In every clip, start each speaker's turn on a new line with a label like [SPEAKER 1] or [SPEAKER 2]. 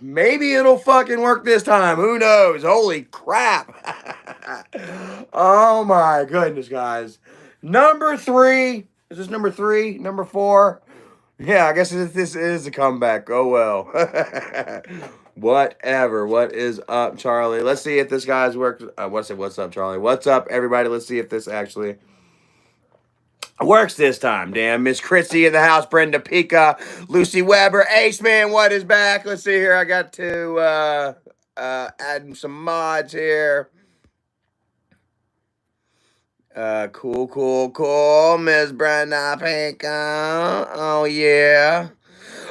[SPEAKER 1] Maybe it'll fucking work this time. Who knows? Holy crap. Oh my goodness, guys. Number three. Is this number three? Number four? Yeah, I guess this is a comeback. Oh well. Whatever. What is up, Charlie? Let's see if this guy's works. What's up, Charlie? What's up, everybody? Let's see if this actually works this time. Damn, Miss Chrissy in the house, Brenda Pica, Lucy Weber, Ace Man, what is back? Let's see here. I got to add some mods here. Cool. Miss Brenda Pica. Oh yeah.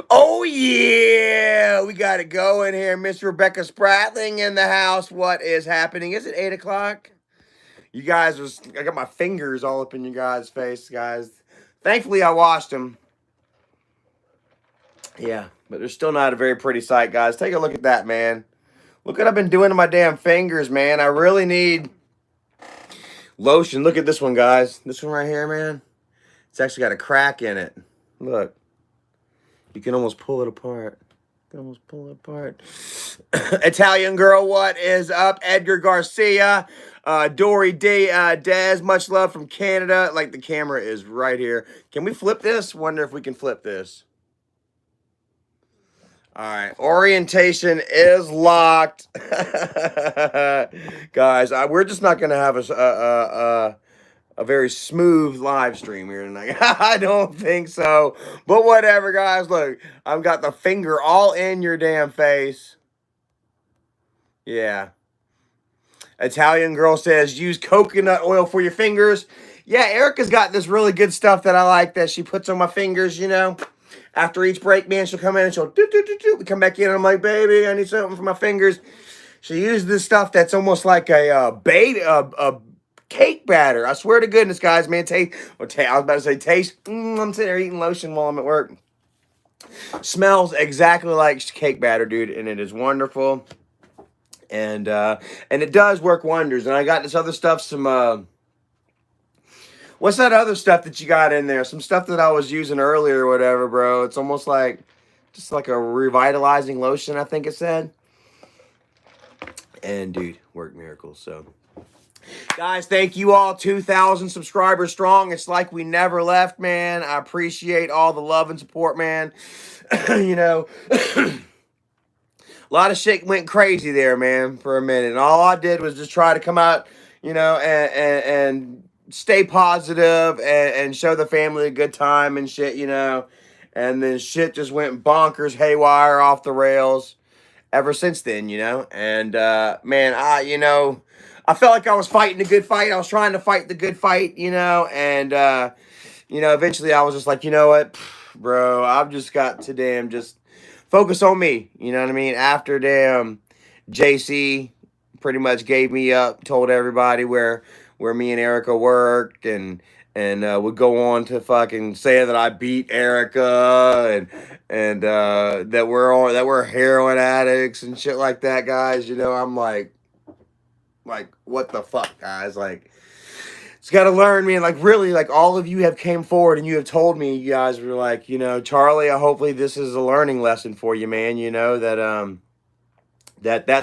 [SPEAKER 1] Oh yeah. We got it going here. Miss Rebecca Spratling in the house. What is happening? Is it 8 o'clock? You guys I got my fingers all up in you guys' face, guys. Thankfully, I washed them. Yeah, but they're still not a very pretty sight, guys. Take a look at that, man. Look what I've been doing to my damn fingers, man. I really need lotion. Look at this one, guys. This one right here, man. It's actually got a crack in it. Look. You can almost pull it apart. Italian girl, what is up? Edgar Garcia. Dory Dez, much love from Canada. Like, the camera is right here. Can we flip this? Wonder if we can flip this. All right, orientation is locked. Guys, we're just not going to have a very smooth live stream here tonight. I don't think so. But whatever, guys. Look, I've got the finger all in your damn face. Yeah. Italian girl says, use coconut oil for your fingers. Yeah, Erica's got this really good stuff that I like that she puts on my fingers, you know. After each break, man, she'll come in and she'll we come back in and I'm like, baby, I need something for my fingers. She uses this stuff that's almost like a cake batter. I swear to goodness, guys, man. I was about to say taste. I'm sitting there eating lotion while I'm at work. Smells exactly like cake batter, dude, and it is wonderful. And it does work wonders. And I got this other stuff, some what's that other stuff that you got in there? Some stuff that I was using earlier or whatever, bro. It's almost like just like a revitalizing lotion, I think it said. And dude, worked miracles. So guys, thank you all. 2,000 subscribers strong. It's like we never left, man. I appreciate all the love and support, man. You know, a lot of shit went crazy there, man, for a minute. And all I did was just try to come out, you know, and stay positive and show the family a good time and shit, you know. And then shit just went bonkers, haywire, off the rails ever since then, you know. And, man, I felt like I was fighting a good fight. I was trying to fight the good fight, you know. And, eventually I was just like, you know what, bro, I've just got to just focus on me. You know what I mean? After JC pretty much gave me up, told everybody where me and Erica worked, and would go on to fucking say that I beat Erica and that we're heroin addicts and shit like that, guys. You know, I'm like what the fuck, guys? Like, it's got to learn, man. Like, really, like, all of you have came forward and you have told me, you guys were like, you know, Charlie, hopefully this is a learning lesson for you, man. You know, that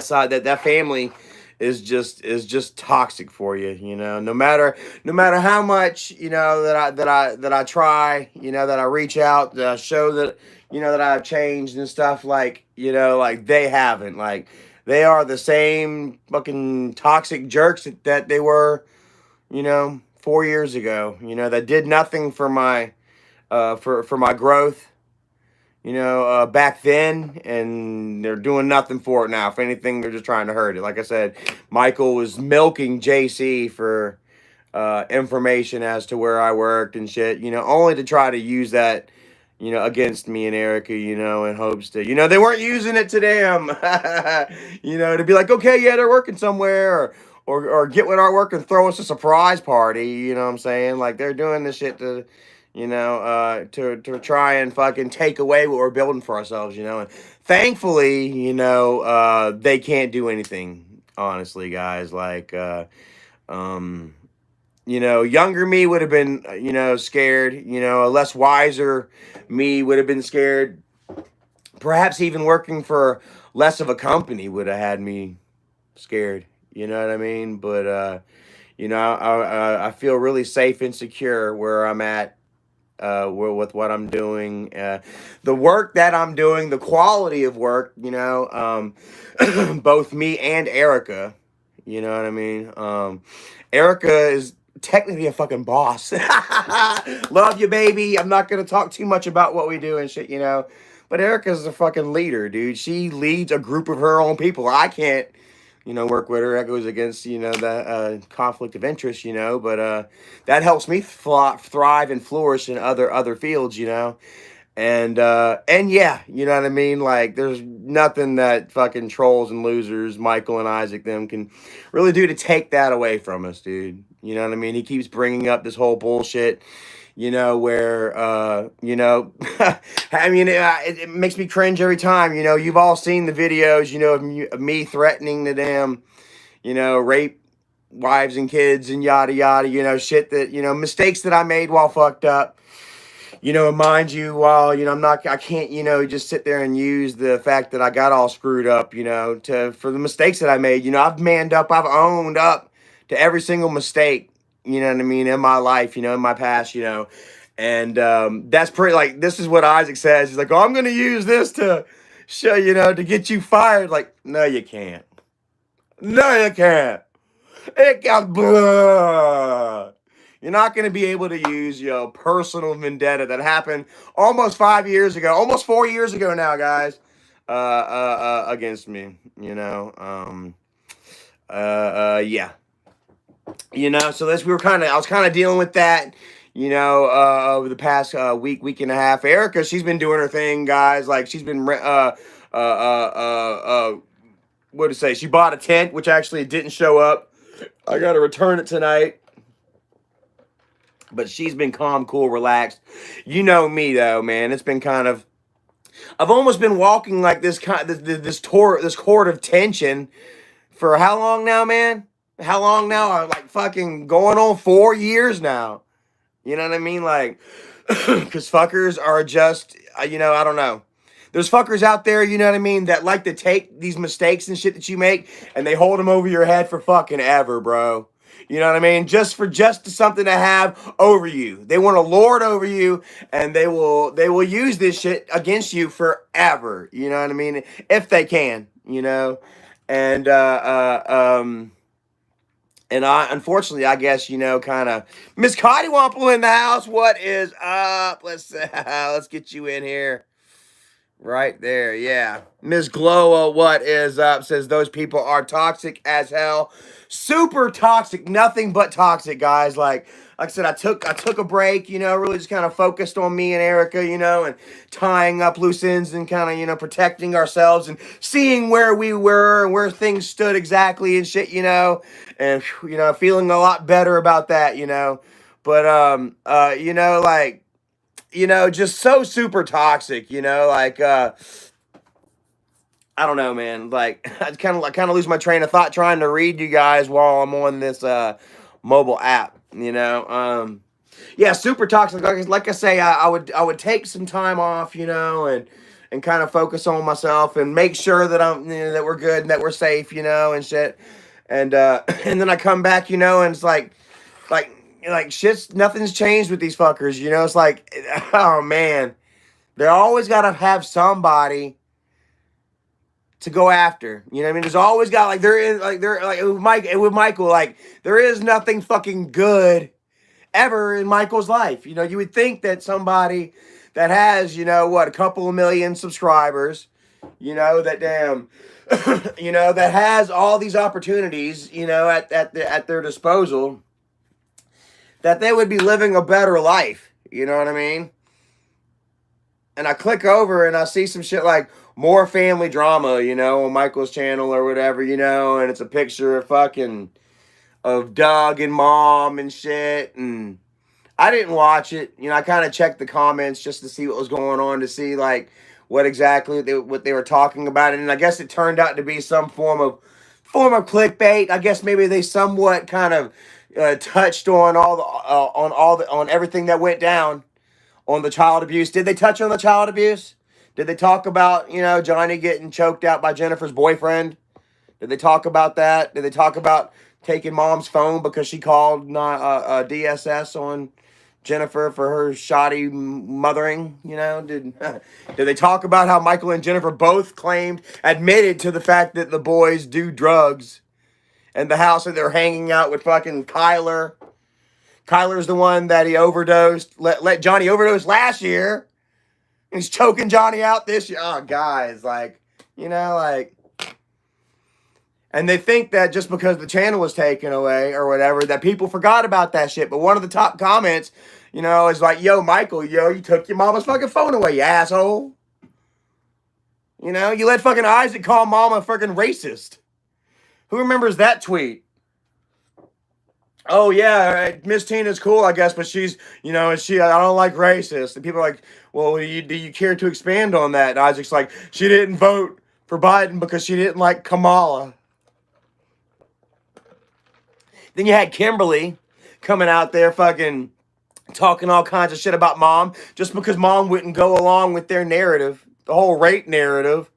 [SPEAKER 1] side, that family is just toxic for you, you know. No matter how much, you know, that I try, you know, that I reach out, that I show that, you know, that I've changed and stuff, like, you know, like, they haven't. Like, they are the same fucking toxic jerks that they were, you know, 4 years ago, you know, that did nothing for my for my growth, you know, back then, and they're doing nothing for it now. If anything, they're just trying to hurt it. Like I said, Michael was milking JC for information as to where I worked and shit, you know, only to try to use that, you know, against me and Erica, you know, in hopes that, you know, they weren't using it to them, you know, to be like, okay, yeah, they're working somewhere, or get with our work and throw us a surprise party, you know what I'm saying? Like, they're doing this shit to, you know, to try and fucking take away what we're building for ourselves, you know. And thankfully, you know, they can't do anything, honestly, guys. Like, you know, younger me would have been, you know, scared. You know, a less wiser me would have been scared. perhaps even working for less of a company would have had me scared. You know what I mean? But I feel really safe and secure where I'm at, with what I'm doing, the work that I'm doing, the quality of work. Both me and Erica. You know what I mean? Erica is technically a fucking boss. Love you, baby. I'm not gonna talk too much about what we do and shit. But Erica's a fucking leader, dude. She leads a group of her own people. I can't, work with her. That goes against, the conflict of interest, but that helps me thrive and flourish in other fields, and yeah, you know what I mean? Like, there's nothing that fucking trolls and losers, Michael and Isaac, them can really do to take that away from us, dude. You know what I mean? He keeps bringing up this whole bullshit, where, I mean, it makes me cringe every time. You've all seen the videos, of me threatening to them, rape wives and kids and yada yada, shit that, mistakes that I made while fucked up. Mind you, while, I can't, just sit there and use the fact that I got all screwed up, for the mistakes that I made. I've manned up, I've owned up to every single mistake, you know what I mean, in my life, in my past, and that's pretty, like, this is what Isaac says. He's like, oh, I'm going to use this to show, to get you fired. Like, no, you can't. No, you can't. It got blah. You're not going to be able to use your personal vendetta that happened almost 5 years ago, almost 4 years ago now, guys, against me. Yeah. So I was kind of dealing with that, over the past week and a half. Erica, she's been doing her thing, guys. Like, she's been what to say? She bought a tent, which actually didn't show up. I got to return it tonight. But she's been calm, cool, relaxed. You know me, though, man. It's been kind of, I've almost been walking like this cord of tension for how long now, man? How long now? I'm like fucking going on 4 years now. You know what I mean? Like, because fuckers are just, I don't know. There's fuckers out there, you know what I mean, that like to take these mistakes and shit that you make, and they hold them over your head for fucking ever, bro. You know what I mean? Just something to have over you. They want to lord over you, and they will use this shit against you forever. You know what I mean? If they can, and unfortunately, I guess, kind of Miss Cottywomple in the house. What is up? Let's get you in here. Right there, yeah. Miss Glowa, what is up? Says those people are toxic as hell. Super toxic, nothing but toxic, guys. Like I said, I took a break, really just kind of focused on me and Erica, and tying up loose ends and kind of, protecting ourselves and seeing where we were and where things stood exactly and shit, and feeling a lot better about that, But like, just so super toxic, like, I don't know, man. Like, I kind of lose my train of thought trying to read you guys while I'm on this mobile app, Yeah, super toxic. Like I say, I would take some time off, and kind of focus on myself and make sure that that we're good and that we're safe, and shit. And and then I come back, and it's like shit's, nothing's changed with these fuckers, it's like, oh man, they always gotta have somebody to go after, you know what I mean? There's always got, like, with Michael, like, there is nothing fucking good ever in Michael's life. You would think that somebody that has, a couple of million subscribers, that damn, that has all these opportunities, at their disposal, that they would be living a better life. You know what I mean? And I click over and I see some shit like more family drama, on Michael's channel or whatever, and it's a picture of Doug and mom and shit. And I didn't watch it. I kind of checked the comments just to see what was going on, to see like what exactly what they were talking about. And I guess it turned out to be some form of clickbait. I guess maybe they somewhat kind of touched on on everything that went down on the child abuse. Did they touch on the child abuse? Did they talk about, you know, Johnny getting choked out by Jennifer's boyfriend? Did they talk about that? Did they talk about taking mom's phone because she called DSS on Jennifer for her shoddy mothering? You know, did they talk about how Michael and Jennifer both admitted to the fact that the boys do drugs and the house that they're hanging out with fucking Kyler? Kyler's the one that he overdosed, let Johnny overdose last year. He's choking Johnny out this year. Oh, guys, like, you know, like, and they think that just because the channel was taken away or whatever, that people forgot about that shit. But one of the top comments, you know, is like, yo, Michael, yo, you took your mama's fucking phone away, you asshole. You know, you let fucking Isaac call mom a fucking racist. Who remembers that tweet? Oh, yeah, Miss Tina's cool, I guess, but she's, you know, I don't like racist. And people are like, well, do you care to expand on that? And Isaac's like, she didn't vote for Biden because she didn't like Kamala. Then you had Kimberly coming out there fucking talking all kinds of shit about mom just because mom wouldn't go along with their narrative, the whole rape narrative.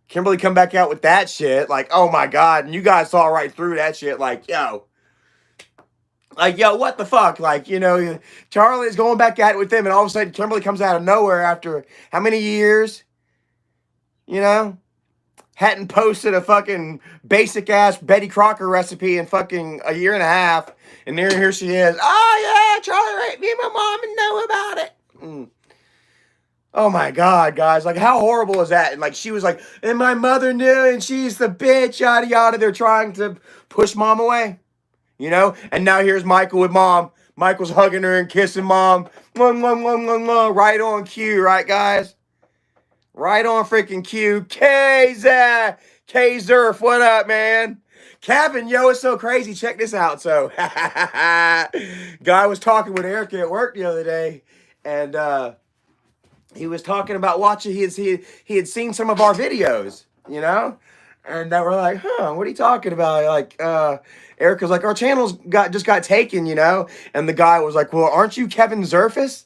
[SPEAKER 1] Kimberly come back out with that shit, like, oh my God, and you guys saw right through that shit, like, yo, what the fuck? Like, you know, Charlie's going back at it with them, and all of a sudden Kimberly comes out of nowhere after how many years? You know? Hadn't posted a fucking basic ass Betty Crocker recipe in fucking a year and a half, and here she is. Oh yeah, Charlie raped me and my mom and know about it. Oh my God, guys, like how horrible is that? And like she was like, and my mother knew, and she's the bitch, yada yada. They're trying to push mom away, you know. And now here's Michael with mom. Michael's hugging her and kissing mom. Right on cue, right, guys? Right on freaking cue. K-Zurf, what up, man? Kevin, yo, it's so crazy. Check this out. So, guy was talking with Erica at work the other day, and he was talking about watching. He had seen some of our videos, you know, and we're like, huh, what are you talking about? Like, Erica's like, our channels just got taken, you know, and the guy was like, well, aren't you Kevin Zurfus?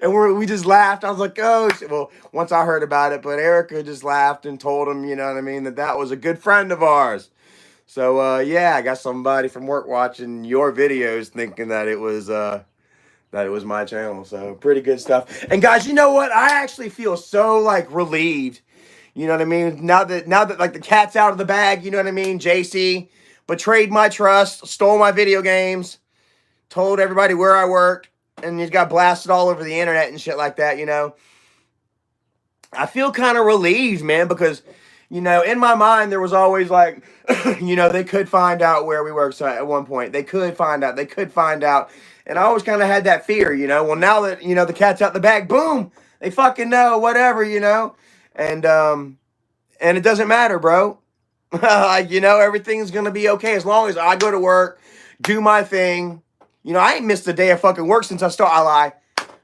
[SPEAKER 1] And we just laughed. I was like, oh, shit. Well, once I heard about it, but Erica just laughed and told him, you know what I mean, that was a good friend of ours. So, yeah, I got somebody from work watching your videos thinking that it was my channel. So pretty good stuff. And guys, you know what? I actually feel so like relieved. You know what I mean? Now that like the cat's out of the bag, you know what I mean? JC betrayed my trust, stole my video games, told everybody where I worked, and he's got blasted all over the internet and shit like that, you know. I feel kind of relieved, man, because, you know, in my mind, there was always like, you know, they could find out where we work. So at one point, they could find out. And I always kind of had that fear, you know. Well, now that, you know, the cat's out the bag, boom, they fucking know, whatever, you know. And it doesn't matter, bro. Like, you know, everything's going to be okay as long as I go to work, do my thing. You know, I ain't missed a day of fucking work since I started. I lie.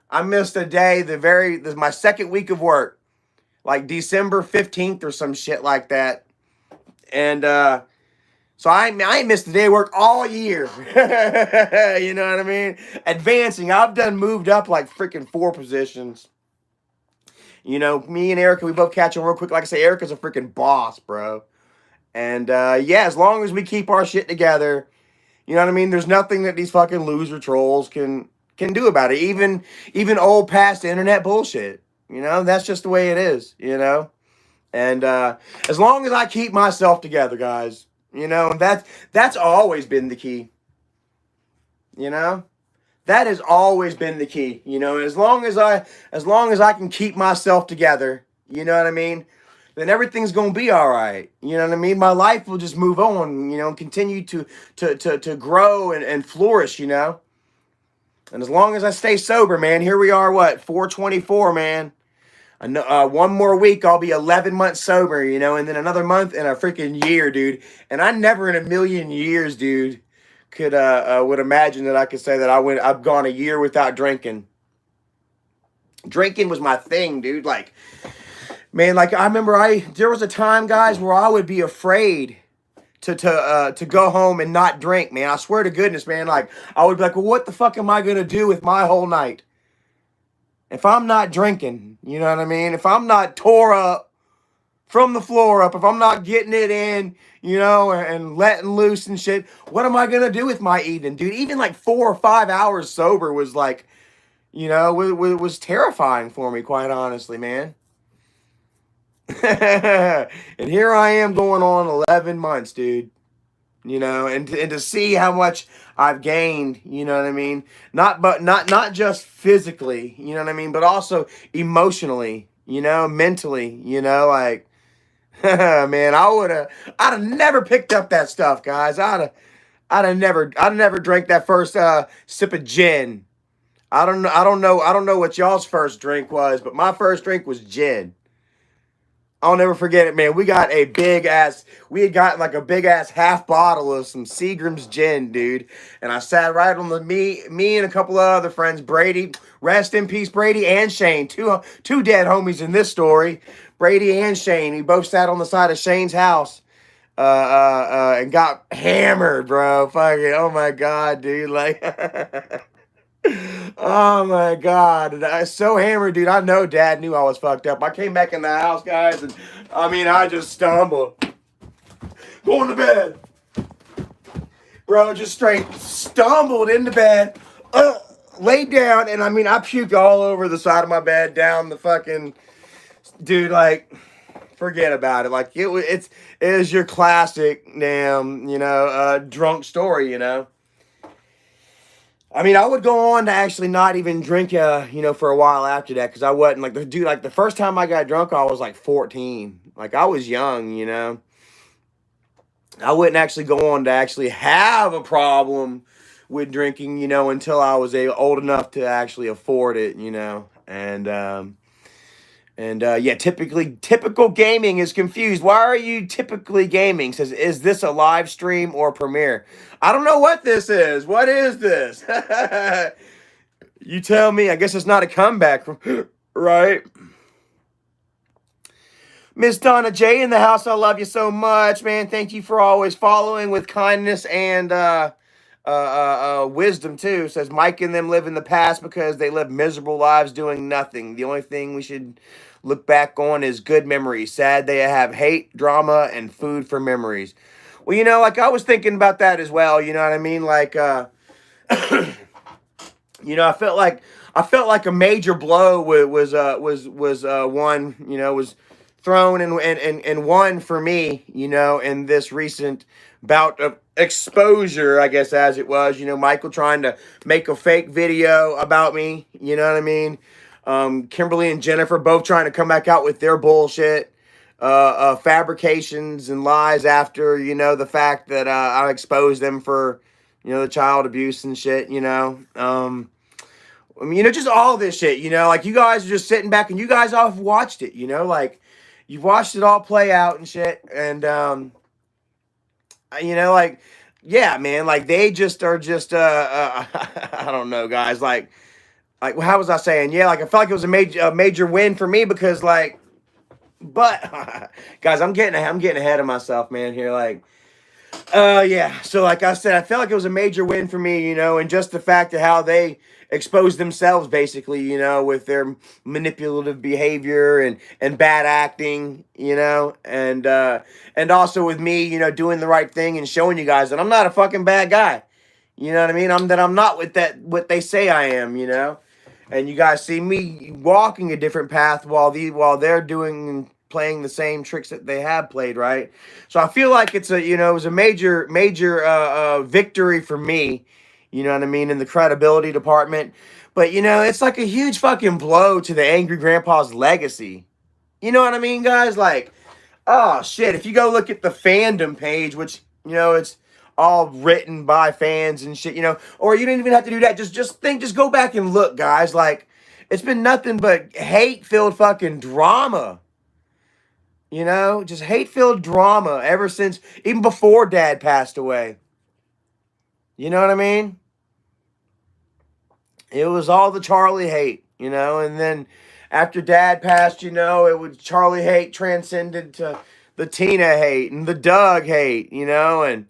[SPEAKER 1] I missed a day, this is my second week of work. Like December 15th or some shit like that. And so I ain't missed a day of work all year. You know what I mean? Advancing. I've moved up like freaking 4 positions. You know, me and Erica, we both catch on real quick. Like I say, Erica's a freaking boss, bro. And yeah, as long as we keep our shit together, you know what I mean? There's nothing that these fucking loser trolls can do about it. Even old past internet bullshit. You know, that's just the way it is, you know? And as long as I keep myself together, guys, you know, that's always been the key. You know? That has always been the key. You know, as long as I can keep myself together, you know what I mean? Then everything's gonna be all right. You know what I mean? My life will just move on, you know, and continue to grow and flourish, you know. And as long as I stay sober, man, here we are, what, 424, man. One more week, I'll be 11 months sober, you know, and then another month and a freaking year, dude. And I never in a million years, dude, would imagine that I could say that I've gone a year without drinking. Drinking was my thing, dude. Like, man, like I remember there was a time, guys, where I would be afraid to go home and not drink, man. I swear to goodness, man. Like I would be like, well, what the fuck am I gonna do with my whole night? If I'm not drinking, you know what I mean? If I'm not tore up from the floor up, if I'm not getting it in, you know, and letting loose and shit, what am I gonna do with my evening, dude? Even like 4 or 5 hours sober was like, you know, was terrifying for me, quite honestly, man. And here I am going on 11 months, dude. You know, and to see how much I've gained, you know what I mean? Not just physically, you know what I mean, but also emotionally, you know, mentally, you know, like man, I'd have never picked up that stuff, guys. I'd have never drank that first sip of gin. I don't know what y'all's first drink was, but my first drink was gin. I'll never forget it, man. We had gotten like a big ass half bottle of some Seagram's gin, dude. And I sat right on me and a couple of other friends, Brady, rest in peace, Brady and Shane, two dead homies in this story. Brady and Shane, we both sat on the side of Shane's house, and got hammered, bro. Fucking, oh my god, dude, like. Oh my god. And I was so hammered, dude. I know Dad knew I was fucked up. I came back in the house, guys, and I mean I just stumbled. Going to bed. Bro, just straight stumbled into bed. Laid down, and I mean I puked all over the side of my bed, down the fucking dude, like forget about it. Like it is your classic damn, you know, drunk story, you know. I mean, I would go on to actually not even drink, you know, for a while after that, because I wasn't like the dude. Like the first time I got drunk, I was like 14. Like I was young, you know. I wouldn't actually go on to actually have a problem with drinking, you know, until I was old enough to actually afford it, you know. And yeah, typical gaming is confused. Why are you typically gaming? Says, is this a live stream or premiere? I don't know what this is. What is this? You tell me. I guess it's not a comeback, right? Miss Donna J in the house. I love you so much, man. Thank you for always following with kindness and wisdom too. Says Mike and them live in the past because they live miserable lives doing nothing. The only thing we should look back on is good memories. Sad they have hate, drama, and food for memories. Well, you know, like I was thinking about that as well. You know what I mean? Like, you know, I felt like a major blow was one. You know, was thrown and won for me. You know, in this recent bout of exposure, I guess as it was. You know, Michael trying to make a fake video about me. You know what I mean? Kimberly and Jennifer both trying to come back out with their bullshit. Fabrications and lies after, you know, the fact that I exposed them for, you know, the child abuse and shit, you know. I mean, you know, just all this shit, you know, like you guys are just sitting back and you guys all have watched it, you know, like you've watched it all play out and shit. And, you know, like, yeah, man, like they just are just, I don't know, guys, like, how was I saying? Yeah, like I felt like it was a major win for me because like, but guys, I'm getting ahead of myself, man, here, like, yeah. So like I said, I felt like it was a major win for me, you know, and just the fact of how they exposed themselves basically, you know, with their manipulative behavior and bad acting, you know, and also with me, you know, doing the right thing and showing you guys that I'm not a fucking bad guy. You know what I mean? I'm not with that what they say I am, you know. And you guys see me walking a different path while they're doing and playing the same tricks that they have played, right? So I feel like it's a, you know, it was a major victory for me, you know what I mean, in the credibility department. But you know, it's like a huge fucking blow to the Angry Grandpa's legacy. You know what I mean, guys? Like, oh shit, if you go look at the fandom page, which, you know, it's all written by fans and shit, you know, or you didn't even have to do that. Just go back and look, guys. Like, it's been nothing but hate-filled fucking drama. You know, just hate-filled drama ever since, even before Dad passed away. You know what I mean? It was all the Charlie hate, you know, and then after Dad passed, you know, it was Charlie hate transcended to the Tina hate and the Doug hate, you know, and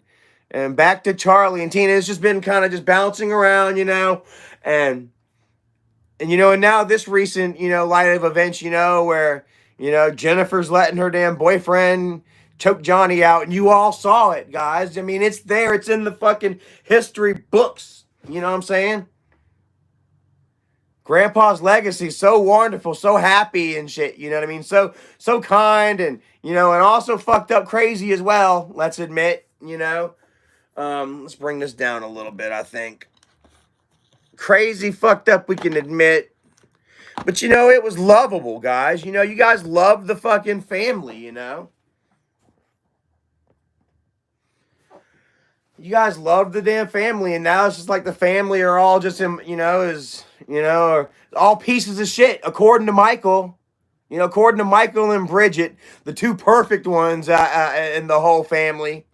[SPEAKER 1] back to Charlie and Tina. It's just been kind of just bouncing around, you know, and And, and now this recent, light of events, where, Jennifer's letting her damn boyfriend choke Johnny out, and you all saw it, guys. I mean, it's there. It's in the fucking history books. You know what I'm saying? Grandpa's legacy, so wonderful, so happy and shit. You know what I mean? So kind and, and also fucked up crazy as well. Let's admit, let's bring this down a little bit, I think. Crazy, fucked up, we can admit. But, it was lovable, guys. You guys loved the fucking family, You guys loved the damn family, and now it's just like the family are all just, are all pieces of shit, according to Michael. According to Michael and Bridget, the two perfect ones in the whole family.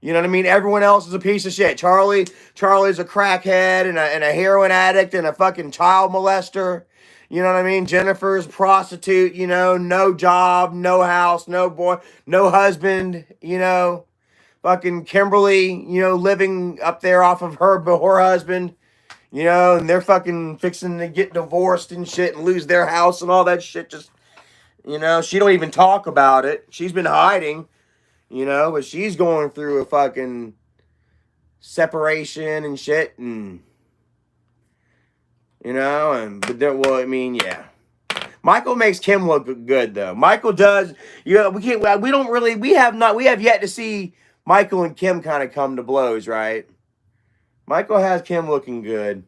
[SPEAKER 1] You know what I mean? Everyone else is a piece of shit. Charlie's a crackhead and a heroin addict and a fucking child molester. You know what I mean? Jennifer's a prostitute, no job, no house, no boy, no husband, Fucking Kimberly, living up there off of her husband, and they're fucking fixing to get divorced and shit and lose their house and all that shit. Just, she don't even talk about it. She's been hiding. But she's going through a fucking separation and shit, and well, I mean, yeah. Michael makes Kim look good though. Michael does. We have yet to see Michael and Kim kind of come to blows, right? Michael has Kim looking good,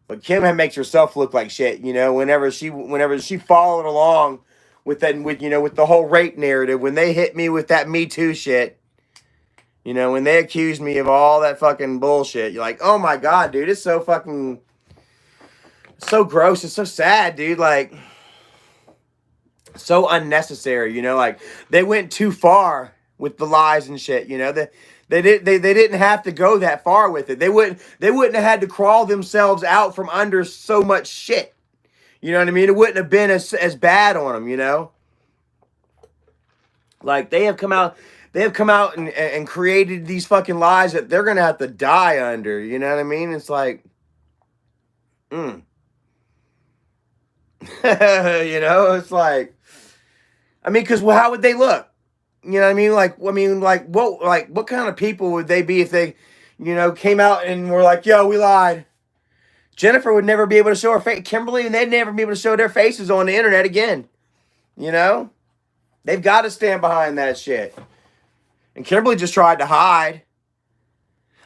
[SPEAKER 1] but Kim makes herself look like shit. Whenever she followed along with the whole rape narrative, when they hit me with that Me Too shit, when they accused me of all that fucking bullshit, you're like, oh my God, dude, it's so fucking, so gross. It's so sad, dude. Like, so unnecessary, like they went too far with the lies and shit, they didn't have to go that far with it. They wouldn't have had to crawl themselves out from under so much shit. You know what I mean? It wouldn't have been as bad on them, Like they have come out and created these fucking lies that they're gonna have to die under. You know what I mean? It's like, it's like, I mean, because how would they look? You know what I mean? What kind of people would they be if they, came out and were like, yo, we lied. Jennifer would never be able to show her face. Kimberly, and they'd never be able to show their faces on the internet again. They've got to stand behind that shit. And Kimberly just tried to hide.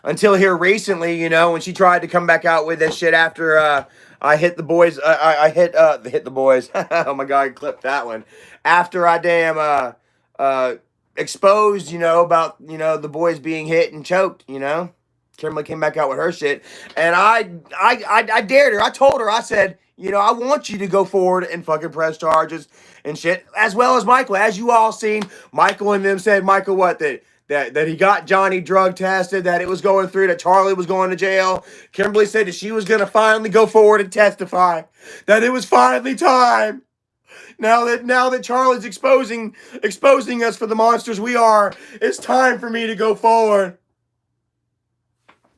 [SPEAKER 1] Until here recently, when she tried to come back out with this shit after I hit the boys. I hit the boys. Oh my God, I clipped that one. After I damn exposed, about, the boys being hit and choked, Kimberly came back out with her shit, and I dared her. I told her, I said, I want you to go forward and fucking press charges and shit, as well as Michael. As you all seen, Michael and them said, Michael, what, that he got Johnny drug tested, that it was going through, that Charlie was going to jail. Kimberly said that she was going to finally go forward and testify, that it was finally time. Now that Charlie's exposing us for the monsters we are, it's time for me to go forward.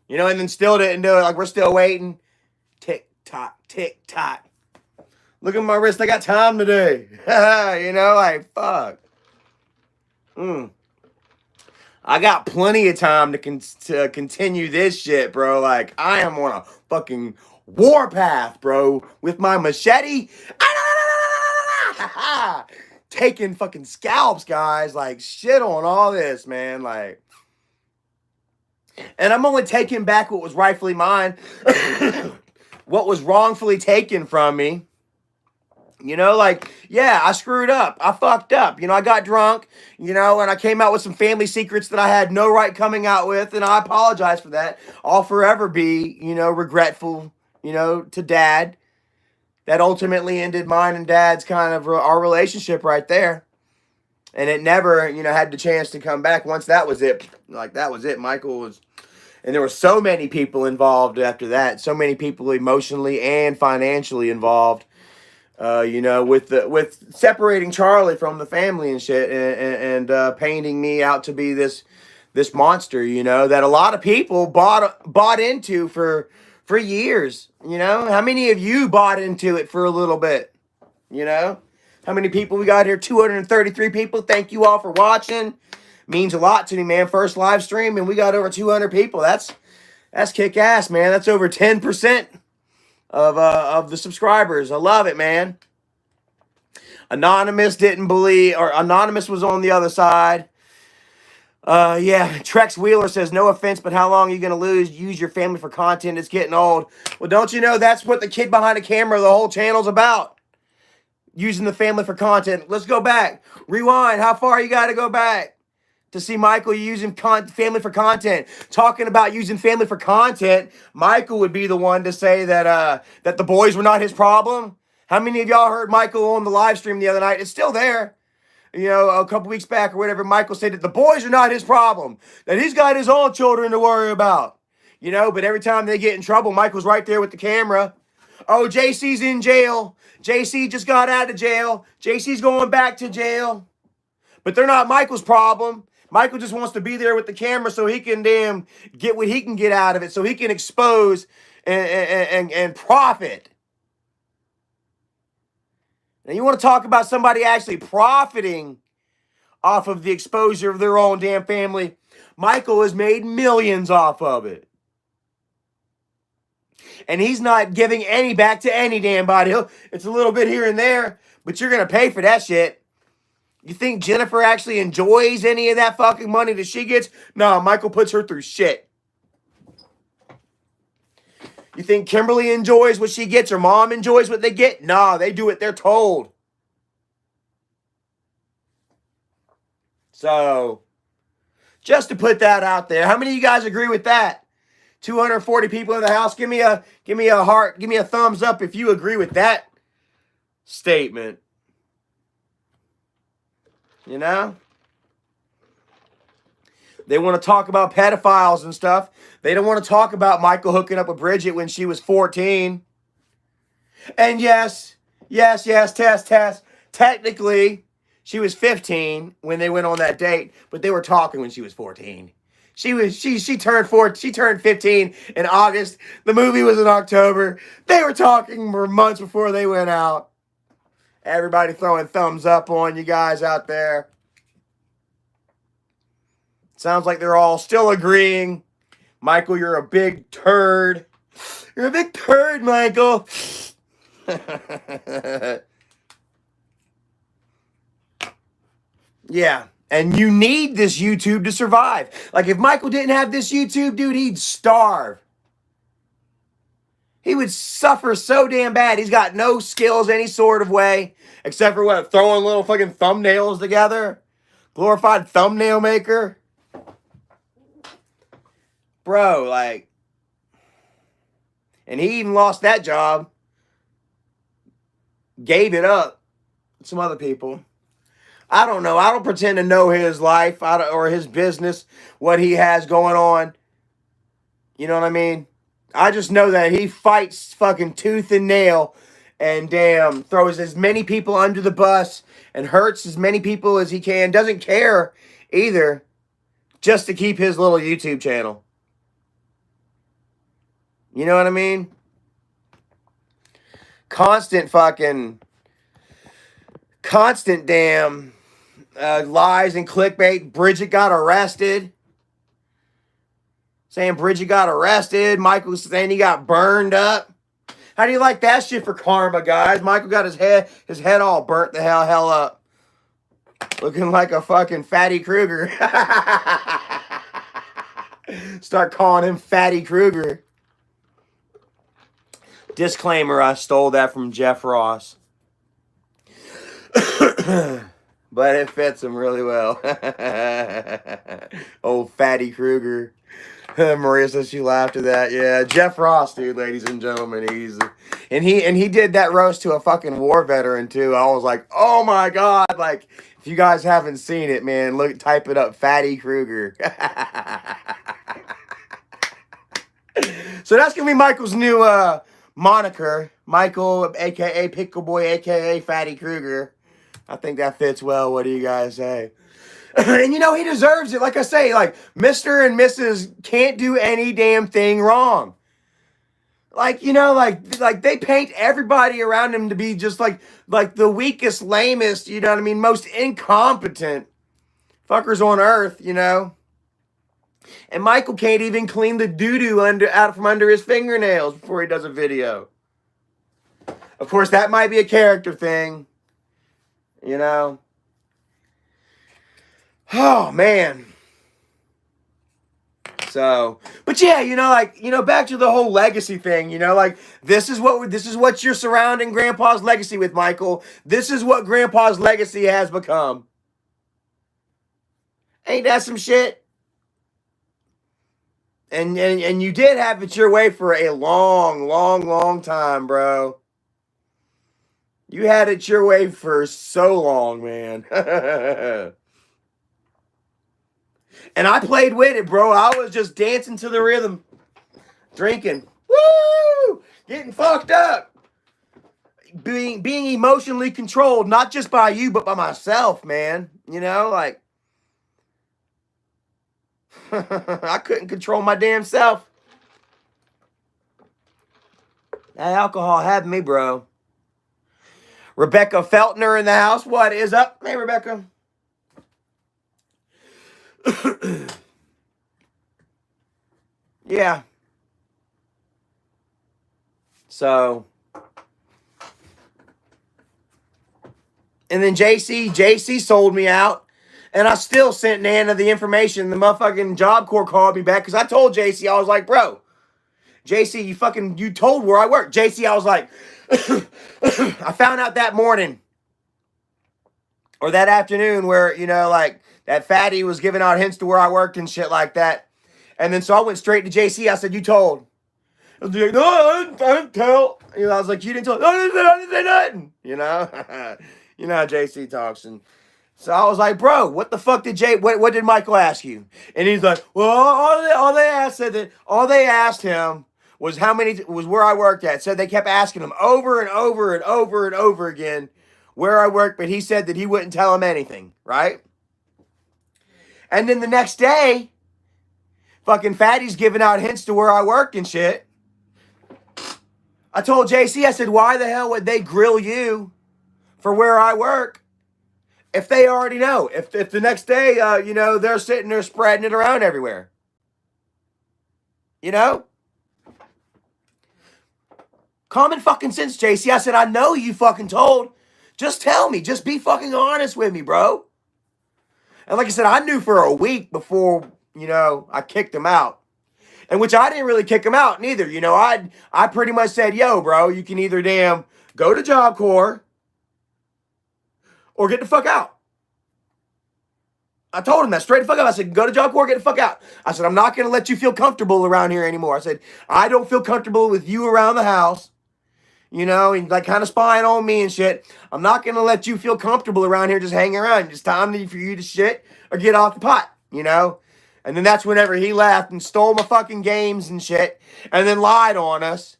[SPEAKER 1] And then still didn't do it. Like, we're still waiting. Tick tock, tick tock. Look at my wrist. I got time today. Like, fuck. I got plenty of time to continue this shit, bro. Like, I am on a fucking warpath, bro, with my machete. Taking fucking scalps, guys. Like, shit on all this, man. Like, and I'm only taking back what was rightfully mine. What was wrongfully taken from me. Like, yeah, I screwed up. I fucked up. I got drunk, and I came out with some family secrets that I had no right coming out with, and I apologize for that. I'll forever be, regretful, to Dad. That ultimately ended mine and Dad's kind of our relationship right there. And it never, had the chance to come back once that was it. Like, that was it. Michael was... And there were so many people involved after that. So many people emotionally and financially involved. With separating Charlie from the family and shit, and painting me out to be this monster, that a lot of people bought into for for years. You know, how many of you bought into it for a little bit? You know, how many people we got here? 233 people. Thank you all for watching. Means a lot to me, man. First live stream, and we got over 200 people. That's kick ass, man. That's over 10% of the subscribers. I love it, man. Anonymous didn't believe, or Anonymous was on the other side. Yeah, Trex Wheeler says, no offense, but how long are you going to use your family for content? It's getting old. Well, don't you know that's what the kid behind the camera, the whole channel's about? Using the family for content. Let's go back. Rewind. How far you got to go back to see Michael using family for content? Talking about using family for content, Michael would be the one to say that that the boys were not his problem. How many of y'all heard Michael on the live stream the other night? It's still there. You know, a couple weeks back or whatever, Michael said that the boys are not his problem, that he's got his own children to worry about. You know, but every time they get in trouble, Michael's right there with the camera. Oh, JC's in jail. JC just got out of jail. JC's going back to jail. But they're not Michael's problem. Michael just wants to be there with the camera so he can damn get what he can get out of it, so he can expose and profit. And you want to talk about somebody actually profiting off of the exposure of their own damn family? Michael has made millions off of it. And he's not giving any back to any damn body. It's a little bit here and there, but you're going to pay for that shit. You think Jennifer actually enjoys any of that fucking money that she gets? No, Michael puts her through shit. You think Kimberly enjoys what she gets? Her mom enjoys what they get? No, they do what they're told. So, just to put that out there, how many of you guys agree with that? 240 people in the house. Give me a heart. Give me a thumbs up if you agree with that statement. You know? They want to talk about pedophiles and stuff. They don't want to talk about Michael hooking up with Bridget when she was 14. And yes, Tess. Technically, she was 15 when they went on that date, but they were talking when she was 14. She turned 15 in August. The movie was in October. They were talking for months before they went out. Everybody throwing thumbs up on you guys out there. Sounds like they're all still agreeing. Michael, you're a big turd. You're a big turd, Michael. Yeah. And you need this YouTube to survive. Like, if Michael didn't have this YouTube, dude, he'd starve. He would suffer so damn bad. He's got no skills any sort of way. Except for what? Throwing little fucking thumbnails together? Glorified thumbnail maker? Bro, like... And he even lost that job. Gave it up. Some other people. I don't know. I don't pretend to know his life or his business, what he has going on. You know what I mean? I just know that he fights fucking tooth and nail and damn throws as many people under the bus and hurts as many people as he can. Doesn't care either, just to keep his little YouTube channel. You know what I mean? Constant damn lies and clickbait. Bridget got arrested. Saying Bridget got arrested. Michael saying he got burned up. How do you like that shit for karma, guys? Michael got his head all burnt the hell up. Looking like a fucking Fatty Kruger. Start calling him Fatty Kruger. Disclaimer, I stole that from Jeff Ross. But it fits him really well. Old Fatty Kruger. Maria says she laughed at that. Yeah, Jeff Ross, dude, ladies and gentlemen. And he did that roast to a fucking war veteran too. I was like, oh my God. Like, if you guys haven't seen it, man, type it up, Fatty Kruger. So that's gonna be Michael's new moniker. Michael, aka Pickle Boy, aka Fatty Kruger. I think that fits well. What do you guys say? And you know, he deserves it. Like I say, like, Mr. and Mrs. can't do any damn thing wrong. Like, you know, like they paint everybody around him to be just like the weakest, lamest, you know what I mean, most incompetent fuckers on earth, you know. And Michael can't even clean the doo-doo out from under his fingernails before he does a video. Of course, that might be a character thing, you know. Oh man. So, but yeah, you know, like, you know, back to the whole legacy thing, you know, like this is what you're surrounding Grandpa's legacy with, Michael. This is what Grandpa's legacy has become. Ain't that some shit? And you did have it your way for a long, long, long time, bro. You had it your way for so long, man. And I played with it, bro. I was just dancing to the rhythm, drinking, woo, getting fucked up, being emotionally controlled, not just by you, but by myself, man. You know, like I couldn't control my damn self. That alcohol had me, bro. Rebecca Feltner in the house. What is up? Hey, Rebecca. Yeah. So, and then JC sold me out. And I still sent Nana the information. The motherfucking Job Corps called me back because I told JC, I was like, bro, JC, you told where I work. JC, I was like, I found out that morning or that afternoon where, you know, like that fatty was giving out hints to where I worked and shit like that. And then so I went straight to JC. I said, you told. I was like, no, I didn't tell. You know, I was like, you didn't tell. No, I didn't say nothing. You know, you know how JC talks. And so I was like, bro, what the fuck did what did Michael ask you? And he's like, well, all they asked him was was where I worked at. So they kept asking him over and over and over and over again where I worked, but he said that he wouldn't tell him anything, right? And then the next day, fucking Fatty's giving out hints to where I worked and shit. I told JC, I said, why the hell would they grill you for where I work if they already know? If the next day, you know, they're sitting there spreading it around everywhere. You know? Common fucking sense, JC. I said, I know you fucking told. Just tell me. Just be fucking honest with me, bro. And like I said, I knew for a week before, you know, I kicked him out. And which I didn't really kick him out neither. You know, I pretty much said, yo, bro, you can either damn go to Job Corps or get the fuck out. I told him that straight the fuck up. I said, go to Job Corps, get the fuck out. I said, I'm not going to let you feel comfortable around here anymore. I said, I don't feel comfortable with you around the house, you know, and like kind of spying on me and shit. I'm not going to let you feel comfortable around here just hanging around. It's time for you to shit or get off the pot, you know? And then that's whenever he left and stole my fucking games and shit and then lied on us.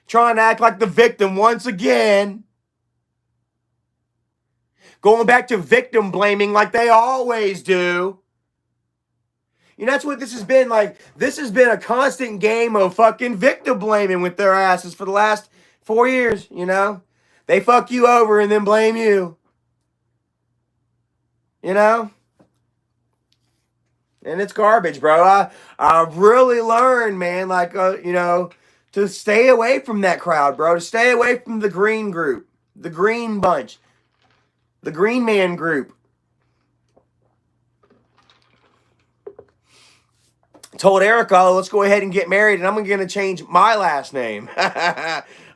[SPEAKER 1] Trying to act like the victim once again. Going back to victim blaming like they always do. You know, that's what this has been like. This has been a constant game of fucking victim blaming with their asses for the last 4 years, you know? They fuck you over and then blame you. You know? And it's garbage, bro. I really learned, man, like, you know, to stay away from that crowd, bro. To stay away from the green group, the green bunch, the green man group. Told Erica, let's go ahead and get married, and I'm going to change my last name.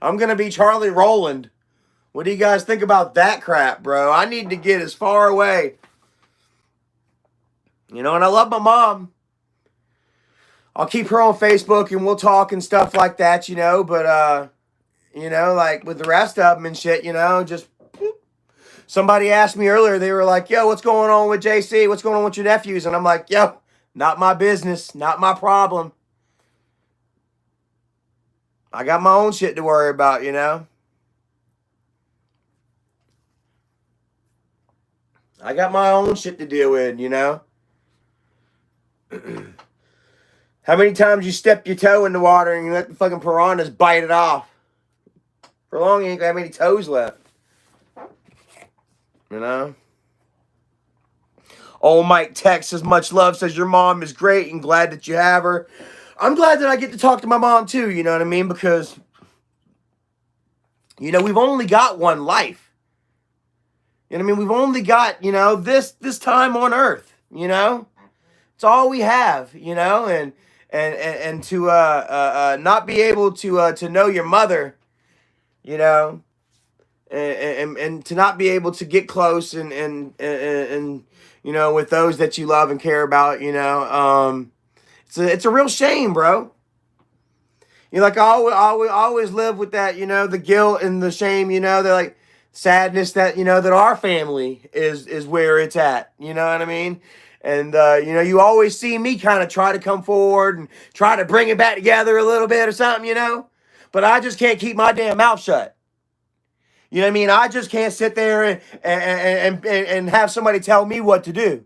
[SPEAKER 1] I'm going to be Charlie Rowland. What do you guys think about that crap, bro? I need to get as far away. You know, and I love my mom. I'll keep her on Facebook, and we'll talk and stuff like that, you know, but, you know, like with the rest of them and shit, you know, just... Somebody asked me earlier, they were like, yo, what's going on with JC? What's going on with your nephews? And I'm like, yo, not my business, not my problem. I got my own shit to worry about, you know? I got my own shit to deal with, you know? How many times you step your toe in the water and you let the fucking piranhas bite it off? For long, you ain't got many toes left. You know? Old Mike Texas, much love, says your mom is great and glad that you have her. I'm glad that I get to talk to my mom too, you know what I mean? Because, you know, we've only got one life. You know what I mean? We've only got, you know, this time on earth, you know? It's all we have, you know? And to not be able to know your mother, you know, and to not be able to get close and you know, with those that you love and care about, you know, it's a real shame, bro. You know, like I always live with that, you know, the guilt and the shame, you know, the like sadness that, you know, that our family is where it's at. You know what I mean? And you know, you always see me kind of try to come forward and try to bring it back together a little bit or something, you know. But I just can't keep my damn mouth shut. You know what I mean? I just can't sit there and have somebody tell me what to do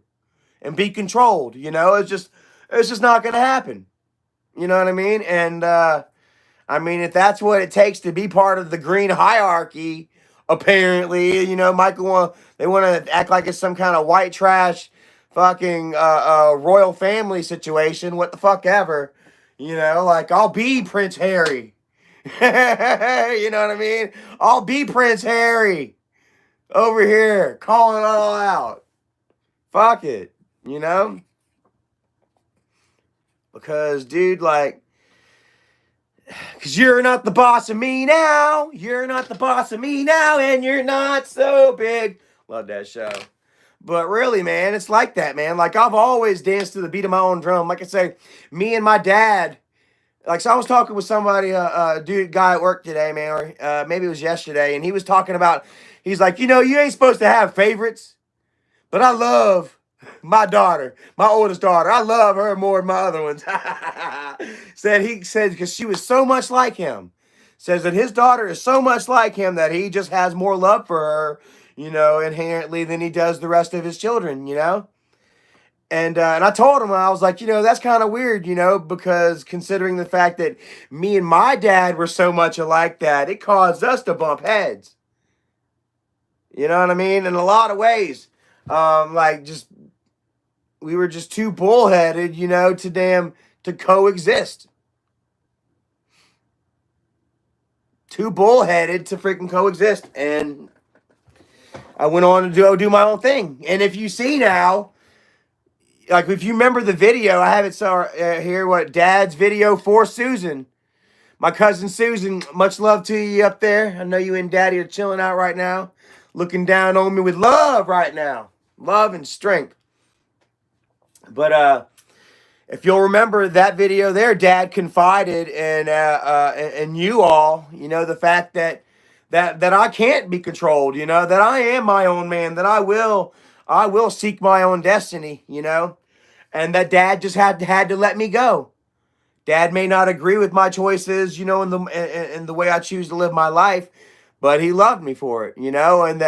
[SPEAKER 1] and be controlled. You know, it's just not gonna happen. You know what I mean? And I mean, if that's what it takes to be part of the green hierarchy, apparently, you know, they want to act like it's some kind of white trash fucking royal family situation. What the fuck ever. You know, like I'll be Prince Harry. You know what I mean? I'll be Prince Harry over here calling it all out. Fuck it, you know? Because, dude, like, because you're not the boss of me now. You're not the boss of me now, and you're not so big. Love that show. But really, man, it's like that, man. Like, I've always danced to the beat of my own drum. Like I say, me and my dad. Like, so I was talking with somebody, guy at work today, man, or maybe it was yesterday, and he was talking about, he's like, you know, you ain't supposed to have favorites, but I love my daughter, my oldest daughter. I love her more than my other ones. He said, because she was so much like him. Says that his daughter is so much like him that he just has more love for her, you know, inherently than he does the rest of his children, you know? And I told him, I was like, you know, that's kind of weird, you know, because considering the fact that me and my dad were so much alike that it caused us to bump heads. You know what I mean? In a lot of ways. Like just, we were just too bullheaded, you know, to coexist. Too bullheaded to freaking coexist. And I went on to do my own thing. And if you see now, like if you remember the video, I have it here. What Dad's video for Susan, my cousin Susan. Much love to you up there. I know you and Daddy are chilling out right now, looking down on me with love right now, love and strength. But if you'll remember that video, there, Dad confided in you all. You know, the fact that I can't be controlled. You know, that I am my own man. That I will seek my own destiny. You know. And that Dad just had to let me go. Dad may not agree with my choices, you know, in the way I choose to live my life, but he loved me for it, you know, and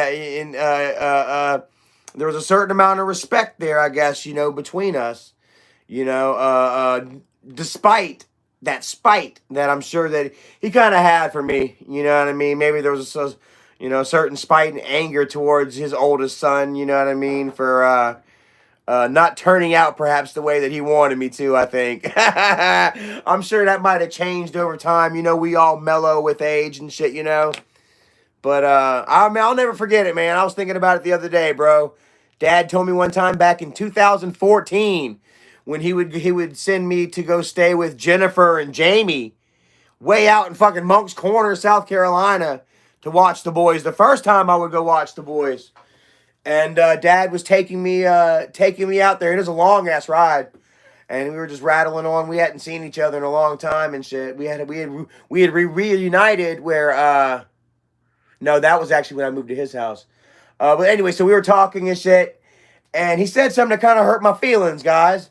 [SPEAKER 1] there was a certain amount of respect there, I guess, you know, between us, you know, despite that spite that I'm sure that he kind of had for me, you know what I mean? Maybe there was a certain spite and anger towards his oldest son, you know what I mean, for not turning out perhaps the way that he wanted me to, I think. I'm sure that might have changed over time. You know, we all mellow with age and shit, you know. But I'll never forget it, man. I was thinking about it the other day, bro. Dad told me one time back in 2014 when he would send me to go stay with Jennifer and Jamie way out in fucking Moncks Corner, South Carolina to watch the boys. The first time I would go watch the boys. And Dad was taking me out there. It was a long ass ride, and we were just rattling on. We hadn't seen each other in a long time and shit. We had reunited where no, that was actually when I moved to his house. But anyway, so we were talking and shit, and he said something that kind of hurt my feelings, guys.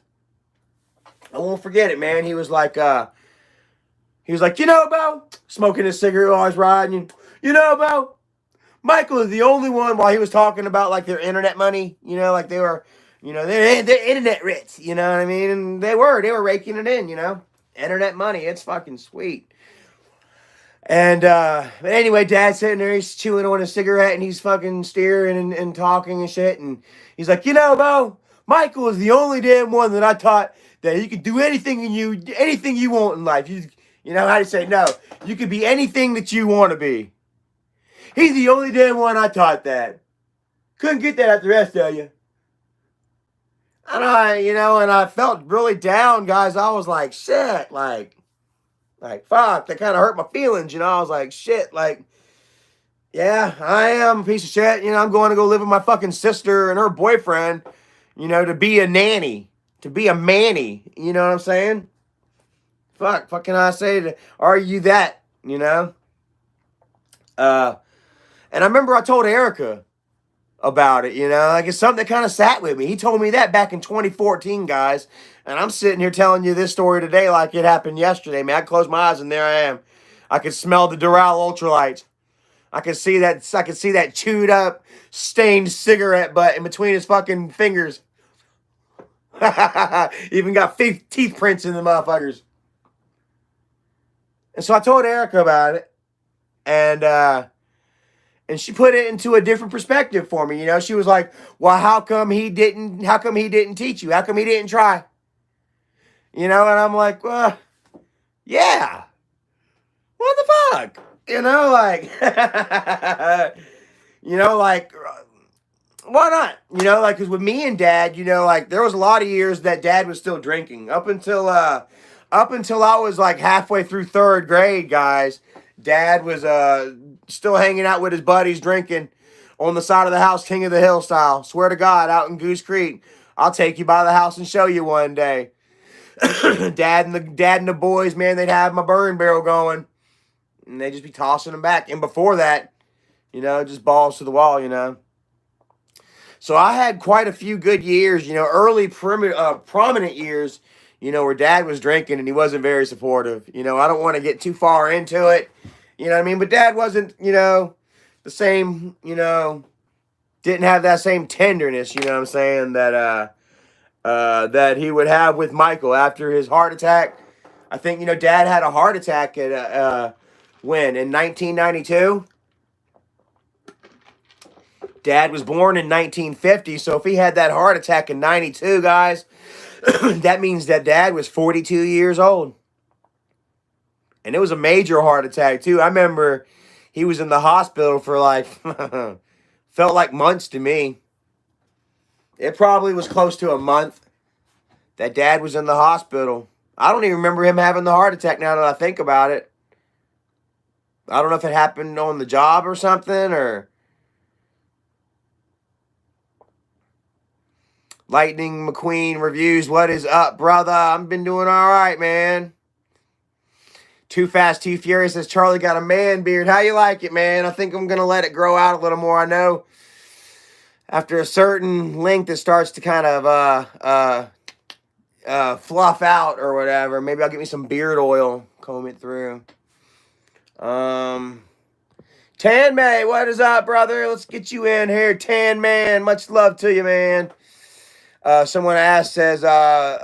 [SPEAKER 1] I won't forget it, man. He was like, you know, Bo, smoking his cigarette while I was riding. You know, Bo, Michael is the only one, while he was talking about like their internet money, you know, like they were, You know, they're internet rich. You know what I mean? And they were raking it in. You know, internet money. It's fucking sweet. And but anyway, Dad's sitting there, he's chewing on a cigarette, and he's fucking staring and talking and shit. And he's like, you know, Bo, Michael is the only damn one that I taught that you can do anything you want in life. You know how to say no. You can be anything that you want to be. He's the only damn one I taught that. Couldn't get that at the rest of you. And I felt really down, guys. I was like, shit, like, fuck, that kind of hurt my feelings, you know. I was like, shit, like, yeah, I am a piece of shit. You know, I'm going to go live with my fucking sister and her boyfriend, you know, to be a nanny, to be a manny. You know what I'm saying? Fuck can I say to argue that, you know? And I remember I told Erica about it, you know, like it's something that kind of sat with me. He told me that back in 2014, guys. And I'm sitting here telling you this story today like it happened yesterday, man. I closed my eyes and there I am. I could smell the Doral ultralights. I could see that chewed up, stained cigarette butt in between his fucking fingers. Even got teeth prints in the motherfuckers. And so I told Erica about it. And she put it into a different perspective for me. You know, she was like, well, how come he didn't teach you? How come he didn't try? You know, and I'm like, well, yeah. What the fuck? You know, like, why not? You know, like, because with me and Dad, you know, like, there was a lot of years that Dad was still drinking. Up until I was, like, halfway through 3rd grade, guys, Dad was still hanging out with his buddies drinking on the side of the house, King of the Hill style. Swear to God, out in Goose Creek. I'll take you by the house and show you one day. Dad and the boys, man, they'd have my burn barrel going. And they'd just be tossing them back. And before that, you know, just balls to the wall, you know. So I had quite a few good years, you know, early prominent years, you know, where Dad was drinking and he wasn't very supportive. You know, I don't want to get too far into it. You know what I mean? But Dad wasn't, you know, the same, you know, didn't have that same tenderness, you know what I'm saying, that he would have with Michael after his heart attack. I think, you know, Dad had a heart attack at, when? In 1992? Dad was born in 1950, so if he had that heart attack in 92, guys, that means that Dad was 42 years old. And it was a major heart attack, too. I remember he was in the hospital for like, felt like months to me. It probably was close to a month that Dad was in the hospital. I don't even remember him having the heart attack now that I think about it. I don't know if it happened on the job or something, or... Lightning McQueen reviews. What is up, brother? I've been doing all right, man. Too Fast, Too Furious says, Charlie got a man beard. How you like it, man? I think I'm going to let it grow out a little more. I know after a certain length, it starts to kind of fluff out or whatever. Maybe I'll get me some beard oil, comb it through. Tan May, what is up, brother? Let's get you in here. Tan Man, much love to you, man. Someone asked, says,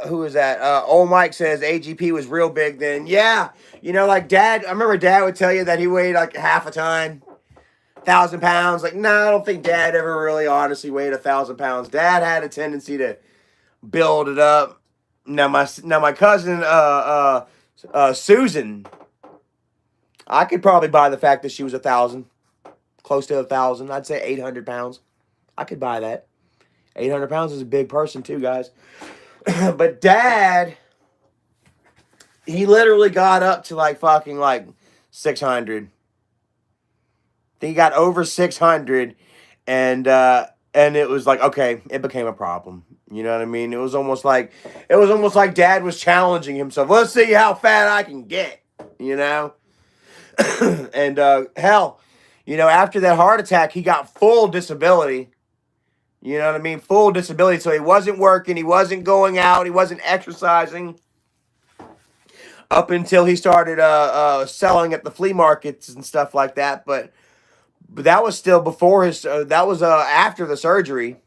[SPEAKER 1] who is that? Old Mike says AGP was real big then. Yeah, you know, like Dad, I remember Dad would tell you that he weighed like half a ton, 1,000 pounds. Like, no, I don't think Dad ever really honestly weighed 1,000 pounds. Dad had a tendency to build it up. Now my cousin, Susan, I could probably buy the fact that she was 1,000, close to 1,000. I'd say 800 pounds. I could buy that. 800 pounds is a big person too, guys. But Dad, he literally got up to like fucking like 600. He got over 600, and it was like, okay, it became a problem. You know what I mean? It was almost like Dad was challenging himself. Let's see how fat I can get. You know, and hell, you know, after that heart attack, he got full disability. You know what I mean? Full disability. So he wasn't working. He wasn't going out. He wasn't exercising up until he started selling at the flea markets and stuff like that. But that was still before his. That was after the surgery.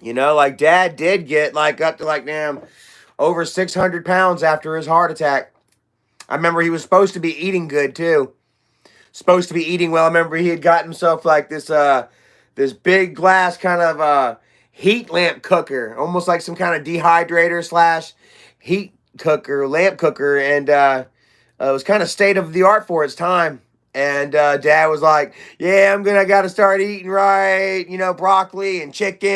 [SPEAKER 1] You know, like Dad did get like up to like damn over 600 pounds after his heart attack. I remember he was supposed to be eating good too. Supposed to be eating well. I remember he had got himself like this big glass kind of heat lamp cooker, almost like some kind of dehydrator slash heat cooker, lamp cooker, and it was kind of state of the art for its time. And Dad was like, "Yeah, I got to start eating right, you know, broccoli and chicken,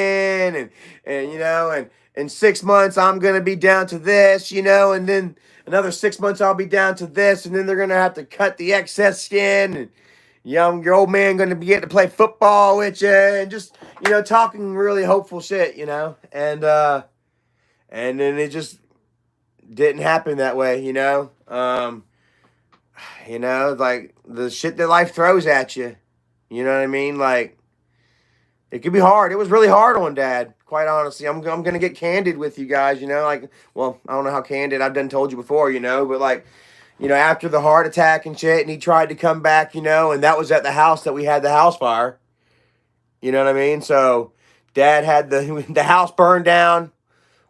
[SPEAKER 1] and you know, and in 6 months I'm gonna be down to this, you know, and then another 6 months I'll be down to this, and then they're gonna have to cut the excess skin, and your old man gonna be getting to play football with you, and just you know, talking really hopeful shit, you know, and then it just didn't happen that way, you know." You know, like the shit that life throws at you. You know what I mean? Like it could be hard. It was really hard on Dad, quite honestly. I'm gonna get candid with you guys. You know, like well, I don't know how candid I've done told you before. You know, but like you know, after the heart attack and shit, and he tried to come back. You know, and that was at the house that we had the house fire. You know what I mean? So Dad had the house burned down.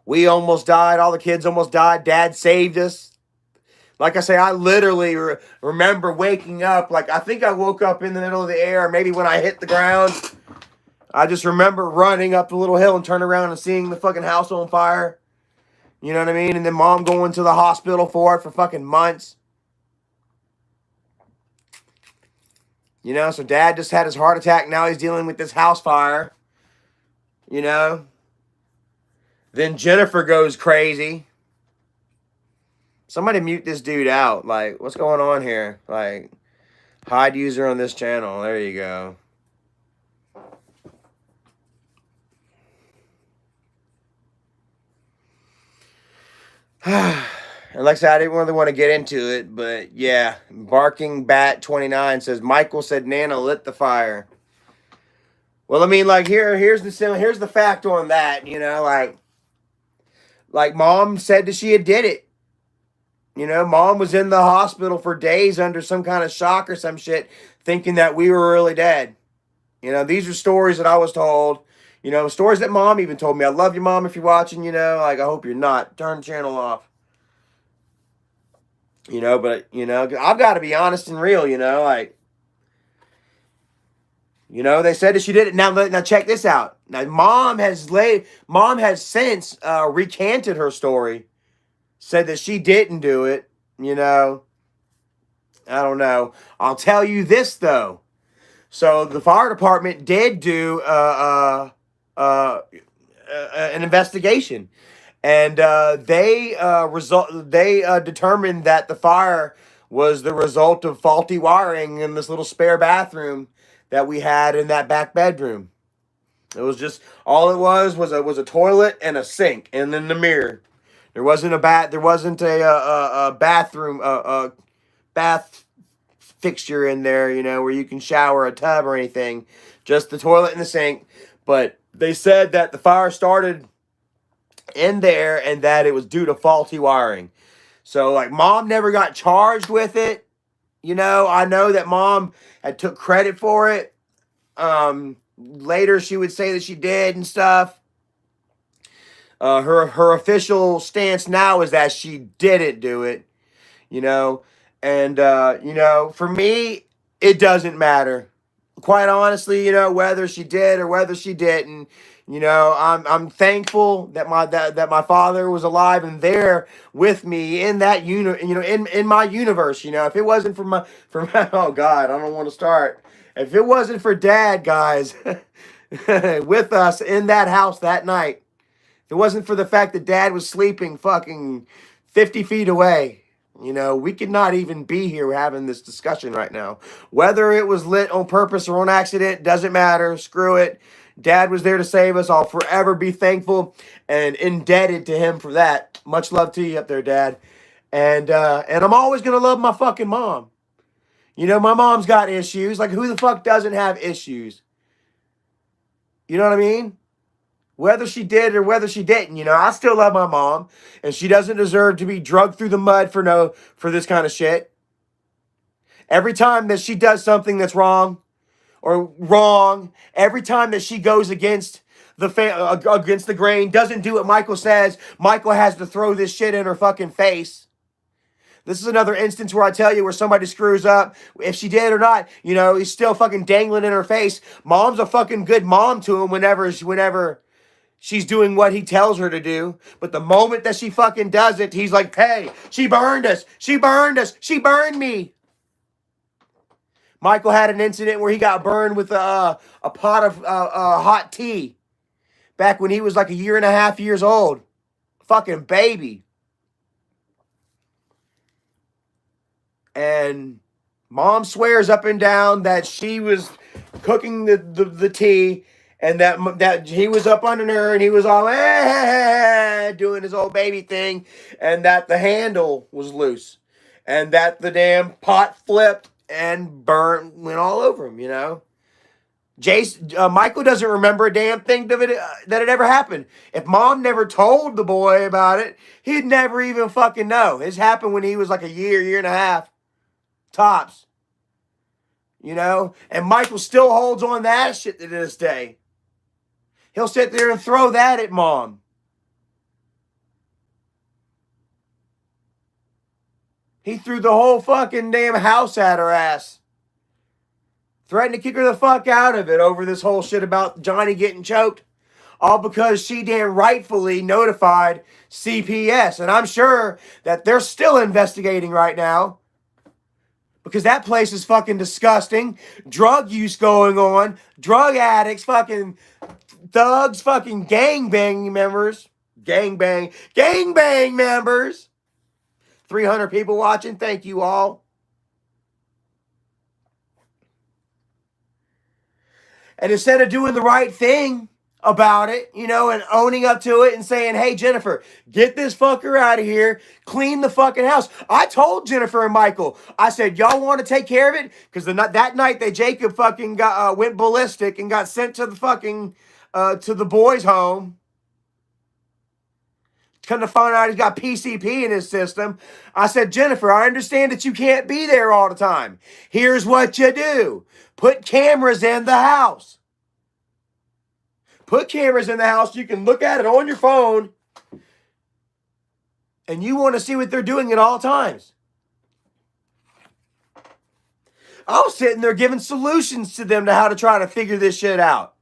[SPEAKER 1] We almost died. All the kids almost died. Dad saved us. Like I say, I literally remember waking up. Like, I think I woke up in the middle of the air. Maybe when I hit the ground. I just remember running up the little hill and turning around and seeing the fucking house on fire. You know what I mean? And then Mom going to the hospital for it for fucking months. You know, so Dad just had his heart attack. Now he's dealing with this house fire. You know? Then Jennifer goes crazy. Somebody mute this dude out. Like, what's going on here? Like, hide user on this channel. There you go. And like I said, I didn't really want to get into it, but yeah. Barking Bat 29 says, Michael said Nana lit the fire. Well, I mean, like, here's the fact on that, you know, like Mom said that she had did it. You know, Mom was in the hospital for days under some kind of shock or some shit, thinking that we were really dead. You know, these are stories that I was told. You know, stories that Mom even told me. I love you, Mom, if you're watching, you know. Like, I hope you're not. Turn the channel off. You know, but, you know, I've got to be honest and real, you know. Like, you know, they said that she did it. Now check this out. Now, Mom has since recanted her story. Said that she didn't do it, you know. I don't know. I'll tell you this, though. So the fire department did do an investigation, and they determined that the fire was the result of faulty wiring in this little spare bathroom that we had in that back bedroom. It was just all it was a toilet and a sink, and then the mirror. There wasn't a bathroom bath fixture in there, you know, where you can shower, a tub or anything. Just the toilet and the sink. But they said that the fire started in there and that it was due to faulty wiring. So like Mom never got charged with it. You know, I know that Mom had took credit for it. Later she would say that she did and stuff. Her official stance now is that she didn't do it, you know, and you know, for me, it doesn't matter. Quite honestly, you know, whether she did or whether she didn't, you know, I'm thankful that my father was alive and there with me in that in my universe. You know, if it wasn't for my oh God, I don't want to start. If it wasn't for Dad, guys, with us in that house that night. If it wasn't for the fact that Dad was sleeping fucking 50 feet away, you know, we could not even be here having this discussion right now. Whether it was lit on purpose or on accident, doesn't matter. Screw it. Dad was there to save us. I'll forever be thankful and indebted to him for that. Much love to you up there, Dad. And I'm always going to love my fucking mom. You know, my mom's got issues. Like, who the fuck doesn't have issues? You know what I mean? Whether she did or whether she didn't, you know, I still love my mom, and she doesn't deserve to be drugged through the mud for this kind of shit. Every time that she does something that's wrong, or wrong every time that she goes against against the grain, doesn't do what Michael says, Michael has to throw this shit in her fucking face. This is another instance where I tell you where somebody screws up. If she did or not, he's still fucking dangling in her face. Mom's a fucking good mom to him whenever she's doing what he tells her to do. But the moment that she fucking does it, he's like, hey, she burned us. She burned us. She burned me. Michael had an incident where he got burned with a pot of hot tea back when he was like 1.5 years old. Fucking baby. And Mom swears up and down that she was cooking the tea and that he was up under her and he was all doing his old baby thing, and that the handle was loose and that the damn pot flipped and went all over him, Michael doesn't remember a damn thing of it, that it ever happened. If Mom never told the boy about it, he'd never even fucking know. It's happened when he was like a year and a half. Tops. And Michael still holds on that shit to this day. He'll sit there and throw that at Mom. He threw the whole fucking damn house at her ass. Threatened to kick her the fuck out of it over this whole shit about Johnny getting choked. All because she damn rightfully notified CPS. And I'm sure that they're still investigating right now. Because that place is fucking disgusting. Drug use going on. Drug addicts, fucking thugs, fucking gangbang members. Gangbang members. 300 people watching. Thank you all. And instead of doing the right thing about it, and owning up to it and saying, hey, Jennifer, get this fucker out of here. Clean the fucking house. I told Jennifer and Michael, I said, y'all want to take care of it? Because that night that Jacob fucking went ballistic and got sent to the fucking, to the boys' home. Come to find out he's got PCP in his system. I said, Jennifer, I understand that you can't be there all the time. Here's what you do. Put cameras in the house. Put cameras in the house. You can look at it on your phone. And you want to see what they're doing at all times. I was sitting there giving solutions to them to how to try to figure this shit out.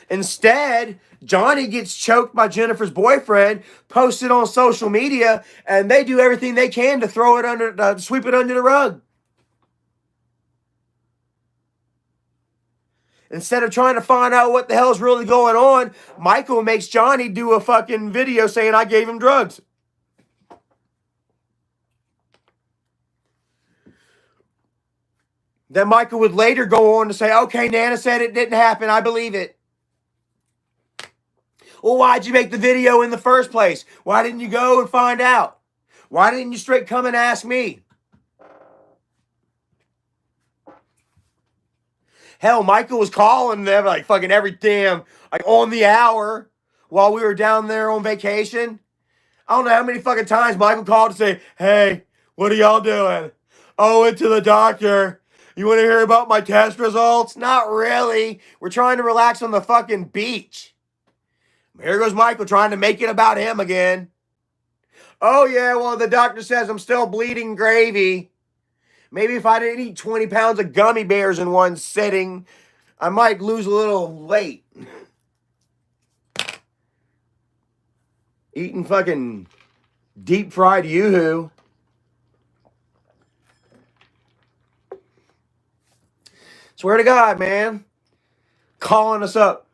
[SPEAKER 1] Instead, Johnny gets choked by Jennifer's boyfriend, posted on social media, and they do everything they can to throw it sweep it under the rug. Instead of trying to find out what the hell's really going on, Michael makes Johnny do a fucking video saying I gave him drugs. Then Michael would later go on to say, okay, Nana said it didn't happen. I believe it. Well, why'd you make the video in the first place? Why didn't you go and find out? Why didn't you straight come and ask me? Hell, Michael was calling them like fucking every damn, like on the hour while we were down there on vacation. I don't know how many fucking times Michael called to say, hey, what are y'all doing? Oh, went to the doctor. You want to hear about my test results? Not really. We're trying to relax on the fucking beach. Here goes Michael trying to make it about him again. Oh, yeah, well, the doctor says I'm still bleeding gravy. Maybe if I didn't eat 20 pounds of gummy bears in one sitting, I might lose a little weight. Eating fucking deep fried Yoo-hoo. Swear to God, man. Calling us up.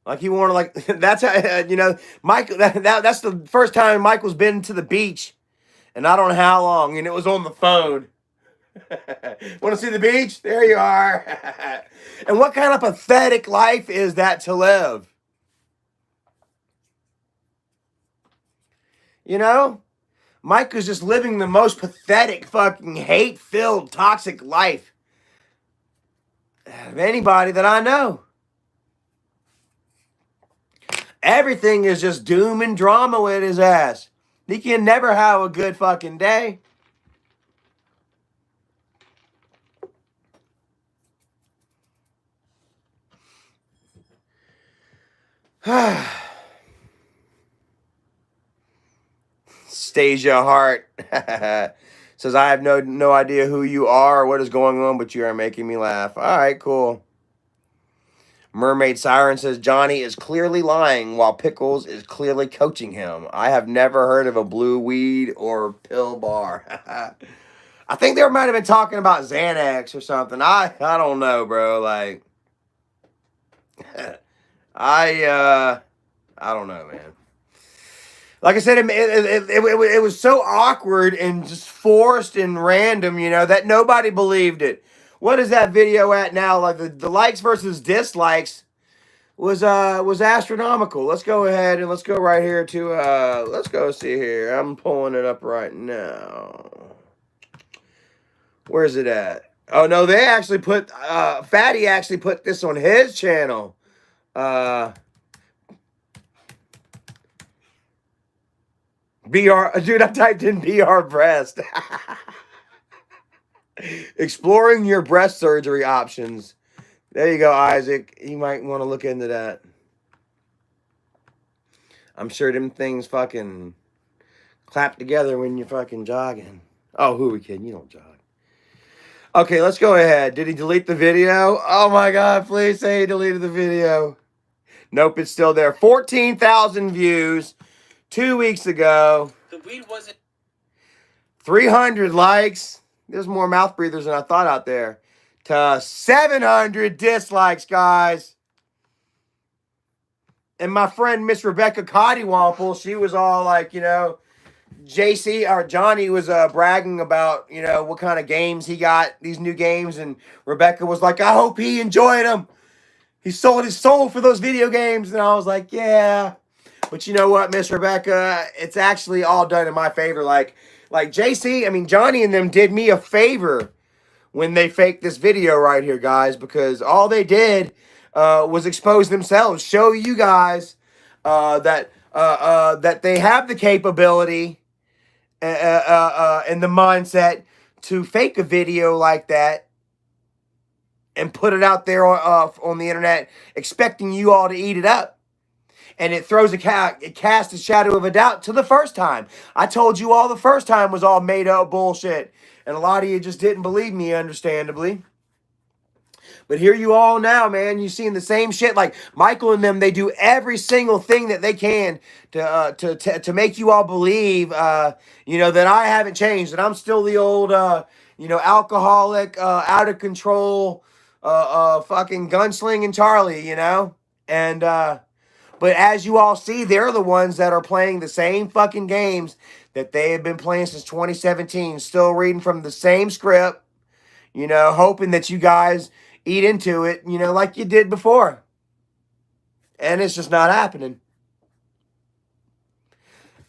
[SPEAKER 1] Like he wanted, like, that's how, Michael, that's the first time Michael's been to the beach. And I don't know how long. And it was on the phone. Want to see the beach? There you are. And what kind of pathetic life is that to live? Michael's just living the most pathetic, fucking hate-filled, toxic life of anybody that I know. Everything is just doom and drama with his ass. He can never have a good fucking day. Stasia Hart says, I have no idea who you are or what is going on, but you are making me laugh. All right, cool. Mermaid Siren says, Johnny is clearly lying while Pickles is clearly coaching him. I have never heard of a blue weed or pill bar. I think they might have been talking about Xanax or something. I don't know, bro. Like, I don't know, man. Like I said, it was so awkward and just forced and random, you know, that nobody believed it. What is that video at now? Like the likes versus dislikes was astronomical. Let's go ahead and let's go right here to let's go see here. I'm pulling it up right now. Where's it at? Oh no, they actually put Fatty actually put this on his channel. BR, dude, I typed in BR breast. Exploring your breast surgery options. There you go, Isaac. You might want to look into that. I'm sure them things fucking clap together when you're fucking jogging. Oh, who are we kidding? You don't jog. Okay, let's go ahead. Did he delete the video? Oh my God, please say he deleted the video. Nope, it's still there. 14,000 views 2 weeks ago.
[SPEAKER 2] The weed wasn't
[SPEAKER 1] 300 likes. There's more mouth breathers than I thought out there. To 700 dislikes, guys. And my friend Miss Rebecca Cottywomple, she was all like, you know, JC or Johnny was bragging about, you know, what kind of games he got, these new games, and Rebecca was like, I hope he enjoyed them. He sold his soul for those video games. And I was like, yeah. But you know what, Miss Rebecca, it's actually all done in my favor. Like JC, I mean, Johnny and them did me a favor when they faked this video right here, guys, because all they did was expose themselves, show you guys that they have the capability and the mindset to fake a video like that and put it out there on the internet, expecting you all to eat it up. And it throws it casts a shadow of a doubt to the first time. I told you all the first time was all made up bullshit. And a lot of you just didn't believe me, understandably. But here you all now, man. You seeing the same shit. Like Michael and them, they do every single thing that they can to make you all believe, you know, that I haven't changed, that I'm still the old, you know, alcoholic, out of control, fucking gunslinging Charlie, you know. And but as you all see, they're the ones that are playing the same fucking games that they have been playing since 2017. Still reading from the same script, you know, hoping that you guys eat into it, you know, like you did before. And it's just not happening.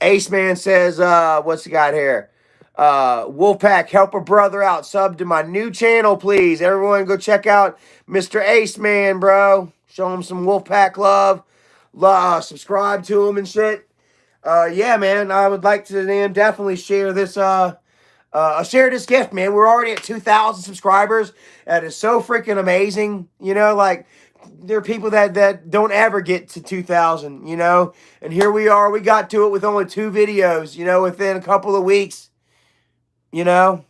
[SPEAKER 1] Ace Man says, what's he got here? Wolfpack, help a brother out. Sub to my new channel, please. Everyone go check out Mr. Ace Man, bro. Show him some Wolfpack love. Subscribe to him and shit. Yeah, man, I would like to then definitely share this share this gift, man. We're already at 2,000 subscribers. That is so freaking amazing. You know, like there are people that don't ever get to 2,000, you know. And here we are. We got to it with only 2 videos, you know, within a couple of weeks, you know.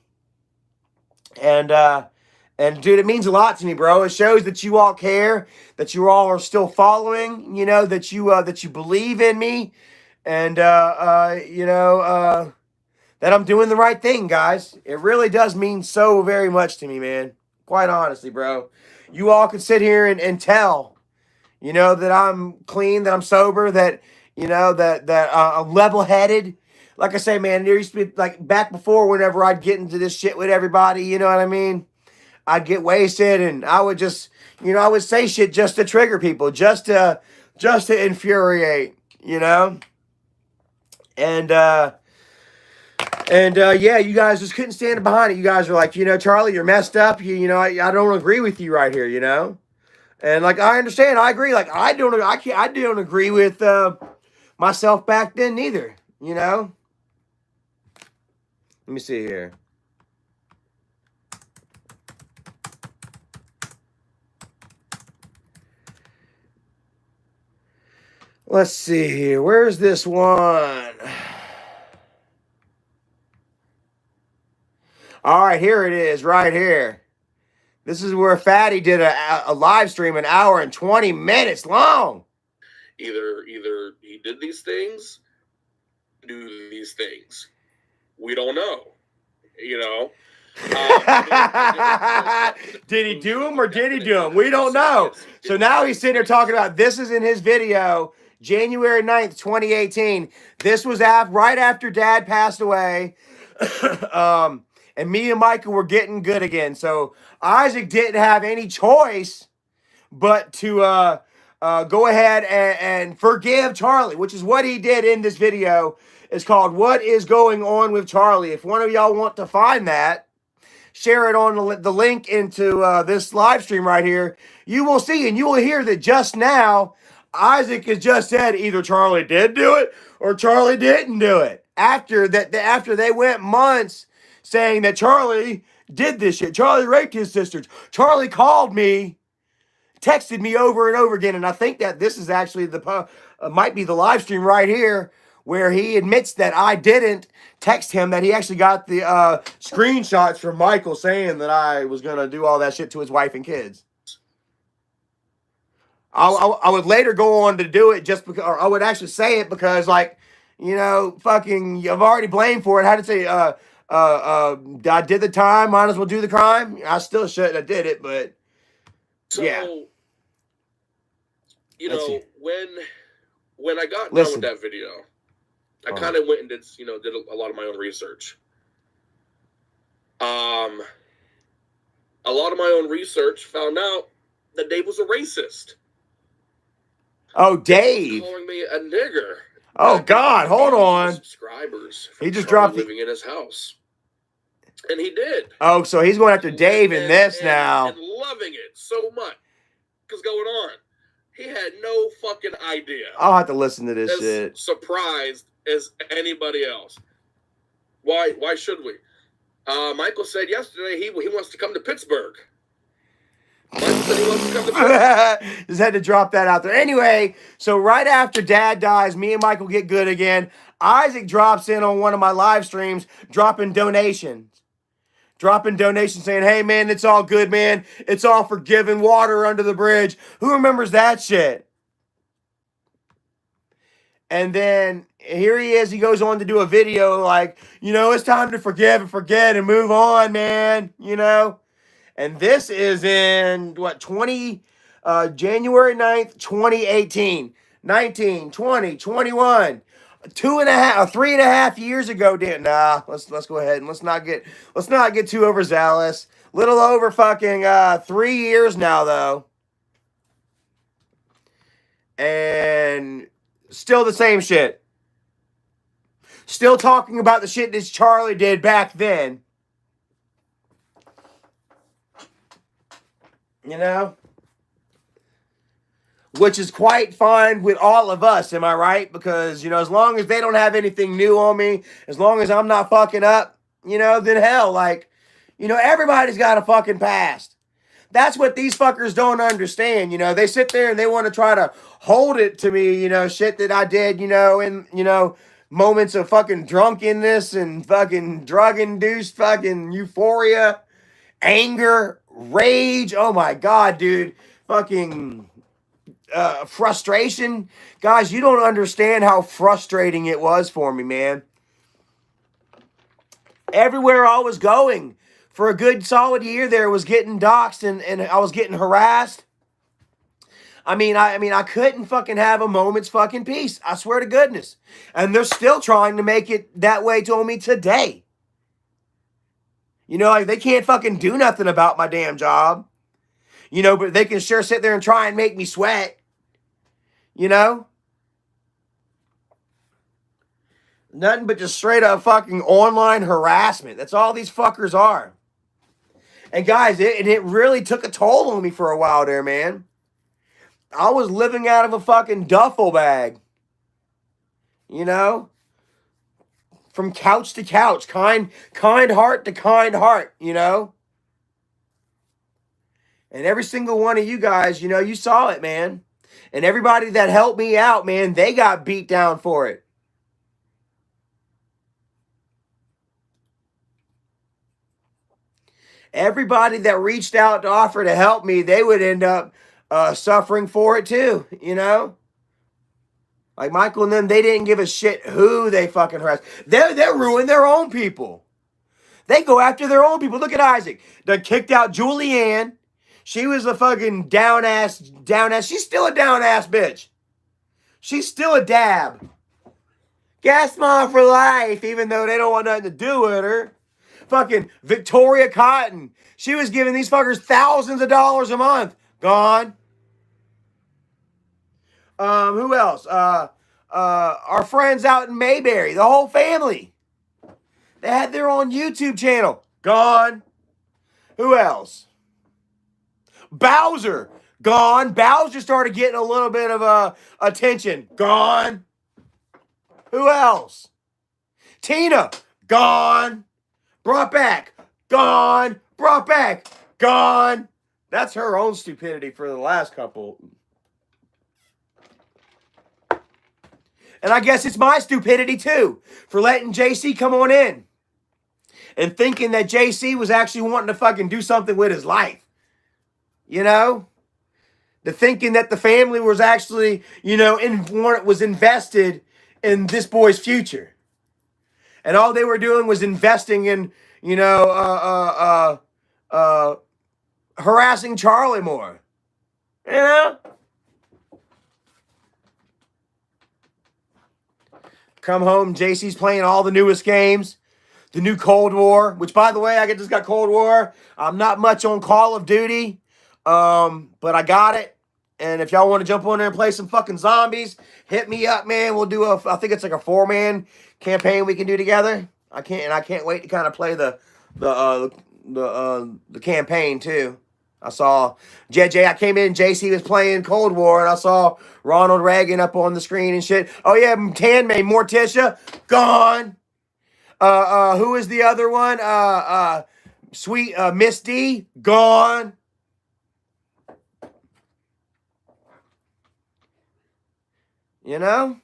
[SPEAKER 1] And dude, it means a lot to me, bro. It shows that you all care, that you all are still following, you know, that you believe in me, and you know, that I'm doing the right thing, guys. It really does mean so very much to me, man. Quite honestly, bro. You all can sit here and tell, you know, that I'm clean, that I'm sober, that, you know, that I'm level-headed. Like I say, man, there used to be, like, back before, whenever I'd get into this shit with everybody, you know what I mean? I'd get wasted, and I would just, you know, I would say shit just to trigger people, just to infuriate, you know? And yeah, you guys just couldn't stand behind it. You guys are like, you know, Charlie, you're messed up. You know, I don't agree with you right here, you know? And like, I understand, I agree. Like, I don't agree with myself back then neither, you know? Let me see here. Let's see here. Where's this one? All right, here it is, right here. This is where Fatty did a live stream, an hour and 20 minutes long.
[SPEAKER 2] Either he did these things, do these things. We don't know. You know.
[SPEAKER 1] Did he do them or did he do them? We don't know. So now he's sitting there talking about this is in his video, January 9th, 2018. This was right after Dad passed away. And me and Michael were getting good again. So Isaac didn't have any choice but to go ahead and forgive Charlie, which is what he did in this video. It's called What is Going On with Charlie. If one of y'all want to find that, share it on the link into this live stream right here. You will see and you will hear that just now, Isaac has just said either Charlie did do it or Charlie didn't do it. After they went months saying that Charlie did this shit. Charlie raped his sisters. Charlie called me, texted me over and over again. And I think that this is actually might be the live stream right here where he admits that I didn't text him, that he actually got the screenshots from Michael saying that I was going to do all that shit to his wife and kids. I would later go on to do it just because, or I would actually say it because, like, you know, fucking, I've already blamed for it. How to say, I did the time, might as well do the crime. I still shouldn't have did it, but
[SPEAKER 2] so,
[SPEAKER 1] yeah.
[SPEAKER 2] You know, when I got done with that video, I kind of went and did a lot of my own research. A lot of my own research found out that Dave was a racist.
[SPEAKER 1] Oh, Dave!
[SPEAKER 2] Calling me a nigger.
[SPEAKER 1] Oh God! Hold on.
[SPEAKER 2] Subscribers.
[SPEAKER 1] He just dropped
[SPEAKER 2] living in his house, and he did.
[SPEAKER 1] Oh, so he's going after Dave in this now.
[SPEAKER 2] And loving it so much. What's going on? He had no fucking idea.
[SPEAKER 1] I'll have to listen to this shit.
[SPEAKER 2] Surprised as anybody else. Why should we? Michael said yesterday he wants to come to Pittsburgh. Michael said he wants to come to Pittsburgh.
[SPEAKER 1] Just had to drop that out there. Anyway, so right after Dad dies, me and Michael get good again. Isaac drops in on one of my live streams, dropping donations saying, hey, man, it's all good, man. It's all forgiven. Water under the bridge. Who remembers that shit? And then here he is. He goes on to do a video like, you know, it's time to forgive and forget and move on, man. You know? And this is in, January 9th, 2018. 19, 20, 21. 3.5 years ago, let's go ahead and let's not get too overzealous. Little over fucking 3 years now though. And still the same shit. Still talking about the shit that Charlie did back then. You know? Which is quite fine with all of us, am I right? Because, you know, as long as they don't have anything new on me, as long as I'm not fucking up, you know, then hell, like, you know, everybody's got a fucking past. That's what these fuckers don't understand, you know. They sit there and they want to try to hold it to me, you know, shit that I did, you know, in, you know, moments of fucking drunkenness and fucking drug-induced fucking euphoria, anger, rage. Oh my God, dude. Fucking... frustration. Guys, you don't understand how frustrating it was for me, man. Everywhere I was going for a good solid year there was getting doxxed and I was getting harassed. I mean, I couldn't fucking have a moment's fucking peace. I swear to goodness. And they're still trying to make it that way to me today. You know, like they can't fucking do nothing about my damn job. You know, but they can sure sit there and try and make me sweat. You know? Nothing but just straight up fucking online harassment. That's all these fuckers are. And guys, it really took a toll on me for a while there, man. I was living out of a fucking duffel bag. You know? From couch to couch. Kind heart to kind heart, you know? And every single one of you guys, you know, you saw it, man. And everybody that helped me out, man, they got beat down for it. Everybody that reached out to offer to help me, they would end up suffering for it too, you know? Like Michael and them, they didn't give a shit who they fucking harassed. They're ruining their own people. They go after their own people. Look at Isaac. They kicked out Julianne. She was a fucking down ass. She's still a down ass bitch. She's still a dab. Gas mom for life, even though they don't want nothing to do with her. Fucking Victoria Cotton. She was giving these fuckers thousands of dollars a month. Gone. Who else? Our friends out in Mayberry, the whole family. They had their own YouTube channel. Gone. Who else? Bowser. Gone. Bowser started getting a little bit of attention. Gone. Who else? Tina. Gone. Brought back. Gone. Brought back. Gone. That's her own stupidity for the last couple. And I guess it's my stupidity too for letting JC come on in and thinking that JC was actually wanting to fucking do something with his life. You know? The thinking that the family was actually, you know, was invested in this boy's future. And all they were doing was investing in, you know, harassing Charlie more. You know? Come home, JC's playing all the newest games. The new Cold War, which, by the way, I just got Cold War. I'm not much on Call of Duty, but I got it. And if y'all want to jump on there and play some fucking zombies, hit me up, man. We'll do I think it's like a 4-man campaign we can do together. I can't wait to kind of play the campaign too. I saw JJ. I came in. JC was playing Cold War, and I saw Ronald Reagan up on the screen and shit. Oh yeah, Tan May Morticia gone. Who is the other one? Sweet Miss D gone. You know.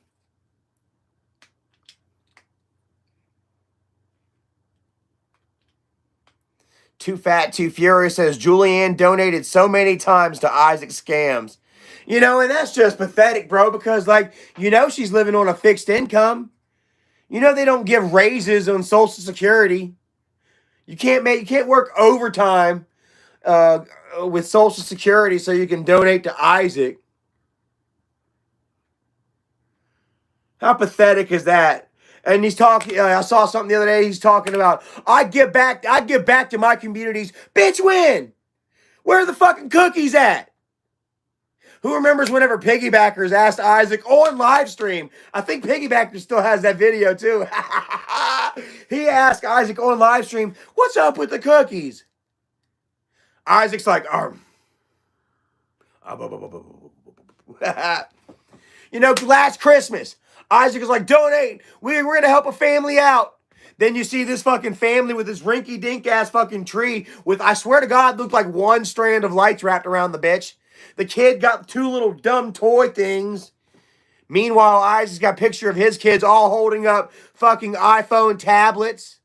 [SPEAKER 1] Too Fat, Too Furious says Julianne donated so many times to Isaac scams. You know, and that's just pathetic, bro, because, like, you know she's living on a fixed income. You know they don't give raises on Social Security. You can't work overtime with Social Security so you can donate to Isaac. How pathetic is that? And he's talking. I saw something the other day. He's talking about I give back to my communities. Bitch, when? Where are the fucking cookies at? Who remembers whenever Piggybackers asked Isaac on live stream? I think Piggybackers still has that video too. He asked Isaac on live stream, "What's up with the cookies?" Isaac's like, you know, last Christmas. Isaac is like, donate. We're going to help a family out. Then you see this fucking family with this rinky-dink ass fucking tree with, I swear to God, looked like one strand of lights wrapped around the bitch. The kid got 2 little dumb toy things. Meanwhile, Isaac's got a picture of his kids all holding up fucking iPhone tablets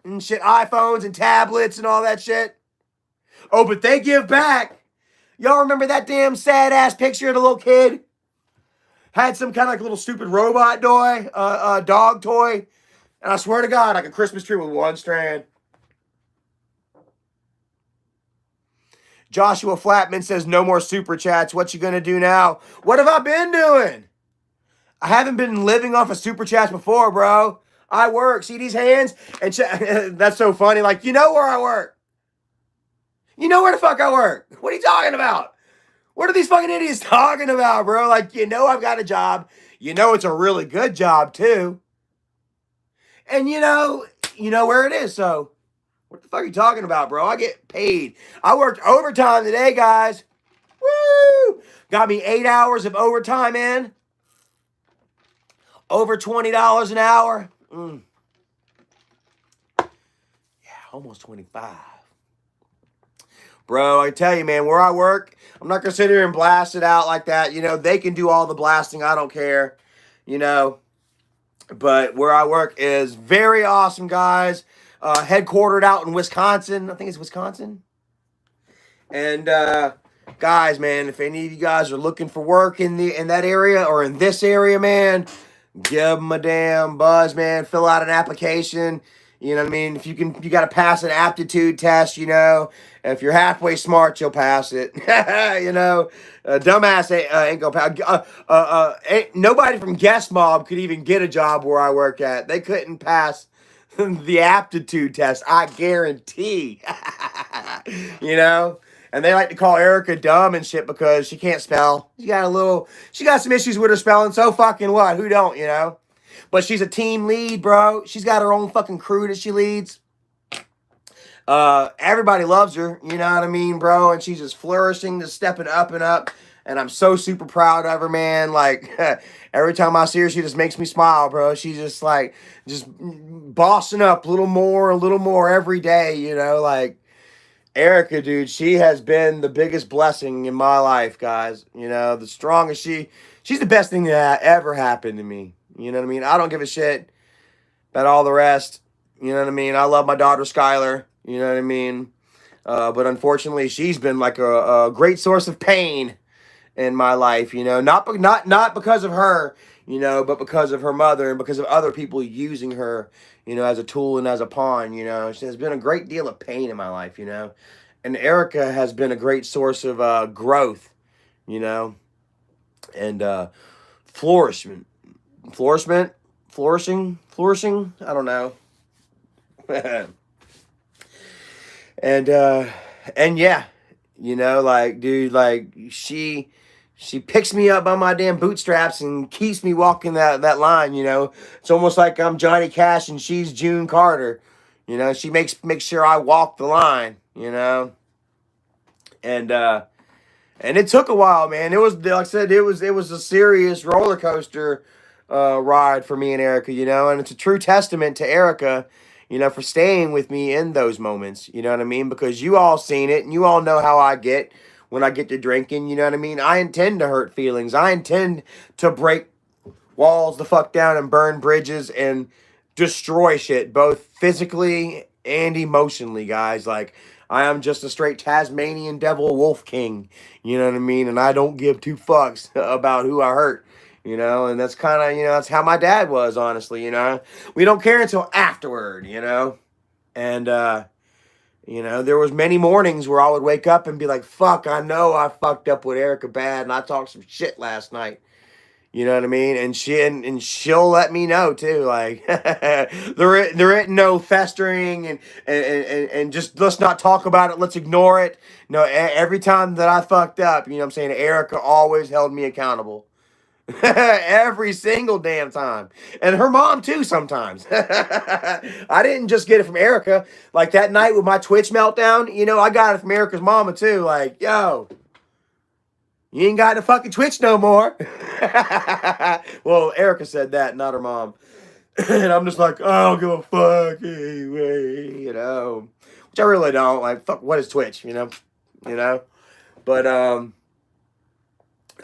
[SPEAKER 1] and shit, iPhones and tablets and all that shit. Oh, but they give back. Y'all remember that damn sad-ass picture of the little kid? Had some kind of like little stupid robot toy, dog toy. And I swear to God, like a Christmas tree with one strand. Joshua Flatman says, no more super chats. What you going to do now? What have I been doing? I haven't been living off of super chats before, bro. I work. See these hands? And that's so funny. Like, you know where I work. You know where the fuck I work. What are you talking about? What are these fucking idiots talking about, bro? Like, you know I've got a job. You know it's a really good job, too. And you know where it is, so what the fuck are you talking about, bro? I get paid. I worked overtime today, guys. Woo! Got me 8 hours of overtime in. Over $20 an hour. Yeah, almost 25. Bro, I tell you, man, where I work, I'm not gonna sit here and blast it out like that. They can do all the blasting. I don't care. You know, but where I work is very awesome, guys. Headquartered out in Wisconsin. I think it's Wisconsin. And guys, man, if any of you guys are looking for work in that area or in this area, man, give them a damn buzz, man. Fill out an application. You know what I mean? If you got to pass an aptitude test. If you're halfway smart, you'll pass it. Dumbass ain't gonna pass. Nobody from Guest Mob could even get a job where I work at. They couldn't pass the aptitude test. I guarantee. And they like to call Erica dumb and shit because she can't spell. She got some issues with her spelling. So fucking what? Who don't? But she's a team lead, bro. She's got her own fucking crew that she leads. Everybody loves her, you know what I mean, bro? And she's just flourishing, just stepping up and up. And I'm so super proud of her, man. Like, every time I see her, she just makes me smile, bro. She's just like, just bossing up a little more every day, like. Erica, dude, she has been the biggest blessing in my life, guys. The strongest she's the best thing that ever happened to me. You know what I mean? I don't give a shit about all the rest. You know what I mean? I love my daughter, Skylar. You know what I mean? But unfortunately, she's been like a great source of pain in my life. Not because of her, but because of her mother and because of other people using her, as a tool and as a pawn. She has been a great deal of pain in my life. And Erica has been a great source of growth, and flourishing. I don't know. And yeah, like, dude, like she picks me up by my damn bootstraps and keeps me walking that line. It's almost like I'm Johnny Cash and she's June Carter. She makes sure I walk the line. And it took a while, man. It was, like I said, it was a serious roller coaster ride for me and Erica, and it's a true testament to Erica, for staying with me in those moments, you know what I mean? Because you all seen it and you all know how I get when I get to drinking, you know what I mean? I intend to hurt feelings. I intend to break walls the fuck down and burn bridges and destroy shit, both physically and emotionally, guys. Like, I am just a straight Tasmanian devil wolf king, you know what I mean? And I don't give two fucks about who I hurt, and that's kind of, that's how my dad was, honestly, We don't care until afterward, And, there was many mornings where I would wake up and be like, fuck, I know I fucked up with Erica bad and I talked some shit last night. You know what I mean? And she'll let me know too. Like, there ain't no festering and just let's not talk about it. Let's ignore it. No, every time that I fucked up, you know what I'm saying? Erica always held me accountable. Every single damn time. And her mom too sometimes. I didn't just get it from Erica. Like that night with my Twitch meltdown, I got it from Erica's mama too. Like, yo, you ain't got the fucking Twitch no more. Well, Erica said that, not her mom. And I'm just like, I don't give a fuck anyway, Which I really don't. Like, fuck, what is Twitch,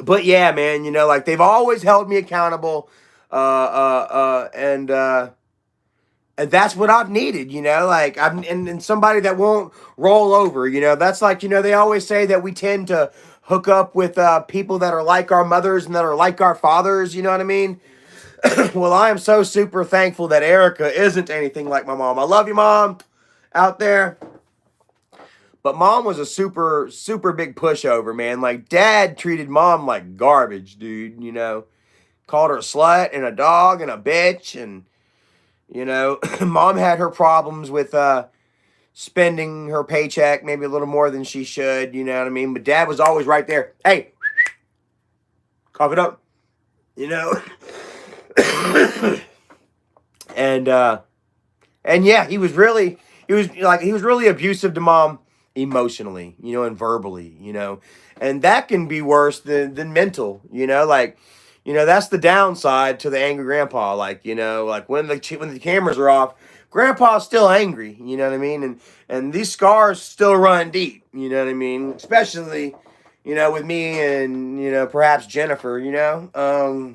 [SPEAKER 1] But yeah, man, like they've always held me accountable. And that's what I've needed, like I'm and somebody that won't roll over, that's like, they always say that we tend to hook up with people that are like our mothers and that are like our fathers, you know what I mean? Well, I am so super thankful that Erica isn't anything like my mom. I love you, Mom, out there. But Mom was a super, super big pushover, man. Like, Dad treated Mom like garbage, dude, Called her a slut and a dog and a bitch. And, Mom had her problems with spending her paycheck maybe a little more than she should, you know what I mean? But Dad was always right there. Hey, cough it up, And yeah, he was really abusive to Mom emotionally, and verbally, and that can be worse than mental, like, that's the downside to the angry grandpa. Like, like when the cameras are off, Grandpa's still angry, you know what I mean? And these scars still run deep, you know what I mean? Especially, you know, with me and, you know, perhaps Jennifer, you know?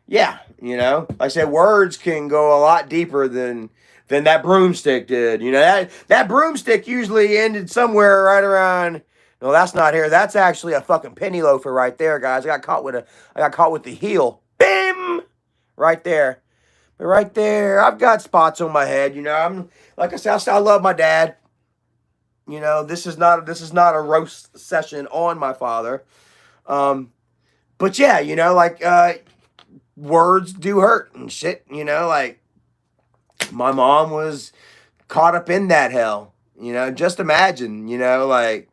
[SPEAKER 1] Yeah, you know, like I said, words can go a lot deeper than that broomstick did. You know, that broomstick usually ended somewhere right around. No, that's not here. That's actually a fucking penny loafer right there, guys. I got caught with the heel. Bim! Right there. But right there, I've got spots on my head. You know, I'm like I said, I still love my dad. You know, this is not a roast session on my father. But yeah, you know, like words do hurt and shit. You know, like my mom was caught up in that hell. You know, just imagine. You know, like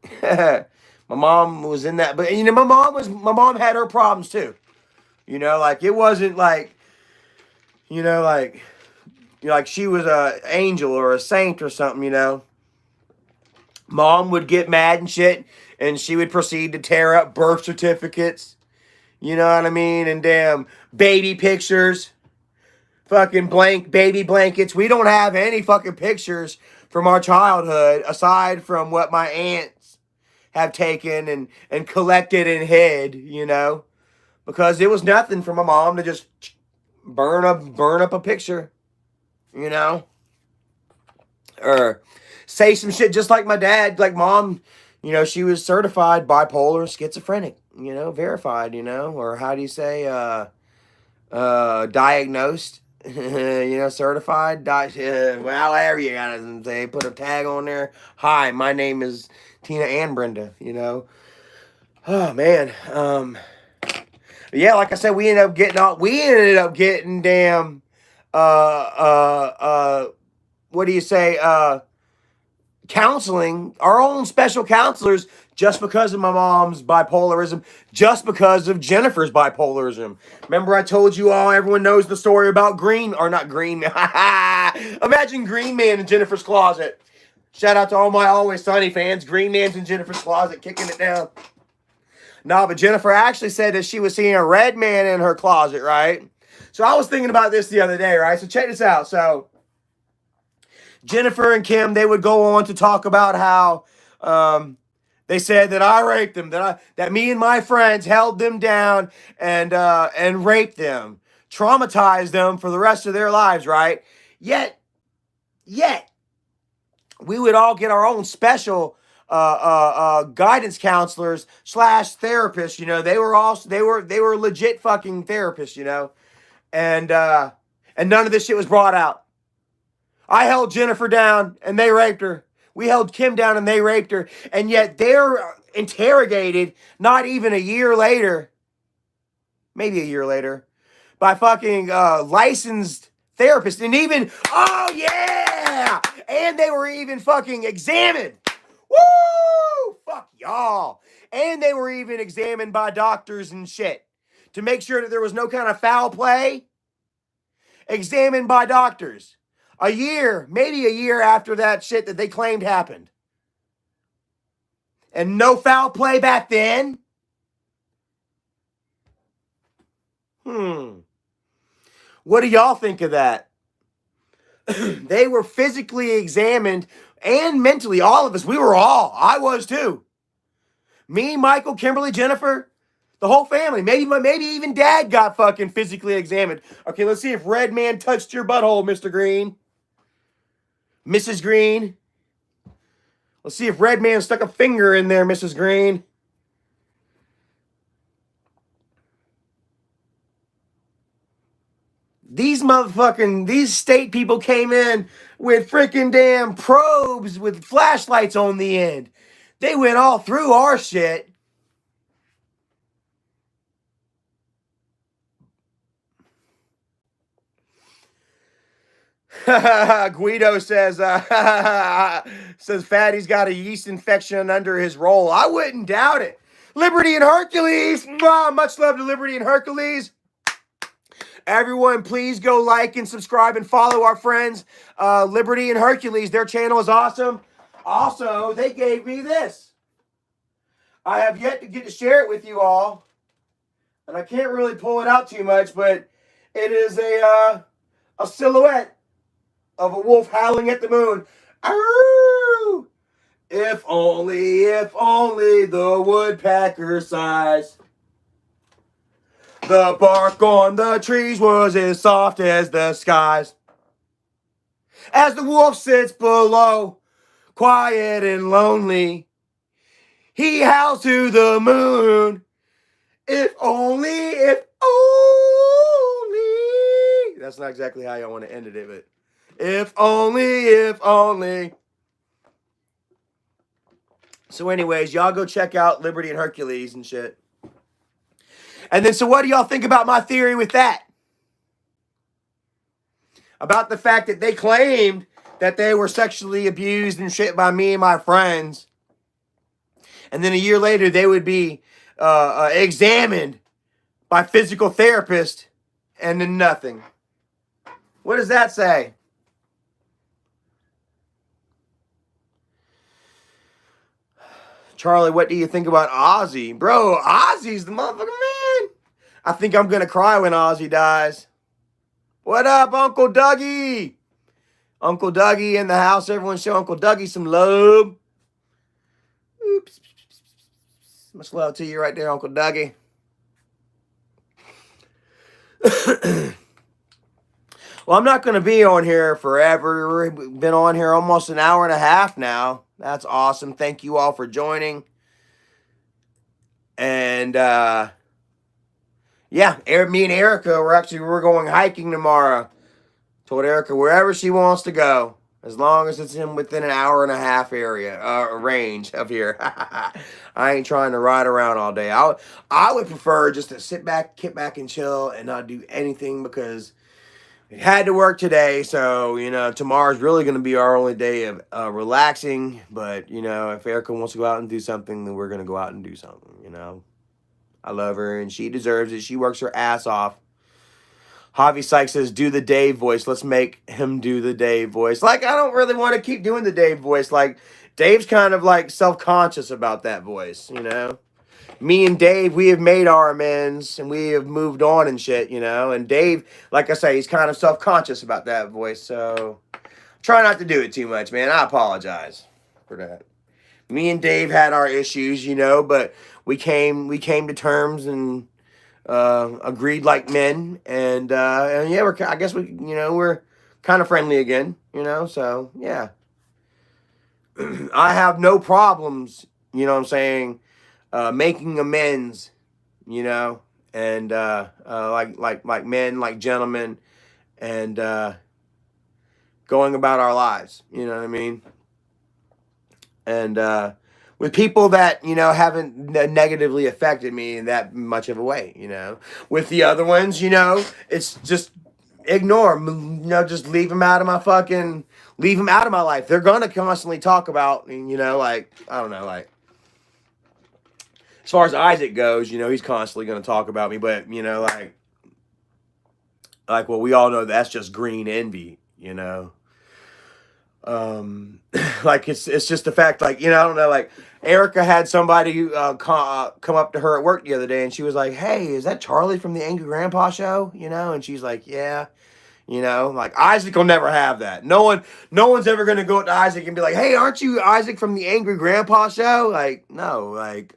[SPEAKER 1] my mom was in that. But you know, my mom had her problems too. You know, like it wasn't like, you know, like she was a angel or a saint or something. You know, mom would get mad and shit, and she would proceed to tear up birth certificates. You know what I mean? And damn baby pictures, fucking blank baby blankets. We don't have any fucking pictures from our childhood aside from what my aunts have taken and collected and hid, you know, because it was nothing for my mom to just burn up a picture, you know, or say some shit just like my dad, like mom, you know, she was certified bipolar schizophrenic, you know, verified, you know, or how do you say, diagnosed, you know, certified, well, however you gotta say, put a tag on there. Hi, my name is Tina and Brenda, you know. Oh man, yeah, like I said, we ended up getting damn, what do you say, counseling, our own special counselors, just because of my mom's bipolarism, just because of Jennifer's bipolarism. Remember I told you all, everyone knows the story about not Green Man. Imagine Green Man in Jennifer's closet. Shout out to all my Always Sunny fans. Green Man's in Jennifer's closet, kicking it down. No, but Jennifer actually said that she was seeing a red man in her closet, right? So I was thinking about this the other day, right? So check this out. So Jennifer and Kim, they would go on to talk about how they said that I raped them, that me and my friends held them down and raped them, traumatized them for the rest of their lives, right? Yet we would all get our own special guidance counselors / therapists. You know, they were legit fucking therapists. You know, and none of this shit was brought out. I held Jennifer down and they raped her. We held Kim down and they raped her. And yet they're interrogated not even a year later, maybe a year later, by fucking licensed therapists. And even, oh yeah! And they were even fucking examined. Woo! Fuck y'all. And they were even examined by doctors and shit to make sure that there was no kind of foul play. Examined by doctors. Maybe a year after that shit that they claimed happened. And no foul play back then? What do y'all think of that? They were physically examined and mentally, all of us. I was too. Me, Michael, Kimberly, Jennifer, the whole family. Maybe even Dad got fucking physically examined. Okay, let's see if Red Man touched your butthole, Mr. Green. Mrs. Green. Let's see if Red Man stuck a finger in there, Mrs. Green. These state people came in with freaking damn probes with flashlights on the end. They went all through our shit. Guido says Fatty's got a yeast infection under his roll. I wouldn't doubt it. Liberty and Hercules. Much love to Liberty and Hercules. Everyone, please go like and subscribe and follow our friends, Liberty and Hercules. Their channel is awesome. Also, they gave me this. I have yet to get to share it with you all. And I can't really pull it out too much, but it is a silhouette of a wolf howling at the moon. Arrgh! If only the woodpecker sighs. The bark on the trees was as soft as the skies. As the wolf sits below, quiet and lonely, he howls to the moon. If only. That's not exactly how I want to end it, but if only. So anyways, y'all go check out Liberty and Hercules and shit. And then, so what do y'all think about my theory with that? About the fact that they claimed that they were sexually abused and shit by me and my friends. And then a year later, they would be examined by physical therapists and then nothing. What does that say? Charlie, what do you think about Ozzy? Bro, Ozzy's the motherfucking man. I think I'm going to cry when Ozzy dies. What up, Uncle Dougie? Uncle Dougie in the house. Everyone show Uncle Dougie some love. Oops. Much love to you right there, Uncle Dougie. Well, I'm not going to be on here forever. We've been on here almost an hour and a half now. That's awesome. Thank you all for joining. And, yeah, me and Erica, we're going hiking tomorrow. Told Erica wherever she wants to go, as long as it's within an hour and a half area, range of here. I ain't trying to ride around all day. I would prefer just to sit back, kick back and chill and not do anything because we had to work today. So, tomorrow's really going to be our only day of relaxing. But, if Erica wants to go out and do something, then we're going to go out and do something, I love her and she deserves it. She works her ass off. Javi Sykes says, do the Dave voice. Let's make him do the Dave voice. Like, I don't really want to keep doing the Dave voice. Like, Dave's kind of, like, self-conscious about that voice, Me and Dave, we have made our amends, and we have moved on and shit, And Dave, like I say, he's kind of self-conscious about that voice, so try not to do it too much, man. I apologize for that. Me and Dave had our issues, but we came to terms and agreed like men, and yeah, I guess we're kind of friendly again, so yeah. I have no problems, what I'm saying, making amends, and like men, like gentlemen, and going about our lives, you know what I mean? And with people that, haven't negatively affected me in that much of a way, With the other ones, it's just ignore them, just leave them out of my life. They're going to constantly talk about, like, I don't know, like, as far as Isaac goes, he's constantly going to talk about me, but, like, well, we all know that's just green envy, like it's just the fact, like, I don't know, like Erica had somebody come up to her at work the other day and she was like, hey, is that Charlie from the Angry Grandpa show? And she's like, yeah, like Isaac will never have that. No one's ever going to go to Isaac and be like, hey, aren't you Isaac from the Angry Grandpa show? Like, no, like,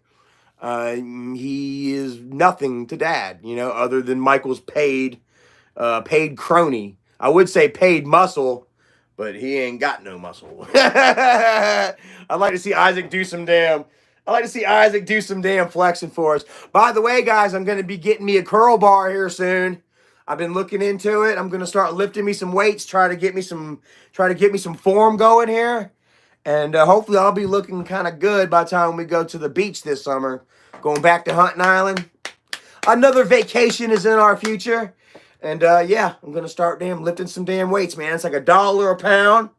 [SPEAKER 1] he is nothing to Dad, other than Michael's paid crony. I would say paid muscle, but he ain't got no muscle. I'd like to see Isaac do some damn flexing for us. By the way, guys, I'm going to be getting me a curl bar here soon. I've been looking into it. I'm going to start lifting me some weights, try to get me some form going here. And hopefully I'll be looking kind of good by the time we go to the beach this summer. Going back to Hunting Island. Another vacation is in our future. And, yeah, I'm going to start lifting some damn weights, man. It's like $1 a pound.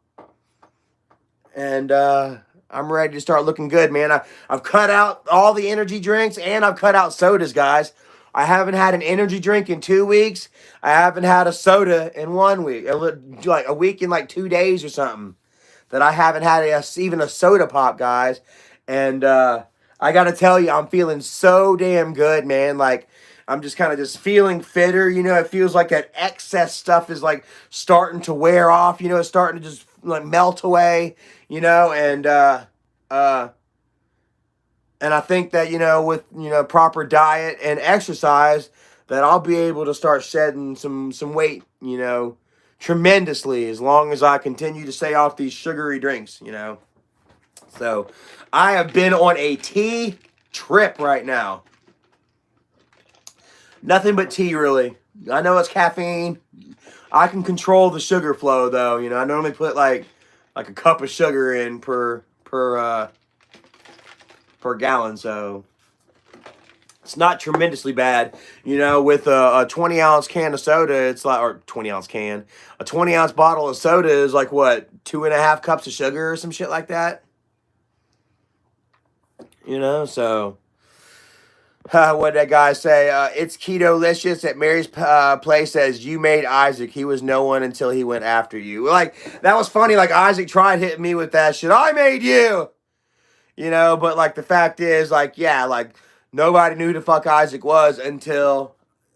[SPEAKER 1] And I'm ready to start looking good, man. I've cut out all the energy drinks, and I've cut out sodas, guys. I haven't had an energy drink in 2 weeks. I haven't had a soda in 1 week. Like a week in like 2 days or something. That I haven't had even a soda pop, guys. And I got to tell you, I'm feeling so damn good, man. Like, I'm just kind of just feeling fitter. You know, it feels like that excess stuff is like starting to wear off. You know, it's starting to just like melt away. You know, and I think that, you know, with, you know, proper diet and exercise, that I'll be able to start shedding some weight, you know, tremendously, as long as I continue to stay off these sugary drinks, you know. So I have been on a tea trip right now. Nothing but tea, really. I know it's caffeine. I can control the sugar flow, though. You know, I normally put like a cup of sugar in per gallon, so it's not tremendously bad. You know, with a 20-ounce can of soda, it's like, or 20-ounce can, a 20-ounce bottle of soda is like, what, 2.5 cups of sugar or some shit like that? You know, so what did that guy say? It's keto-licious at Mary's place says, you made Isaac. He was no one until he went after you. Like, that was funny. Like, Isaac tried hitting me with that shit. I made you! You know, but like the fact is, like, yeah, like nobody knew who the fuck Isaac was until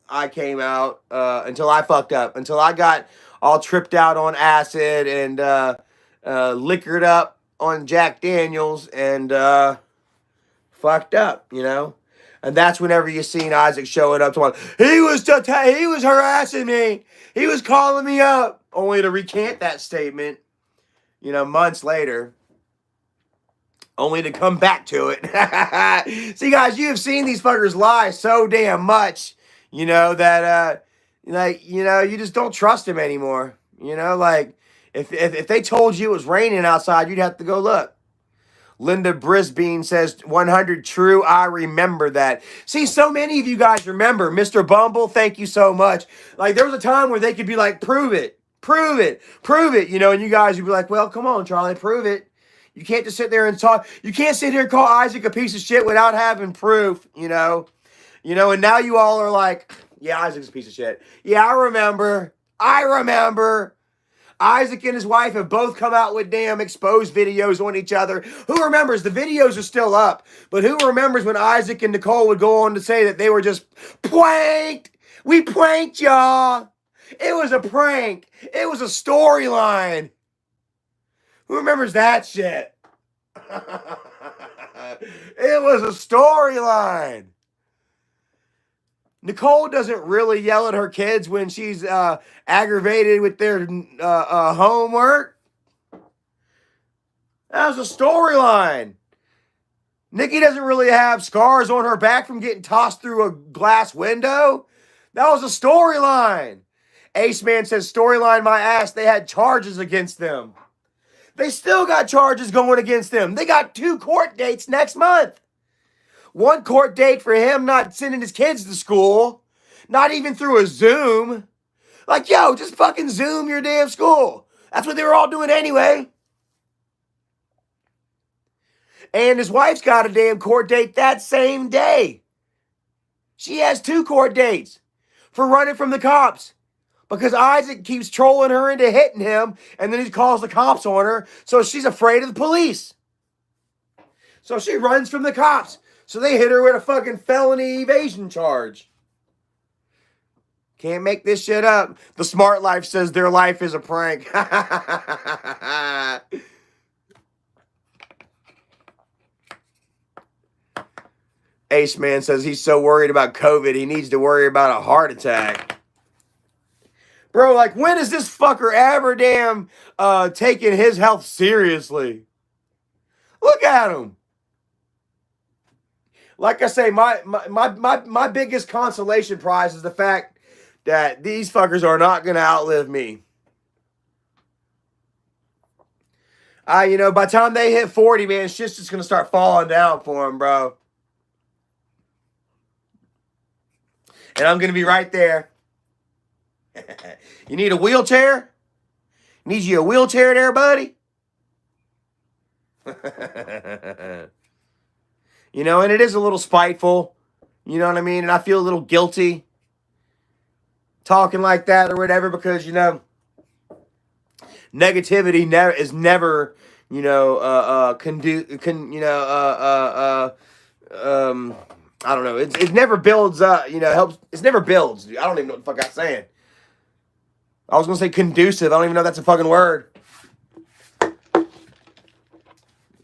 [SPEAKER 1] I came out, until I fucked up, until I got all tripped out on acid and liquored up on Jack Daniels and fucked up, you know. And that's whenever you seen Isaac showing up to he was harassing me, he was calling me up, only to recant that statement, you know, months later. Only to come back to it. See, guys, you have seen these fuckers lie so damn much, you know, that, like, you know, you just don't trust them anymore. You know, like, if they told you it was raining outside, you'd have to go look. Linda Brisbane says, 100 true, I remember that. See, so many of you guys remember. Mr. Bumble, thank you so much. Like, there was a time where they could be like, prove it, prove it, prove it, you know, and you guys would be like, well, come on, Charlie, prove it. You can't just sit there and talk. You can't sit here and call Isaac a piece of shit without having proof, you know. You know, and now you all are like, yeah, Isaac's a piece of shit. Yeah, I remember. Isaac and his wife have both come out with damn exposed videos on each other. Who remembers? The videos are still up. But who remembers when Isaac and Nicole would go on to say that they were just pranked? We pranked y'all. It was a prank. It was a storyline. Who remembers that shit? It was a storyline. Nicole doesn't really yell at her kids when she's aggravated with their homework. That was a storyline. Nikki doesn't really have scars on her back from getting tossed through a glass window. That was a storyline. Ace Man says, storyline my ass. They had charges against them. They still got charges going against them. They got 2 court dates next month. 1 court date for him not sending his kids to school. Not even through a Zoom. Like, yo, just fucking Zoom your damn school. That's what they were all doing anyway. And his wife's got a damn court date that same day. She has 2 court dates for running from the cops. Because Isaac keeps trolling her into hitting him, and then he calls the cops on her, so she's afraid of the police. So she runs from the cops. So they hit her with a fucking felony evasion charge. Can't make this shit up. The Smart Life says their life is a prank. Ace Man says he's so worried about COVID, he needs to worry about a heart attack. Bro, like, when is this fucker ever damn taking his health seriously? Look at him. Like I say, my biggest consolation prize is the fact that these fuckers are not going to outlive me. You know, by the time they hit 40, man, shit's just going to start falling down for them, bro. And I'm going to be right there. You need a wheelchair? Need you a wheelchair there, buddy? You know, and it is a little spiteful. You know what I mean? And I feel a little guilty talking like that or whatever because, you know, negativity is never, you know, I don't know. It never builds up, you know, helps. It never builds. I don't even know what the fuck I'm saying. I was going to say conducive. I don't even know if that's a fucking word.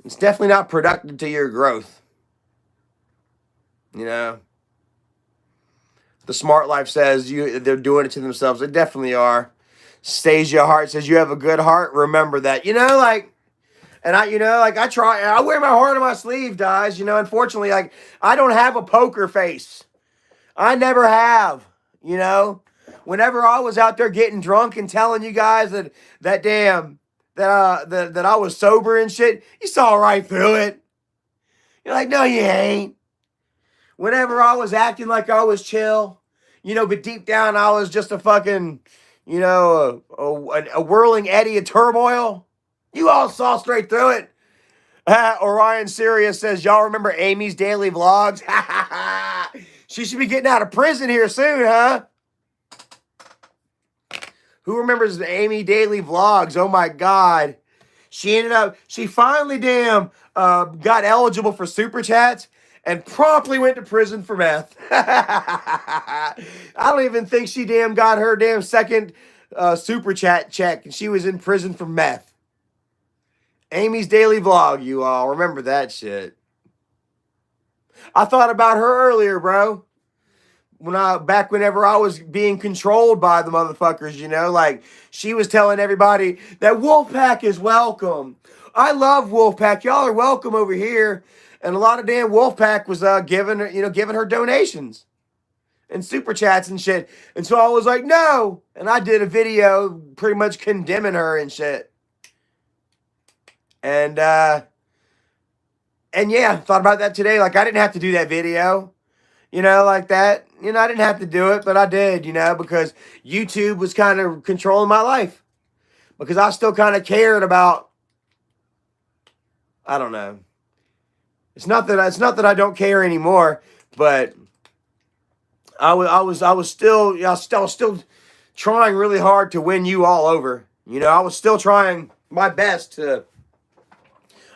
[SPEAKER 1] It's definitely not productive to your growth. You know? The Smart Life says they're doing it to themselves. They definitely are. Stasia Hart says you have a good heart. Remember that. You know, like, and I try. I wear my heart on my sleeve, guys. You know, unfortunately, like, I don't have a poker face. I never have. You know, whenever I was out there getting drunk and telling you guys that I was sober and shit, you saw right through it. You're like, no, you ain't. Whenever I was acting like I was chill, you know, but deep down I was just a fucking, you know, a whirling eddy of turmoil. You all saw straight through it. Orion Sirius says, y'all remember Amy's daily vlogs? She should be getting out of prison here soon, huh? Who remembers the Amy daily vlogs? Oh my God. She finally got eligible for super chats and promptly went to prison for meth. I don't even think she got her second super chat check, and she was in prison for meth. Amy's daily vlog, you all remember that shit. I thought about her earlier, bro. Whenever I was being controlled by the motherfuckers, you know, like she was telling everybody that Wolfpack is welcome. I love Wolfpack. Y'all are welcome over here. And a lot of damn Wolfpack was giving her donations and super chats and shit. And so I was like, no. And I did a video pretty much condemning her and shit. And yeah, thought about that today. Like, I didn't have to do that video, you know, like that. You know, I didn't have to do it, but I did, you know, because YouTube was kind of controlling my life. Because I still kind of cared about, I don't know. It's not that I don't care anymore, but I was still trying really hard to win you all over. You know, I was still trying my best to.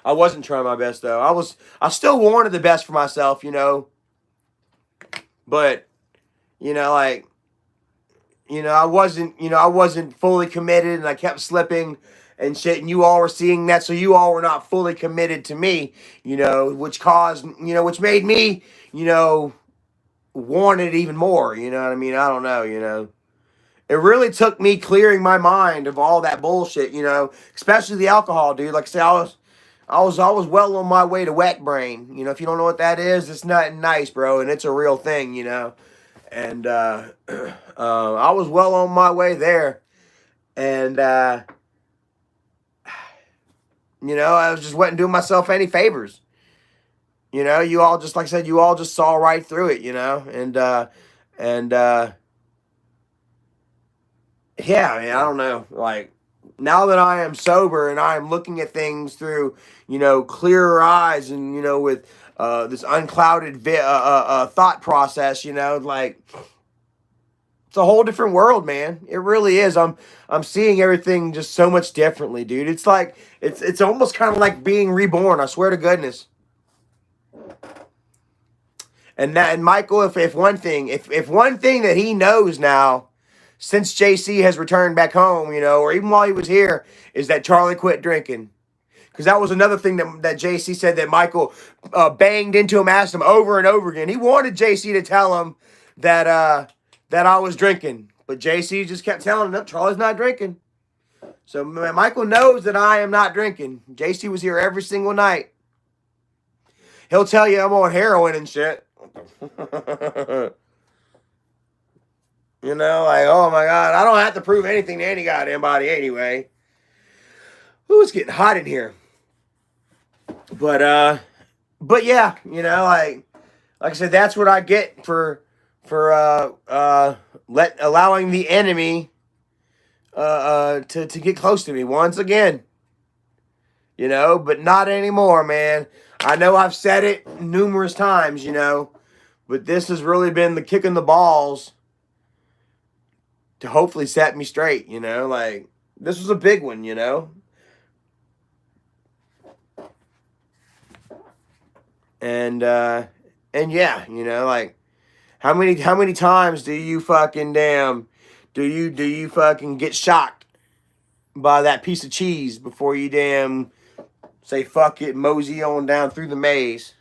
[SPEAKER 1] I wasn't trying my best though. I still wanted the best for myself, you know. But, you know, like, you know, I wasn't fully committed, and I kept slipping and shit, and you all were seeing that, so you all were not fully committed to me, you know, which made me, you know, want it even more, you know what I mean? I don't know, you know. It really took me clearing my mind of all that bullshit, you know, especially the alcohol, dude. Like I say, I was well on my way to wet brain. You know, if you don't know what that is, it's not nice, bro, and it's a real thing, you know. And I was well on my way there, and you know, I was just wasn't doing myself any favors. You know, you all just, like I said, you all just saw right through it, you know, and yeah, I mean, I don't know, like, now that I am sober and I am looking at things through, you know, clearer eyes, and, you know, with this unclouded thought process, you know, like, it's a whole different world, man. It really is. I'm seeing everything just so much differently, dude. It's like it's almost kind of like being reborn. I swear to goodness. And Michael, if one thing that he knows now, since JC has returned back home, you know, or even while he was here, is that Charlie quit drinking. Because that was another thing that JC said that Michael banged into him, asked him over and over again. He wanted JC to tell him that I was drinking. But JC just kept telling him, no, Charlie's not drinking. So Michael knows that I am not drinking. JC was here every single night. He'll tell you I'm on heroin and shit. You know, like, oh my God, I don't have to prove anything to any goddamn body anyway. Ooh, it's getting hot in here. But yeah, you know, like I said, that's what I get for allowing the enemy to get close to me once again. You know, but not anymore, man. I know I've said it numerous times, you know, but this has really been the kick in the balls to hopefully set me straight, you know, like, this was a big one, you know. And And yeah, you know, like how many times do you fucking do you fucking get shocked by that piece of cheese before you say fuck it, mosey on down through the maze?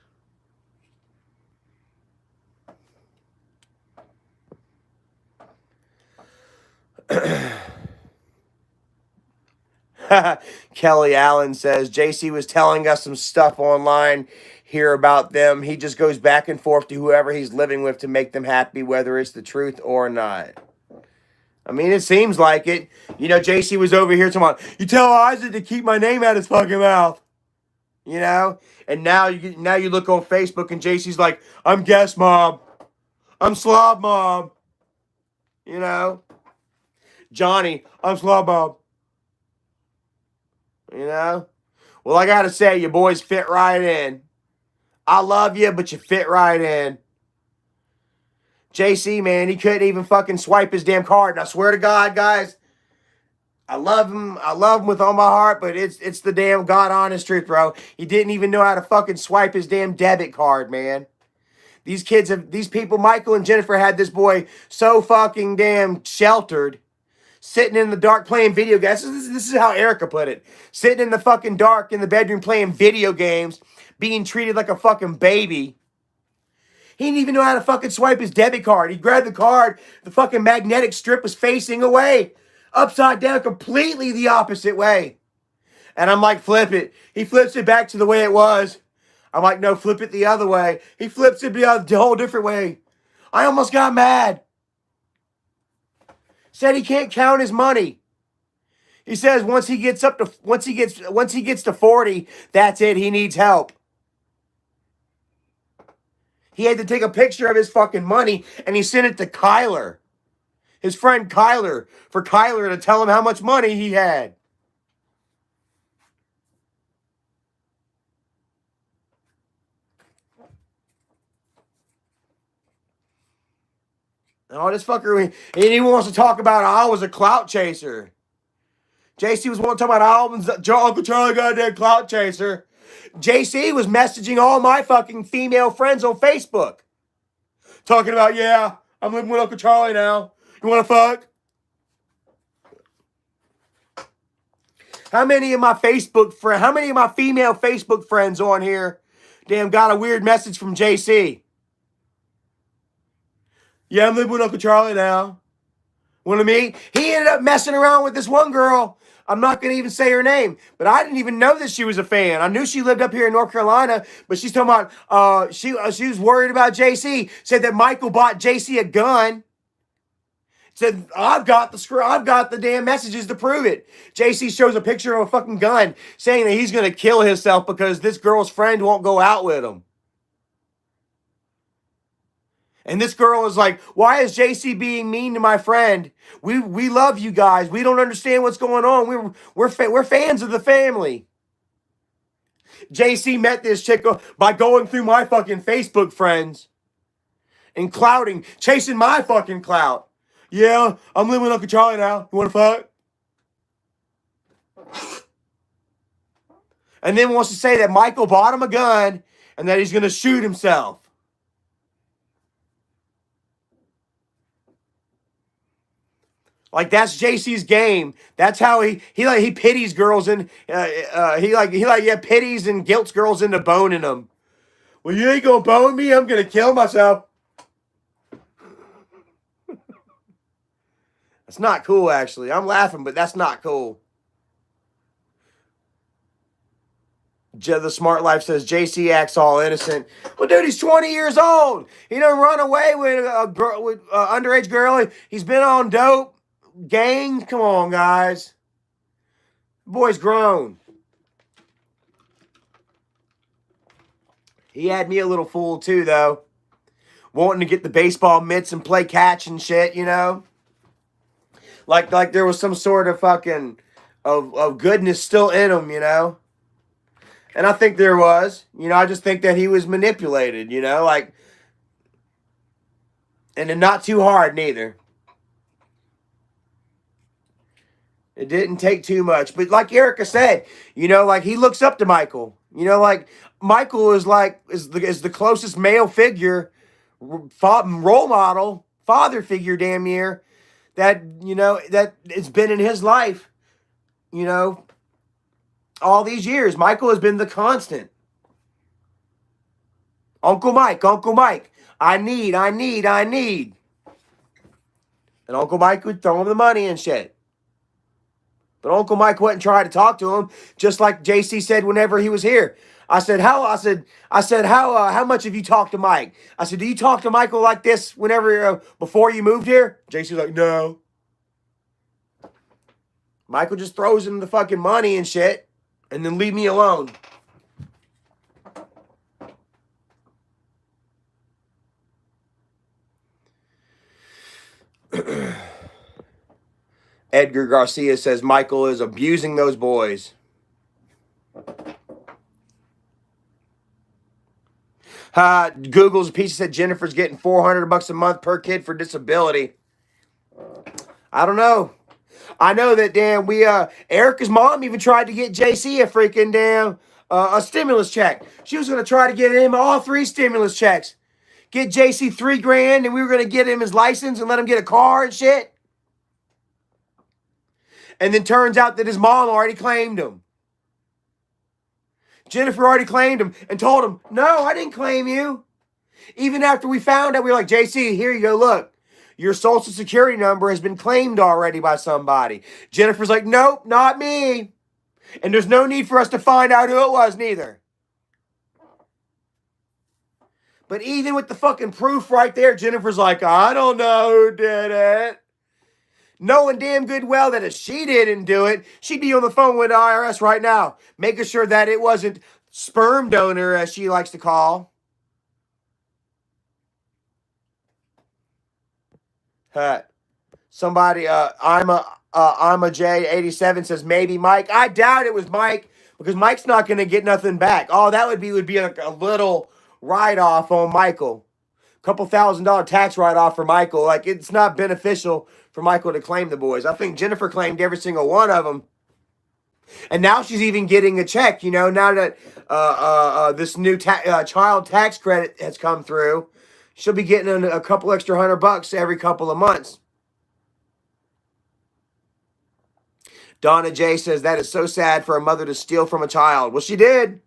[SPEAKER 1] Kelly Allen says JC was telling us some stuff online here about them. He just goes back and forth to whoever he's living with to make them happy, whether it's the truth or not. I mean, it seems like it. You know, JC was over here talking about, you tell Isaac to keep my name out his fucking mouth. You know? And now you look on Facebook and JC's like, I'm guest mom. I'm slob mom. You know? Johnny, I'm slob mom. You know? Well, I gotta say, your boys fit right in. I love you, but you fit right in. JC, man, he couldn't even fucking swipe his damn card. And I swear to God, guys, I love him. I love him with all my heart, but it's the damn God honest truth, bro. He didn't even know how to fucking swipe his damn debit card, man. These people, Michael and Jennifer had this boy so fucking damn sheltered, sitting in the dark playing video games. This is how Erica put it. Sitting in the fucking dark in the bedroom playing video games, being treated like a fucking baby. He didn't even know how to fucking swipe his debit card. He grabbed the card, the fucking magnetic strip was facing away. Upside down, completely the opposite way. And I'm like, flip it. He flips it back to the way it was. I'm like, no, flip it the other way. He flips it the whole different way. I almost got mad. Said he can't count his money. He says once he gets to 40, that's it. He needs help. He had to take a picture of his fucking money and he sent it to Kyler, his friend Kyler, for Kyler to tell him how much money he had. Oh, this fucker, and he wants to talk about how I was a clout chaser. JC was wanting to talk about how Uncle Charlie got a dead clout chaser. JC was messaging all my fucking female friends on Facebook. Talking about, yeah, I'm living with Uncle Charlie now. You want to fuck? How many of my female Facebook friends on here got a weird message from JC? Yeah, I'm living with Uncle Charlie now. Want to meet? He ended up messing around with this one girl. I'm not going to even say her name, but I didn't even know that she was a fan. I knew she lived up here in North Carolina, but she's talking about she was worried about JC. Said that Michael bought JC a gun. Said I've got the damn messages to prove it. JC shows a picture of a fucking gun, saying that he's going to kill himself because this girl's friend won't go out with him. And this girl is like, why is JC being mean to my friend? We love you guys. We don't understand what's going on. We're fans of the family. JC met this chick by going through my fucking Facebook friends and chasing my fucking clout. Yeah, I'm living with Uncle Charlie now. You want to fuck? And then wants to say that Michael bought him a gun and that he's going to shoot himself. Like that's JC's game. That's how he pities girls and he pities and guilts girls into boning them. Well, you ain't gonna bone me. I'm gonna kill myself. That's not cool, actually. I'm laughing, but that's not cool. The Smart Life says JC acts all innocent. Well, dude, he's 20 years old. He done run away with a girl, with underage girl. He's been on dope. Gang, come on, guys. The boy's grown. He had me a little fool too, though. Wanting to get the baseball mitts and play catch and shit, you know? Like there was some sort of fucking of goodness still in him, you know? And I think there was. You know, I just think that he was manipulated, you know? Like, and then not too hard, neither. It didn't take too much. But like Erica said, you know, like he looks up to Michael. You know, like Michael is the closest male figure, role model, father figure, damn near, that that it's been in his life. You know, all these years, Michael has been the constant. Uncle Mike, I need. And Uncle Mike would throw him the money and shit. But Uncle Mike wouldn't try to talk to him, just like JC said whenever he was here. I said, how much have you talked to Mike? I said, do you talk to Michael like this whenever, before you moved here? JC's like, no. Michael just throws him the fucking money and shit, and then leave me alone. Edgar Garcia says Michael is abusing those boys. Google's piece said Jennifer's getting $400 a month per kid for disability. I don't know. I know that damn Erica's mom even tried to get JC a freaking damn a stimulus check. She was gonna try to get him all 3 stimulus checks. Get JC $3,000, and we were gonna get him his license and let him get a car and shit. And then turns out that his mom already claimed him. Jennifer already claimed him and told him, no, I didn't claim you. Even after we found out, we were like, JC, here you go, look. Your social security number has been claimed already by somebody. Jennifer's like, nope, not me. And there's no need for us to find out who it was neither. But even with the fucking proof right there, Jennifer's like, I don't know who did it. Knowing damn good well that if she didn't do it, she'd be on the phone with the IRS right now, making sure that it wasn't sperm donor, as she likes to call. Somebody, I'm a J87 says maybe Mike. I doubt it was Mike, because Mike's not going to get nothing back. All that would be like a little write-off on Michael. Couple $1,000 tax write-off for Michael. Like, it's not beneficial for Michael to claim the boys. I think Jennifer claimed every single one of them. And now she's even getting a check, now that this new child tax credit has come through. She'll be getting a couple extra $100 every couple of months. Donna J says, that is so sad for a mother to steal from a child. Well, she did.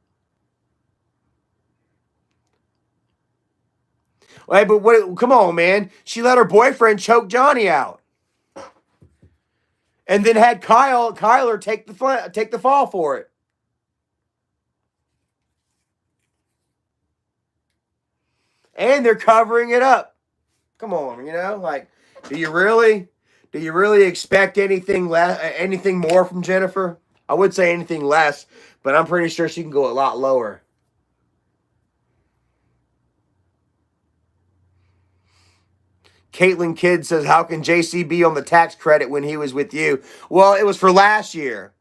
[SPEAKER 1] Hey, but come on, man. She let her boyfriend choke Johnny out. And then had Kyler take the fall for it. And they're covering it up. Come on, like, do you really expect anything more from Jennifer? I would say anything less, but I'm pretty sure she can go a lot lower. Caitlin Kidd says, how can JC be on the tax credit when he was with you? Well, it was for last year.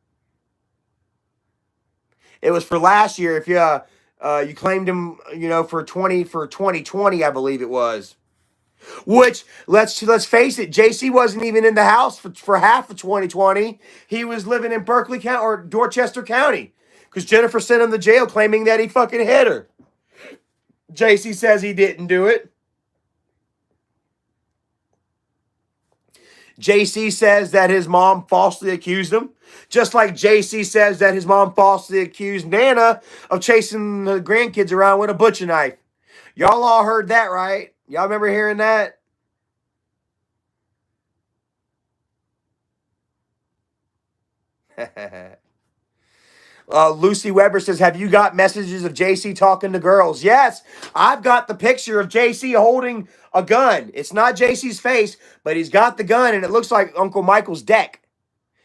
[SPEAKER 1] It was for last year. If you claimed him, for 2020, I believe it was. Which, let's face it, JC wasn't even in the house for half of 2020. He was living in Berkeley County or Dorchester County, because Jennifer sent him to jail claiming that he fucking hit her. JC says he didn't do it. JC says that his mom falsely accused him, just like JC says that his mom falsely accused Nana of chasing the grandkids around with a butcher knife. Y'all all heard that, right? Y'all remember hearing that? Lucy Weber says, have you got messages of JC talking to girls? Yes, I've got the picture of JC holding a gun. It's not JC's face, but he's got the gun, and it looks like Uncle Michael's deck.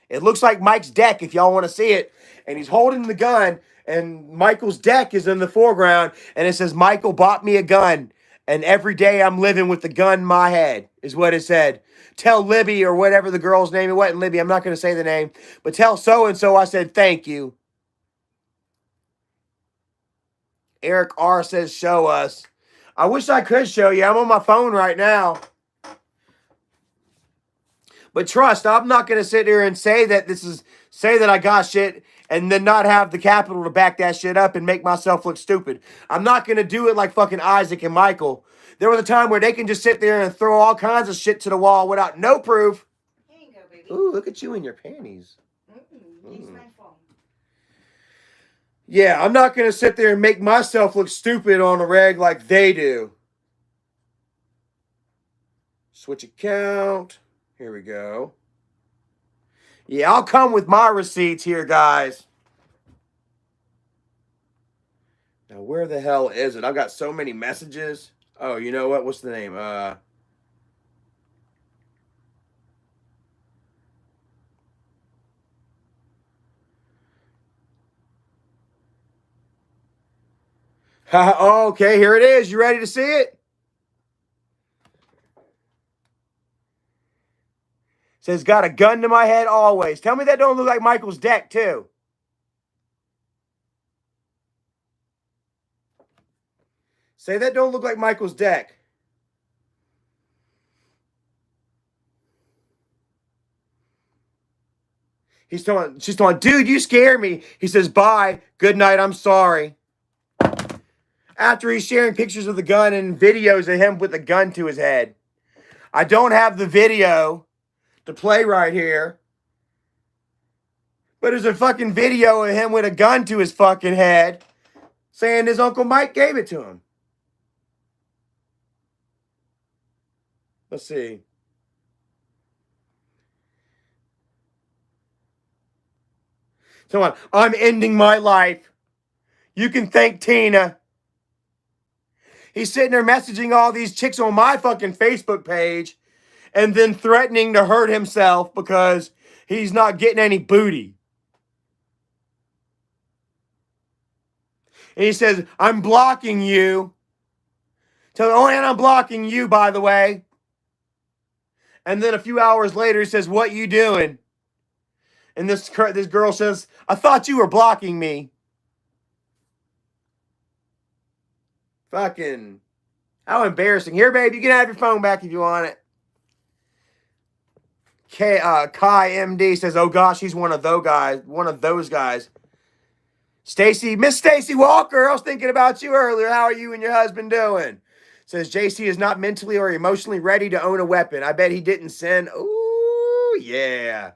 [SPEAKER 1] It looks like Mike's deck, if y'all want to see it. And he's holding the gun, and Michael's deck is in the foreground, and it says, Michael bought me a gun, and every day I'm living with the gun in my head, is what it said. Tell Libby, or whatever the girl's name, it wasn't Libby, I'm not going to say the name, but tell so-and-so I said thank you. Eric R. says, show us. I wish I could show you. I'm on my phone right now. But trust, I'm not going to sit here and say that I got shit and then not have the capital to back that shit up and make myself look stupid. I'm not going to do it like fucking Isaac and Michael. There was a time where they can just sit there and throw all kinds of shit to the wall without no proof.
[SPEAKER 3] Here you go, baby.
[SPEAKER 1] Ooh, look at you in your panties.
[SPEAKER 3] Use my phone.
[SPEAKER 1] Yeah, I'm not going to sit there and make myself look stupid on the reg like they do. Switch account. Here we go. Yeah, I'll come with my receipts here, guys. Now, where the hell is it? I've got so many messages. Oh, you know what? What's the name? Okay, here it is. You ready to see it? Says, got a gun to my head always. Tell me that don't look like Michael's deck, too. Say that don't look like Michael's deck. She's telling, dude, you scare me. He says, bye. Good night. I'm sorry. After he's sharing pictures of the gun and videos of him with the gun to his head. I don't have the video to play right here. But there's a fucking video of him with a gun to his fucking head saying his Uncle Mike gave it to him. Let's see. Come on. I'm ending my life. You can thank Tina. He's sitting there messaging all these chicks on my fucking Facebook page and then threatening to hurt himself because he's not getting any booty. And he says, I'm blocking you. And I'm blocking you, by the way. And then a few hours later, he says, what you doing? And this girl says, I thought you were blocking me. Fucking, how embarrassing. Here, babe, you can have your phone back if you want it. Kai MD says, oh gosh, he's one of those guys. Miss Stacy Walker, I was thinking about you earlier. How are you and your husband doing? Says JC is not mentally or emotionally ready to own a weapon. I bet he didn't send. Ooh, yeah.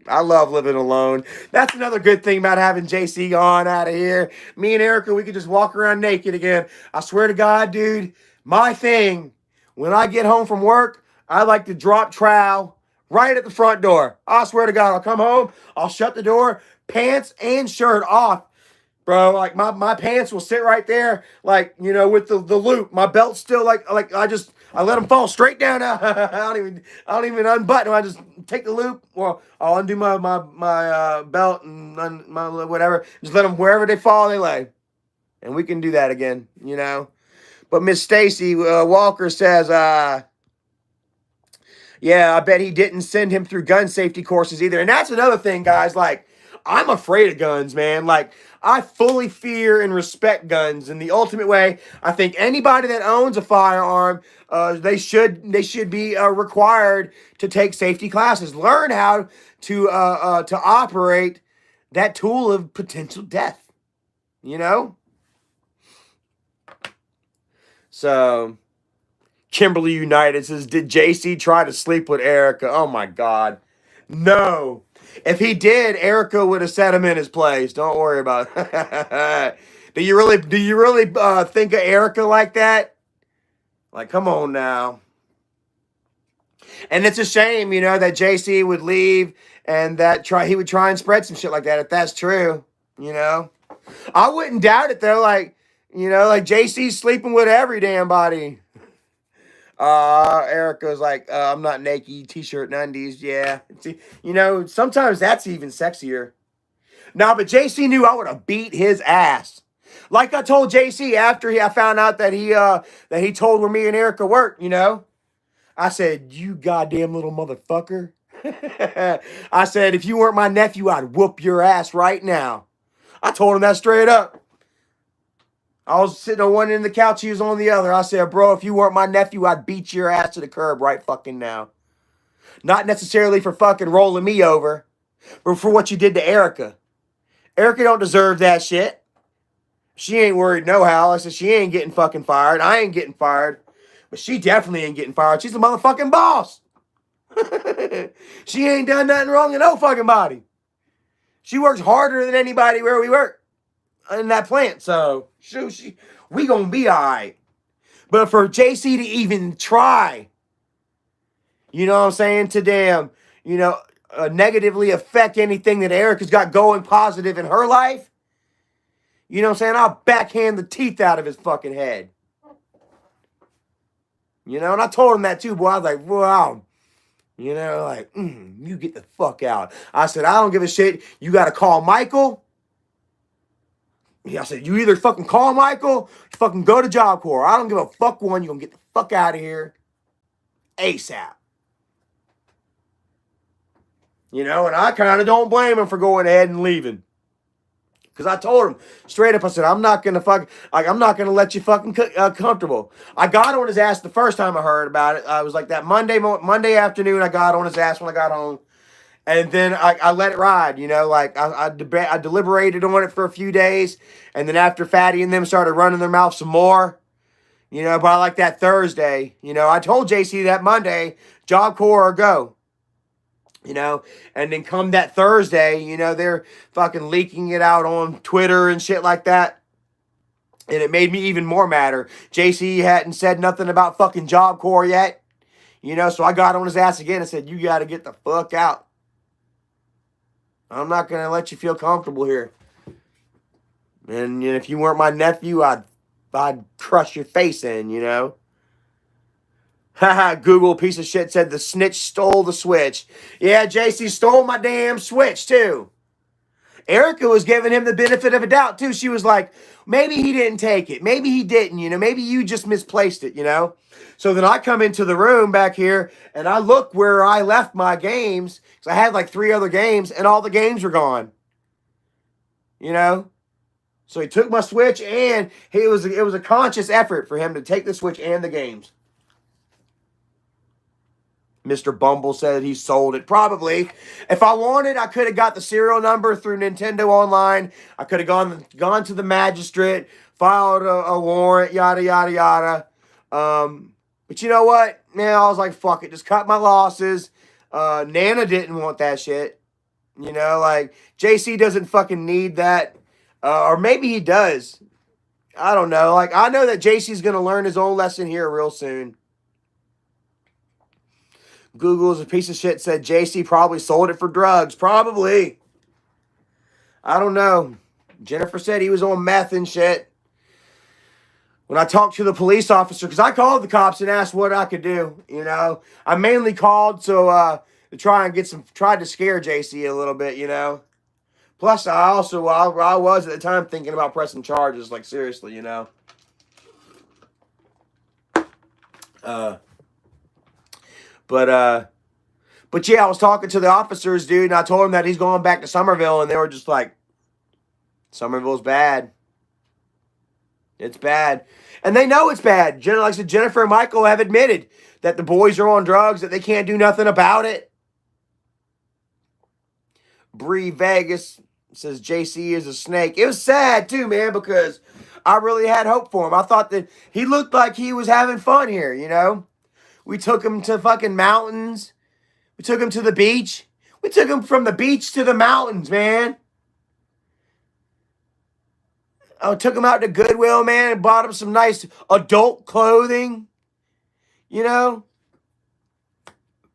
[SPEAKER 1] I love living alone. That's another good thing about having JC on out of here. Me and Erica, we could just walk around naked again. I swear to God, dude, my thing, when I get home from work, I like to drop trowel right at the front door. I swear to God, I'll come home, I'll shut the door, pants and shirt off. Bro, like my pants will sit right there, like, you know, with the loop. My belt's still like I let them fall straight down. I don't even unbutton them. I just take the loop. Well, I'll undo my belt and my whatever. Just let them wherever they fall, they lay, and we can do that again, you know. But Miss Stacy Walker says, yeah, I bet he didn't send him through gun safety courses either. And that's another thing, guys. Like, I'm afraid of guns, man. Like, I fully fear and respect guns. In the ultimate way, I think anybody that owns a firearm, they should be required to take safety classes, learn how to operate that tool of potential death. You know. So, Kimberly United says, did JC try to sleep with Erica? Oh my God, no. If he did, Erica would have set him in his place. Don't worry about it. Do you really think of Erica like that? Like, come on now. And it's a shame, you know, that JC would leave and that he would try and spread some shit like that if that's true, you know. I wouldn't doubt it though, like, you know, like JC's sleeping with every damn body. Erica's like, I'm not naked, t-shirt and undies. Yeah. See, you know, sometimes that's even sexier. No, but JC knew I would have beat his ass. Like I told JC after I found out that he told where me and Erica worked, you know. I said, you goddamn little motherfucker. I said, if you weren't my nephew, I'd whoop your ass right now. I told him that straight up. I was sitting on one end of the couch, he was on the other. I said, bro, if you weren't my nephew, I'd beat your ass to the curb right fucking now. Not necessarily for fucking rolling me over. But for what you did to Erica. Erica don't deserve that shit. She ain't worried no how. I said she ain't getting fucking fired. I ain't getting fired. But she definitely ain't getting fired. She's the motherfucking boss. She ain't done nothing wrong to no fucking body. She works harder than anybody where we work in that plant. So we gonna be all right. But for JC to even try, you know what I'm saying, to damn, negatively affect anything that Erica's got going positive in her life, you know what I'm saying, I'll backhand the teeth out of his fucking head. And I told him that too, boy. I was like, wow. You get the fuck out. I said, I don't give a shit. You got to call Michael. Yeah, I said, you either fucking call Michael, fucking go to Job Corps. I don't give a fuck one. You're going to get the fuck out of here ASAP. And I kind of don't blame him for going ahead and leaving. Because I told him straight up, I said, I'm not going to let you fucking comfortable. I got on his ass the first time I heard about it. I was like that Monday afternoon, I got on his ass when I got home. And then I let it ride, I deliberated on it for a few days. And then after Fatty and them started running their mouth some more, by like that Thursday, I told JC that Monday, Job Corps or go. And then come that Thursday, they're fucking leaking it out on Twitter and shit like that. And it made me even more madder. JC hadn't said nothing about fucking Job Corps yet. So I got on his ass again and said, you got to get the fuck out. I'm not going to let you feel comfortable here. And if you weren't my nephew, I'd crush your face in, Haha, Google piece of shit said the snitch stole the switch. Yeah, JC stole my damn switch too. Erica was giving him the benefit of a doubt too. She was like, maybe he didn't take it. Maybe he didn't, maybe you just misplaced it, So then I come into the room back here and I look where I left my games. Because I had like 3 other games and all the games were gone. So he took my switch and it was a conscious effort for him to take the switch and the games. Mr. Bumble said he sold it. Probably. If I wanted, I could have got the serial number through Nintendo Online. I could have gone to the magistrate, filed a warrant, yada, yada, yada. But you know what? Man, I was like, fuck it. Just cut my losses. Nana didn't want that shit. JC doesn't fucking need that. Or maybe he does. I don't know. I know that JC's going to learn his own lesson here real soon. Google's a piece of shit said JC probably sold it for drugs. Probably. I don't know. Jennifer said he was on meth and shit. When I talked to the police officer, because I called the cops and asked what I could do, I mainly called to tried to scare JC a little bit, Plus, I was at the time thinking about pressing charges, like seriously, But yeah, I was talking to the officers, dude, and I told them that he's going back to Somerville, and they were just like, Somerville's bad. It's bad. And they know it's bad. Like I said, Jennifer and Michael have admitted that the boys are on drugs, that they can't do nothing about it. Bree Vegas says JC is a snake. It was sad, too, man, because I really had hope for him. I thought that he looked like he was having fun here, We took him to fucking mountains. We took him to the beach. We took him from the beach to the mountains, man. I took him out to Goodwill, man, and bought him some nice adult clothing.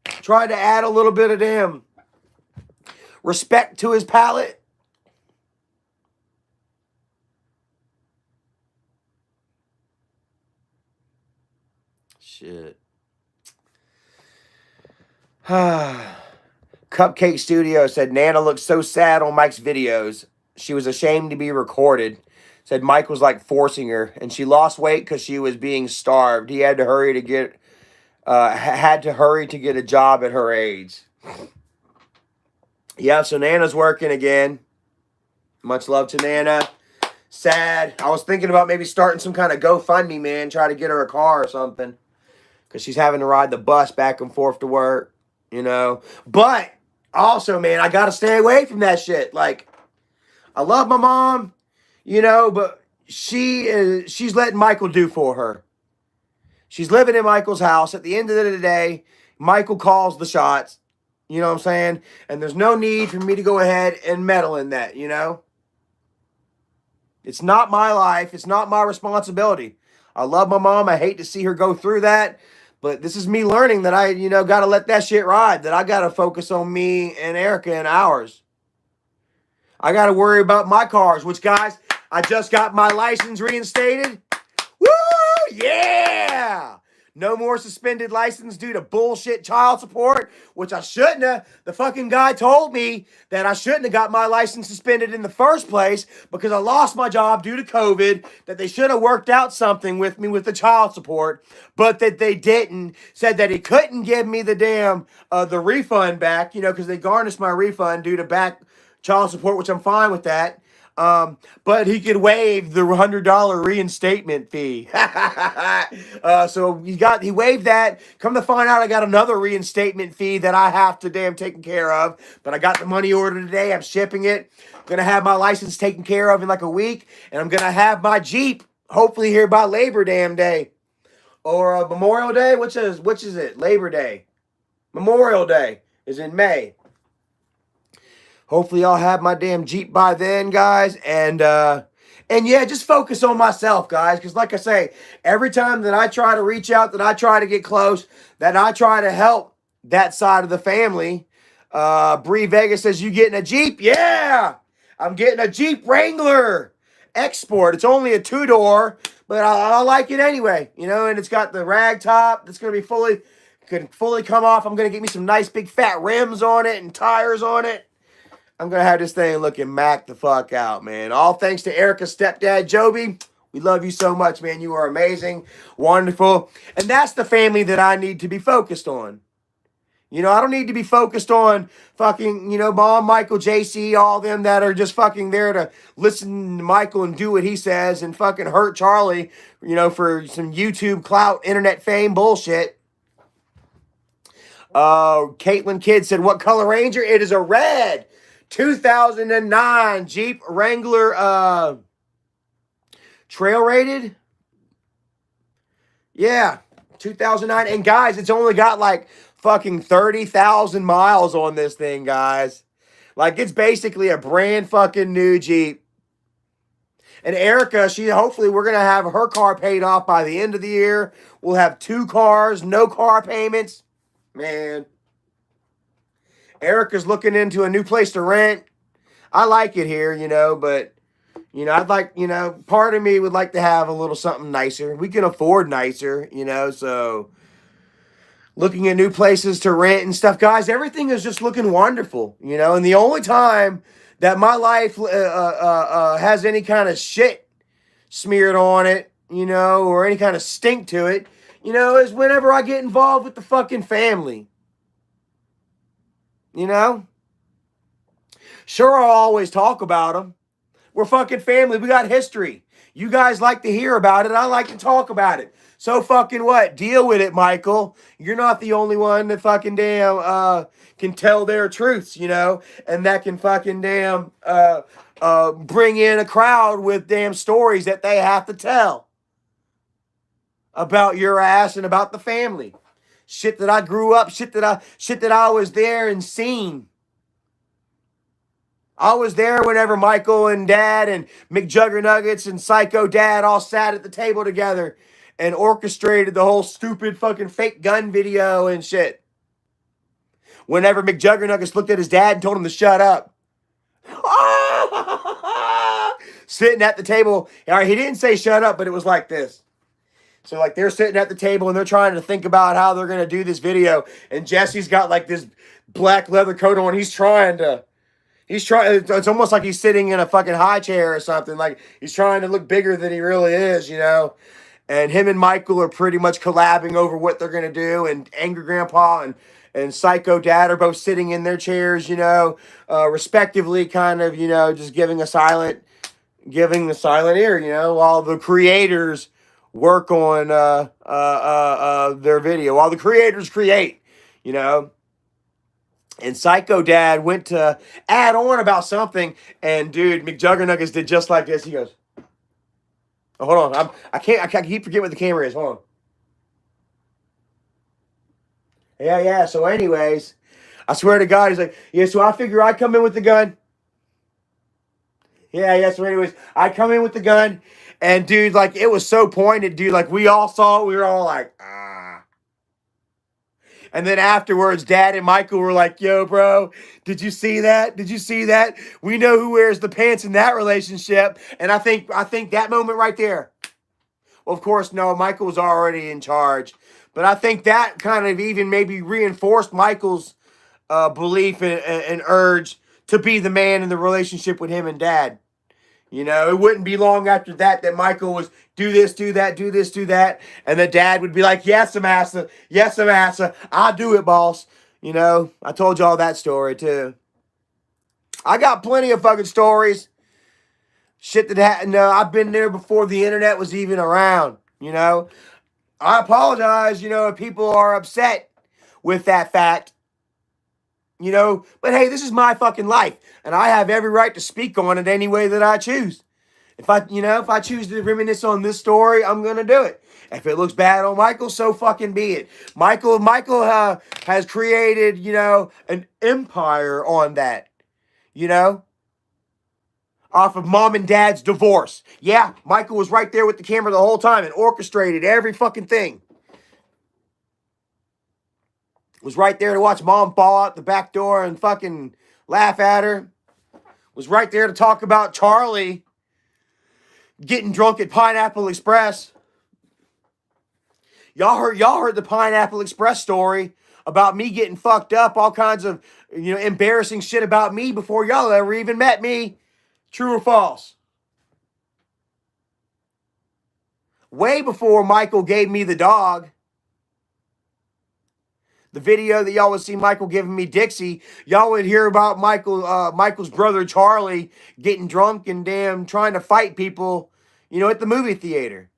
[SPEAKER 1] Tried to add a little bit of damn respect to his palate. Shit. Cupcake Studio said Nana looked so sad on Mike's videos. She was ashamed to be recorded. Said Mike was like forcing her, and she lost weight because she was being starved. He had to hurry to get a job at her age. Yeah, so Nana's working again. Much love to Nana. Sad. I was thinking about maybe starting some kind of GoFundMe, man. Try to get her a car or something. Because she's having to ride the bus back and forth to work, But also, man, I gotta stay away from that shit. Like, I love my mom, you know, but she's letting Michael do for her. She's living in Michael's house. At the end of the day, Michael calls the shots. You know what I'm saying? And there's no need for me to go ahead and meddle in that, you know? It's not my life. It's not my responsibility. I love my mom. I hate to see her go through that. But this is me learning that I, you know, got to let that shit ride. That I got to focus on me and Erica and ours. I got to worry about my cars, which, guys, I just got my license reinstated. Woo! Yeah! No more suspended license due to bullshit child support, which I shouldn't have. The fucking guy told me that I shouldn't have got my license suspended in the first place because I lost my job due to COVID, that they should have worked out something with me with the child support, but that they didn't. Said that he couldn't give me the damn, the refund back, you know, because they garnished my refund due to back child support, which I'm fine with that. But he could waive the $100 reinstatement fee. So he waived that. Come to find out, I got another reinstatement fee that I have to damn taken care of. But I got the money ordered today. I'm shipping it. Gonna have my license taken care of in like a week, and I'm gonna have my Jeep hopefully here by Labor damn Day or Memorial Day. Which is it? Labor Day. Memorial Day is in May. Hopefully I'll have my damn Jeep by then, guys. And yeah, just focus on myself, guys. Because like I say, every time that I try to reach out, that I try to get close, that I try to help that side of the family. Bree Vega says, you getting a Jeep? Yeah! I'm getting a Jeep Wrangler Export. It's only a 2-door, but I like it anyway. You know, and it's got the rag top that's going to be can fully come off. I'm going to get me some nice big fat rims on it and tires on it. I'm going to have this thing looking Mac the fuck out, man. All thanks to Erica's stepdad, Joby. We love you so much, man. You are amazing, wonderful. And that's the family that I need to be focused on. You know, I don't need to be focused on fucking, you know, Mom, Michael, JC, all them that are just fucking there to listen to Michael and do what he says and fucking hurt Charlie, you know, for some YouTube clout, internet fame bullshit. Caitlin Kidd said, what color Ranger? It is a red. 2009 Jeep Wrangler trail rated. Yeah, 2009. And guys, it's only got like fucking 30,000 miles on this thing, guys. Like, it's basically a brand fucking new Jeep. And Erica, hopefully we're going to have her car paid off by the end of the year. We'll have 2 cars, no car payments. Man. Erica's looking into a new place to rent. I like it here, you know, but, you know, I'd like, you know, part of me would like to have a little something nicer. We can afford nicer, you know, so looking at new places to rent and stuff. Guys, everything is just looking wonderful, you know, and the only time that my life has any kind of shit smeared on it, you know, or any kind of stink to it, you know, is whenever I get involved with the fucking family. You know? Sure, I'll always talk about them. We're fucking family. We got history. You guys like to hear about it. I like to talk about it. So fucking what? Deal with it, Michael. You're not the only one that fucking damn can tell their truths, you know? And that can fucking damn bring in a crowd with damn stories that they have to tell about your ass and about the family. Shit that I grew up, shit that I was there and seen. I was there whenever Michael and Dad and McJuggernuggets and Psycho Dad all sat at the table together and orchestrated the whole stupid fucking fake gun video and shit. Whenever McJuggernuggets looked at his dad and told him to shut up. Sitting at the table. All right, he didn't say shut up, but it was like this. So, like, they're sitting at the table and they're trying to think about how they're going to do this video. And Jesse's got, like, this black leather coat on. It's almost like he's sitting in a fucking high chair or something. Like, he's trying to look bigger than he really is, you know. And him and Michael are pretty much collabing over what they're going to do. And Angry Grandpa and Psycho Dad are both sitting in their chairs, you know, respectively, kind of, you know, just giving the silent ear, you know, while the creators work on their video, while the creators create, you know. And Psycho Dad went to add on about something, and dude, McJuggernuggets did just like this. He goes, oh, hold on, I keep forgetting what the camera is. Hold on. Yeah. So, anyways, I swear to God, he's like, yeah. So I figure I come in with the gun. Yeah. So, anyways, I come in with the gun, and dude, like it was so pointed, dude. Like we all saw it, we were all like, ah. And then afterwards, Dad and Michael were like, yo, bro, did you see that? Did you see that? We know who wears the pants in that relationship. And I think that moment right there. Well, of course, no, Michael was already in charge. But I think that kind of even maybe reinforced Michael's belief and urge to be the man in the relationship with him and Dad. You know, it wouldn't be long after that Michael was do this, do that, do this, do that. And the Dad would be like, yes, Amasa. Yes, Amasa. I'll do it, boss. You know, I told y'all that story too. I got plenty of fucking stories. Shit that happened. I've been there before the internet was even around. You know, I apologize, you know, if people are upset with that fact. You know, but hey, this is my fucking life, and I have every right to speak on it any way that I choose. If I choose to reminisce on this story, I'm gonna do it. If it looks bad on Michael, so fucking be it. Michael has created, you know, an empire on that. You know, off of Mom and Dad's divorce. Yeah, Michael was right there with the camera the whole time and orchestrated every fucking thing. Was right there to watch Mom fall out the back door and fucking laugh at her. Was right there to talk about Charlie getting drunk at Pineapple Express. Y'all heard the Pineapple Express story about me getting fucked up, all kinds of, you know, embarrassing shit about me before y'all ever even met me. True or false? Way before Michael gave me the dog. The video that y'all would see Michael giving me Dixie, y'all would hear about Michael's brother Charlie getting drunk and damn trying to fight people, you know, at the movie theater.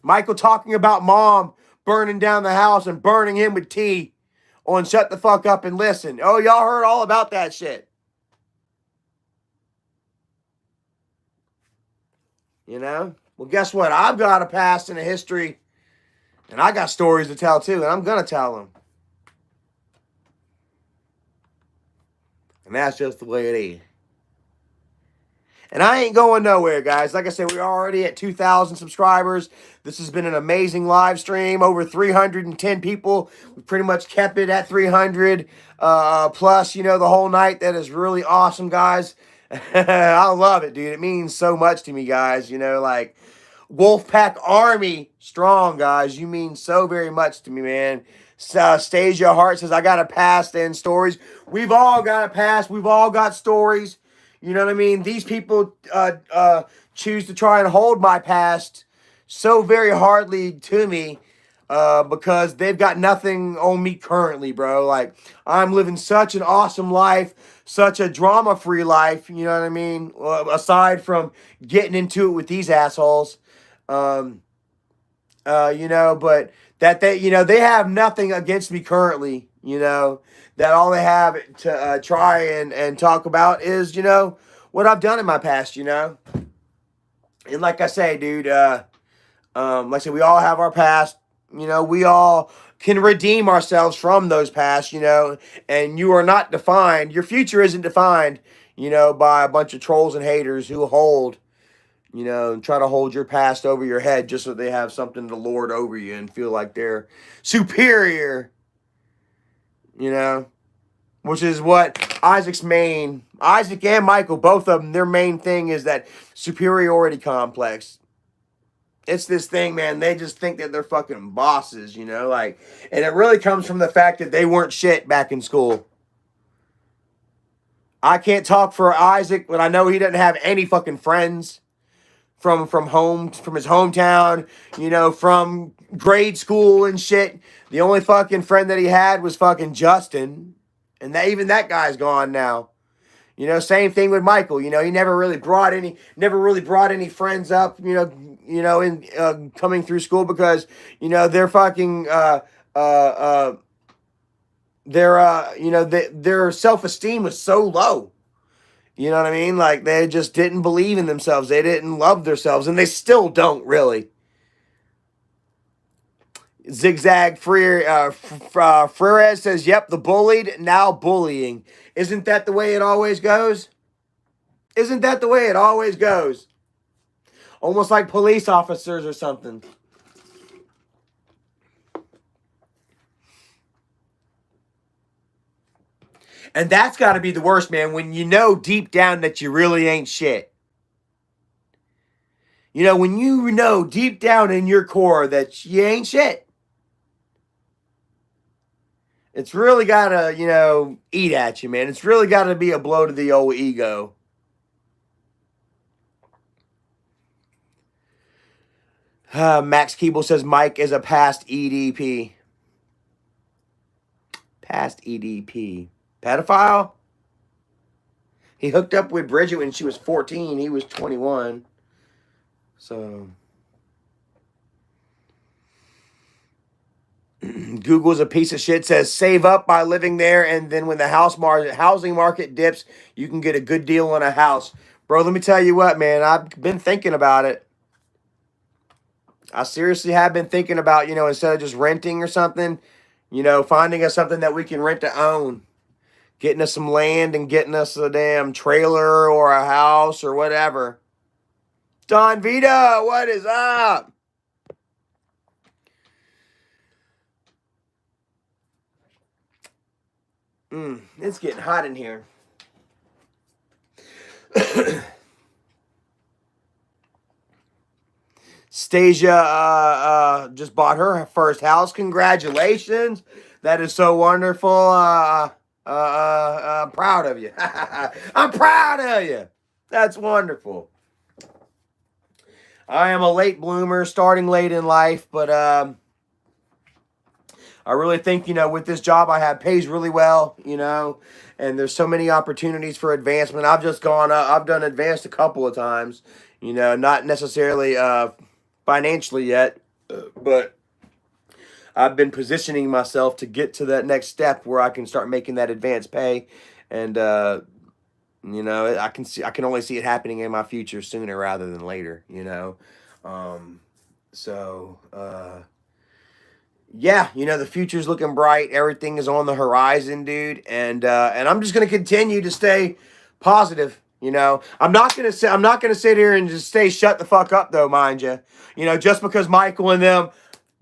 [SPEAKER 1] Michael talking about Mom burning down the house and burning him with tea on Shut the Fuck Up and Listen. Oh, y'all heard all about that shit. You know? Well, guess what? I've got a past and a history. And I got stories to tell too, and I'm going to tell them. And that's just the way it is. And I ain't going nowhere, guys. Like I said, we're already at 2,000 subscribers. This has been an amazing live stream. Over 310 people. We pretty much kept it at 300 plus, you know, the whole night. That is really awesome, guys. I love it, dude. It means so much to me, guys. You know, like... Wolfpack Army strong, guys. You mean so very much to me, man. Stasia Hart says, I got a past and stories. We've all got a past. We've all got stories. You know what I mean? These people choose to try and hold my past so very hardly to me because they've got nothing on me currently, bro. Like, I'm living such an awesome life, such a drama-free life, you know what I mean? Aside from getting into it with these assholes. You know, but that they have nothing against me currently, you know, that all they have to try and talk about is, you know, what I've done in my past, you know. And like I say, dude, like I said, we all have our past, you know, we all can redeem ourselves from those past, you know, and you are not defined, your future isn't defined, you know, by a bunch of trolls and haters who hold, you know, and try to hold your past over your head just so they have something to lord over you and feel like they're superior, you know, which is what Isaac and Michael, both of them, their main thing is that superiority complex. It's this thing, man, they just think that they're fucking bosses, you know, like, and it really comes from the fact that they weren't shit back in school. I can't talk for Isaac, but I know he doesn't have any fucking friends. From his hometown, you know, from grade school and shit. The only fucking friend that he had was fucking Justin. And even that guy's gone now. You know, same thing with Michael. You know, he never really brought any friends up, you know, in coming through school because, you know, they're fucking their self-esteem was so low. You know what I mean? Like they just didn't believe in themselves. They didn't love themselves, and they still don't really. Zigzag Freire says, "Yep, the bullied now bullying. Isn't that the way it always goes? Isn't that the way it always goes? Almost like police officers or something." And that's got to be the worst, man, when you know deep down that you really ain't shit. You know, when you know deep down in your core that you ain't shit. It's really got to, eat at you, man. It's really got to be a blow to the old ego. Max Keeble says Mike is a past EDP. Past EDP. Pedophile? He hooked up with Bridget when she was 14. He was 21. So... Google's a piece of shit. Says save up by living there, and then when the housing market dips, you can get a good deal on a house. Bro, let me tell you what, man. I've been thinking about it. I seriously have been thinking about, instead of just renting or something, finding us something that we can rent to own. Getting us some land and getting us a damn trailer or a house or whatever. Don Vita, what is up? It's getting hot in here. Stasia just bought her first house. Congratulations. That is so wonderful. I'm proud of you. I'm proud of you. That's wonderful. I am a late bloomer, starting late in life, but I really think, with this job I have, pays really well, and there's so many opportunities for advancement. I've just gone up. I've done advanced a couple of times, not necessarily financially yet, but I've been positioning myself to get to that next step where I can start making that advanced pay, and I can only see it happening in my future sooner rather than later, yeah, the future's looking bright. Everything is on the horizon, dude, and I'm just gonna continue to stay positive. I'm not gonna sit here and just stay shut the fuck up, though, mind you. Just because Michael and them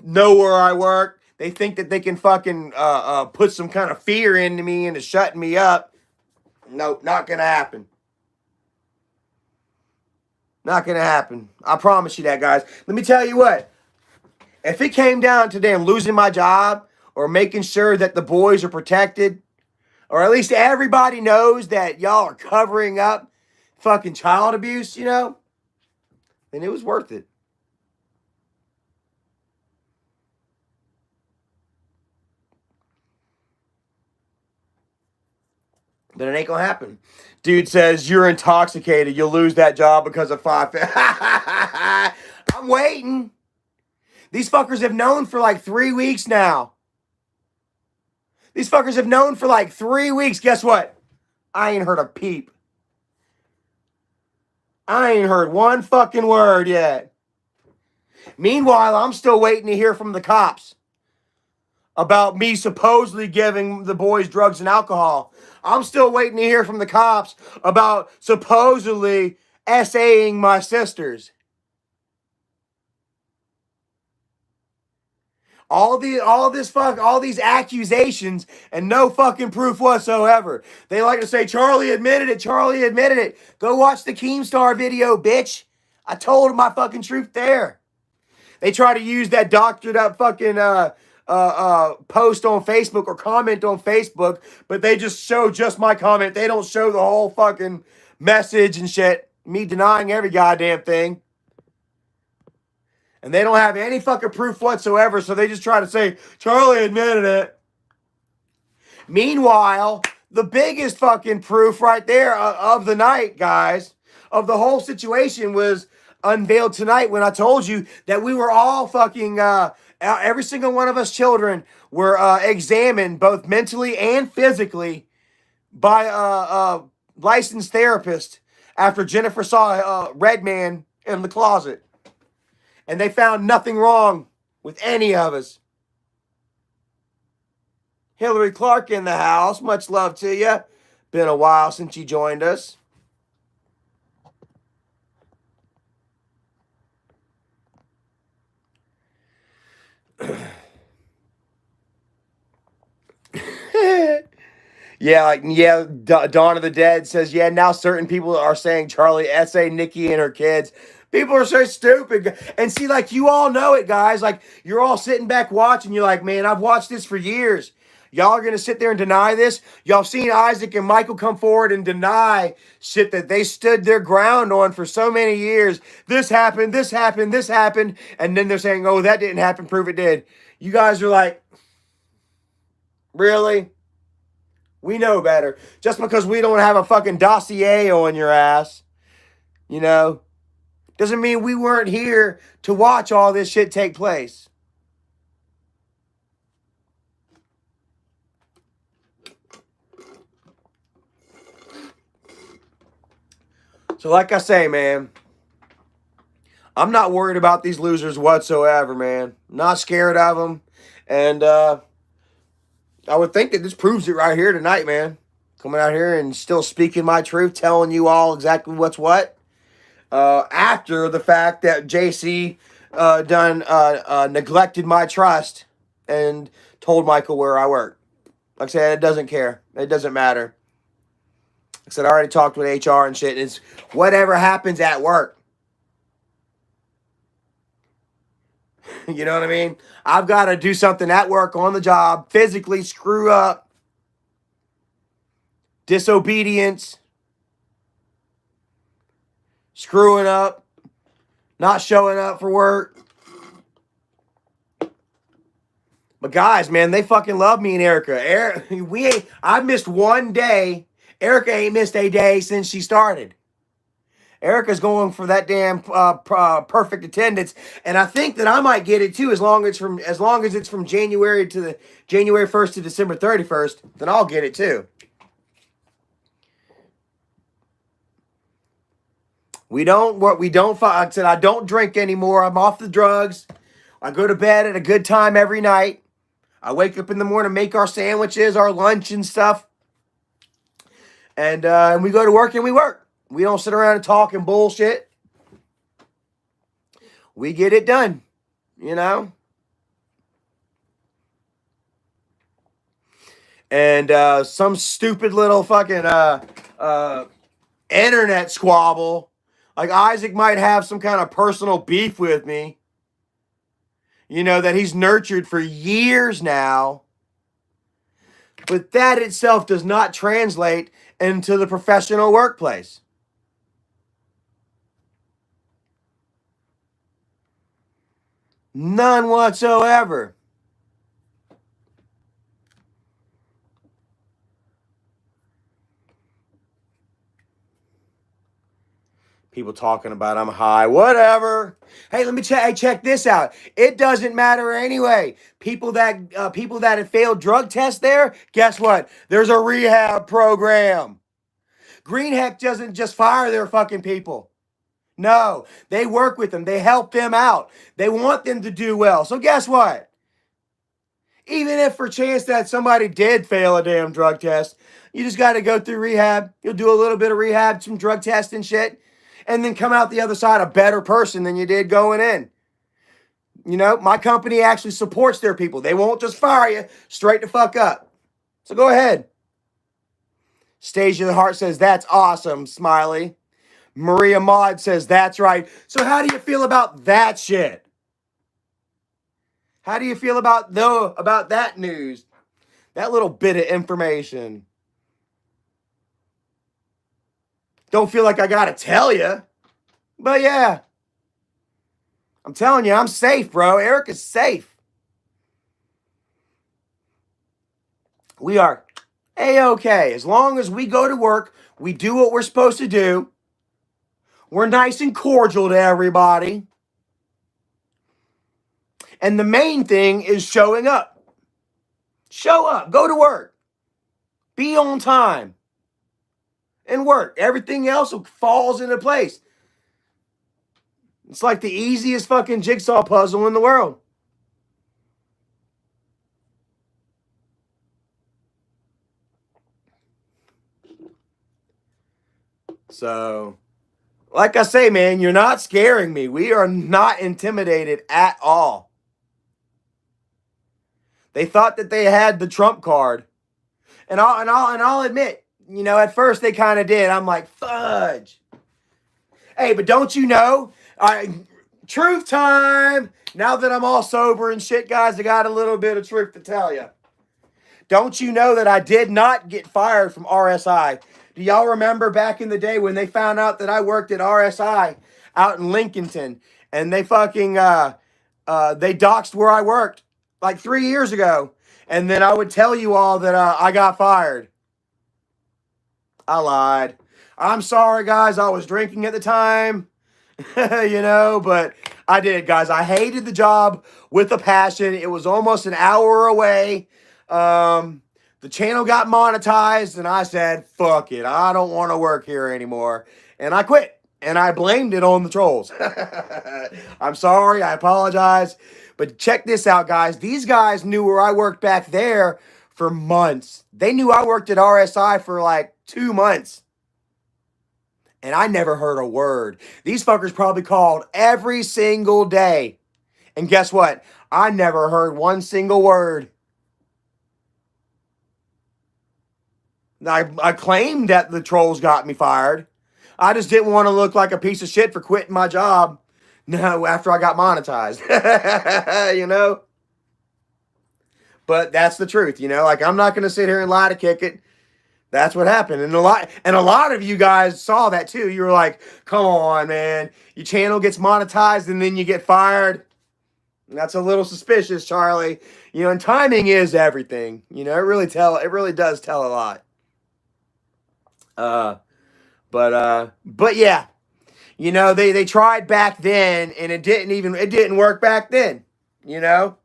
[SPEAKER 1] know where I work, they think that they can fucking put some kind of fear into me into shutting me up. No, not gonna happen. Not gonna happen. I promise you that, guys. Let me tell you what. If it came down to damn losing my job or making sure that the boys are protected, or at least everybody knows that y'all are covering up fucking child abuse, then it was worth it. But it ain't gonna happen. Dude says, you're intoxicated. You'll lose that job because of 5. I'm waiting. These fuckers have known for like 3 weeks now. These fuckers have known for like 3 weeks. Guess what? I ain't heard a peep. I ain't heard one fucking word yet. Meanwhile, I'm still waiting to hear from the cops about me supposedly giving the boys drugs and alcohol. I'm still waiting to hear from the cops about supposedly SAing my sisters. All these accusations and no fucking proof whatsoever. They like to say, Charlie admitted it. Charlie admitted it. Go watch the Keemstar video, bitch. I told him my fucking truth there. They try to use that doctored up fucking post on Facebook or comment on Facebook, but they just show just my comment. They don't show the whole fucking message and shit. Me denying every goddamn thing. And they don't have any fucking proof whatsoever, so they just try to say, Charlie admitted it. Meanwhile, the biggest fucking proof right there of the night, guys, of the whole situation was unveiled tonight when I told you that we were all fucking Every single one of us children were examined both mentally and physically by a licensed therapist after Jennifer saw a red man in the closet. And they found nothing wrong with any of us. Hillary Clark in the house. Much love to you. Been a while since you joined us. Dawn of the Dead says, yeah, now certain people are saying Charlie S.A. Nikki and her kids. People are so stupid. And see, like, you all know it, guys. Like, you're all sitting back watching. You're like, man, I've watched this for years. Y'all are going to sit there and deny this? Y'all seen Isaac and Michael come forward and deny shit that they stood their ground on for so many years. This happened, this happened, this happened. And then they're saying, oh, that didn't happen. Prove it did. You guys are like, really? We know better. Just because we don't have a fucking dossier on your ass, you know, doesn't mean we weren't here to watch all this shit take place. So like I say, man, I'm not worried about these losers whatsoever, man. Not scared of them. And I would think that this proves it right here tonight, man. Coming out here and still speaking my truth, telling you all exactly what's what. After the fact that JC neglected my trust and told Michael where I work. Like I said, it doesn't care. It doesn't matter. Like I said, I already talked with HR and shit. It's whatever happens at work. You know what I mean? I've got to do something at work, on the job, physically screw up, disobedience, screwing up, not showing up for work. But guys, man, they fucking love me and Erica. I've missed one day. Erica ain't missed a day since she started. Erica's going for that damn perfect attendance, and I think that I might get it too, as long as it's from January 1st to December 31st. Then I'll get it too. Like I said, I don't drink anymore. I'm off the drugs. I go to bed at a good time every night. I wake up in the morning, make our sandwiches, our lunch and stuff, and we go to work and we work. We don't sit around and talk and bullshit. We get it done, you know? And some stupid little fucking internet squabble. Like Isaac might have some kind of personal beef with me. You know, that he's nurtured for years now. But that itself does not translate into the professional workplace. None whatsoever. People talking about I'm high, whatever. Hey, let me check this out. It doesn't matter anyway. People that have failed drug tests there, guess what? There's a rehab program. Green Heck doesn't just fire their fucking people. No, they work with them. They help them out. They want them to do well. So guess what? Even if for chance that somebody did fail a damn drug test, you just got to go through rehab. You'll do a little bit of rehab, some drug test and shit, and then come out the other side a better person than you did going in. You know, my company actually supports their people. They won't just fire you straight the fuck up. So go ahead. Stage of the Heart says, that's awesome, Smiley. Maria Maud says, that's right. So how do you feel about that shit? How do you feel about that news? That little bit of information. Don't feel like I gotta tell you. But yeah. I'm telling you, I'm safe, bro. Eric is safe. We are A-okay. As long as we go to work, we do what we're supposed to do. We're nice and cordial to everybody. And the main thing is showing up. Show up. Go to work. Be on time. And work. Everything else falls into place. It's like the easiest fucking jigsaw puzzle in the world. So, like I say, man, you're not scaring me. We are not intimidated at all. They thought that they had the trump card. And I'll admit, you know, at first they kind of did. I'm like, fudge. Hey, but don't you know? Truth time. Now that I'm all sober and shit, guys, I got a little bit of truth to tell you. Don't you know that I did not get fired from RSI? Do y'all remember back in the day when they found out that I worked at RSI out in Lincolnton, and they fucking they doxed where I worked like 3 years ago, and then I would tell you all that I got fired. I lied. I'm sorry, guys. I was drinking at the time, you know, but I did, guys. I hated the job with a passion. It was almost an hour away. The channel got monetized, and I said, fuck it. I don't want to work here anymore. And I quit, and I blamed it on the trolls. I'm sorry. I apologize. But check this out, guys. These guys knew where I worked back there for months. They knew I worked at RSI for like 2 months. And I never heard a word. These fuckers probably called every single day. And guess what? I never heard one single word. I claimed that the trolls got me fired. I just didn't want to look like a piece of shit for quitting my job. No, after I got monetized. You know? But that's the truth, you know? Like, I'm not going to sit here and lie to kick it. That's what happened. And a lot of you guys saw that too. You were like, come on, man. Your channel gets monetized and then you get fired. That's a little suspicious, Charlie. You know, and timing is everything. You know, it really does tell a lot. But yeah, you know, they tried back then, and it didn't work back then, you know,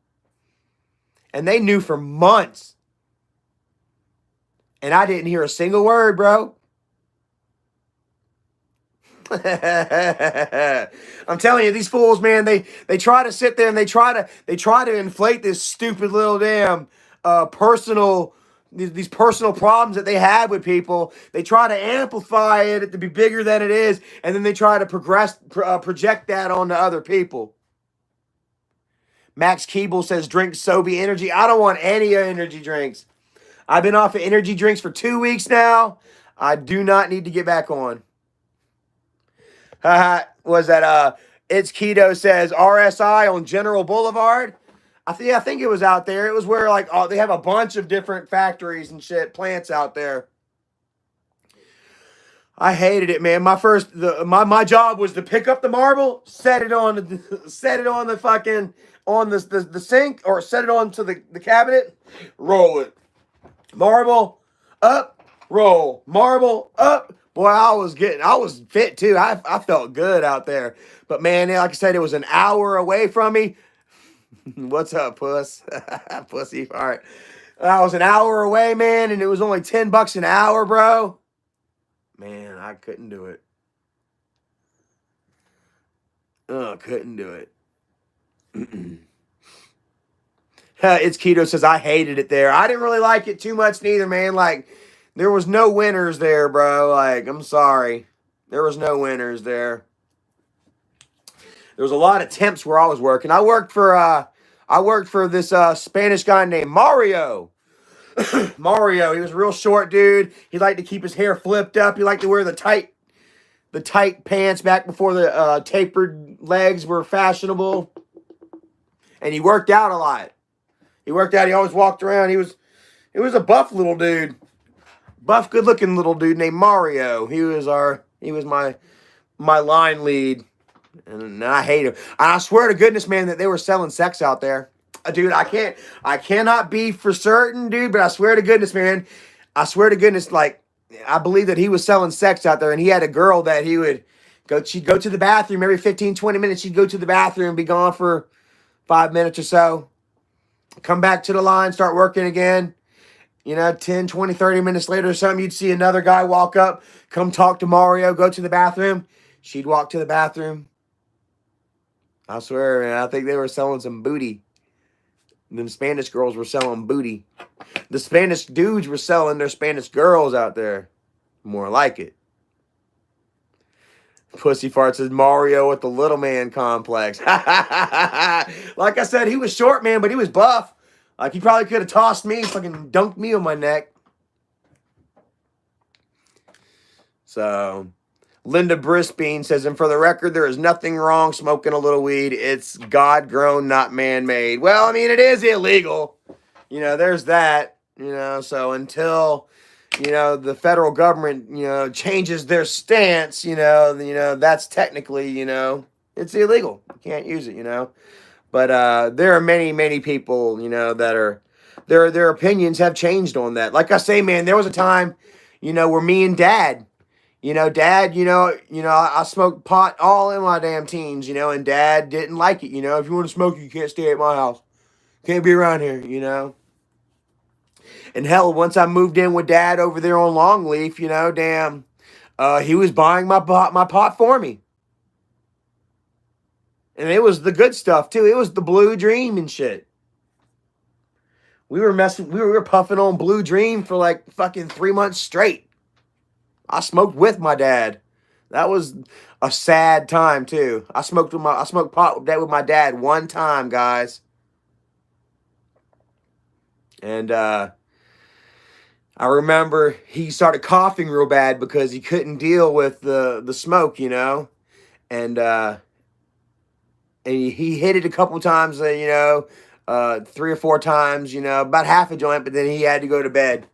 [SPEAKER 1] and they knew for months, and I didn't hear a single word, bro. I'm telling you, these fools, man, they try to sit there and they try to inflate this stupid little damn these personal problems that they have with people. They try to amplify it to be bigger than it is, and then they try to project that onto other people. Max Keeble says, drink Sobe energy. I don't want any energy drinks. I've been off of energy drinks for 2 weeks now. I do not need to get back on. Was that It's Keto says RSI on General Boulevard? I think it was out there. It was where like they have a bunch of different factories and shit, plants out there. I hated it, man. My job was to pick up the marble, set it on the fucking the sink, or set it onto the cabinet, roll it. Marble up, roll. Marble up. Boy, I was fit too. I felt good out there. But man, like I said, it was an hour away from me. What's up, puss? Pussy. All right. I was an hour away, man, and it was only $10 an hour, bro. Man, I couldn't do it. Couldn't do it. It's Keto says, I hated it there. I didn't really like it too much neither, man. Like, there was no winners there, bro. Like, I'm sorry. There was no winners there. There was a lot of temps where I was working. I worked for this Spanish guy named Mario. Mario, he was a real short dude. He liked to keep his hair flipped up. He liked to wear the tight pants back before the tapered legs were fashionable. And he worked out a lot. He always walked around. He was a buff little dude. Buff, good-looking little dude named Mario. He was my line lead. And I hate him. I swear to goodness, man, that they were selling sex out there. Dude, I cannot be for certain, dude, but I swear to goodness, man. I swear to goodness, like, I believe that he was selling sex out there, and he had a girl that she'd go to the bathroom every 15, 20 minutes. She'd go to the bathroom and be gone for 5 minutes or so. Come back to the line, start working again. 10, 20, 30 minutes later or something, you'd see another guy walk up, come talk to Mario, go to the bathroom. She'd walk to the bathroom. I swear, man, I think they were selling some booty. Them Spanish girls were selling booty. The Spanish dudes were selling their Spanish girls out there. More like it. Pussy Fart says Mario with the little man complex. Like I said, he was short, man, but he was buff. Like, he probably could have tossed me, fucking dunked me on my neck. So, Linda Brisbane says, and for the record, there is nothing wrong smoking a little weed. It's God-grown, not man-made. Well, I mean, it is illegal. There's that. So until, the federal government, changes their stance, that's technically, it's illegal. You can't use it, But there are many, many people, that are, their opinions have changed on that. Like I say, man, there was a time, where me and Dad, Dad, I smoked pot all in my damn teens, and Dad didn't like it. If you want to smoke, you can't stay at my house. Can't be around here, And hell, once I moved in with Dad over there on Longleaf, damn, he was buying my pot for me. And it was the good stuff, too. It was the Blue Dream and shit. We were puffing on Blue Dream for like fucking 3 months straight. I smoked with my dad. That was a sad time too. I smoked pot with my dad one time, guys. And I remember he started coughing real bad because he couldn't deal with the smoke, And he hit it a couple times, 3 or 4 times, about half a joint, but then he had to go to bed.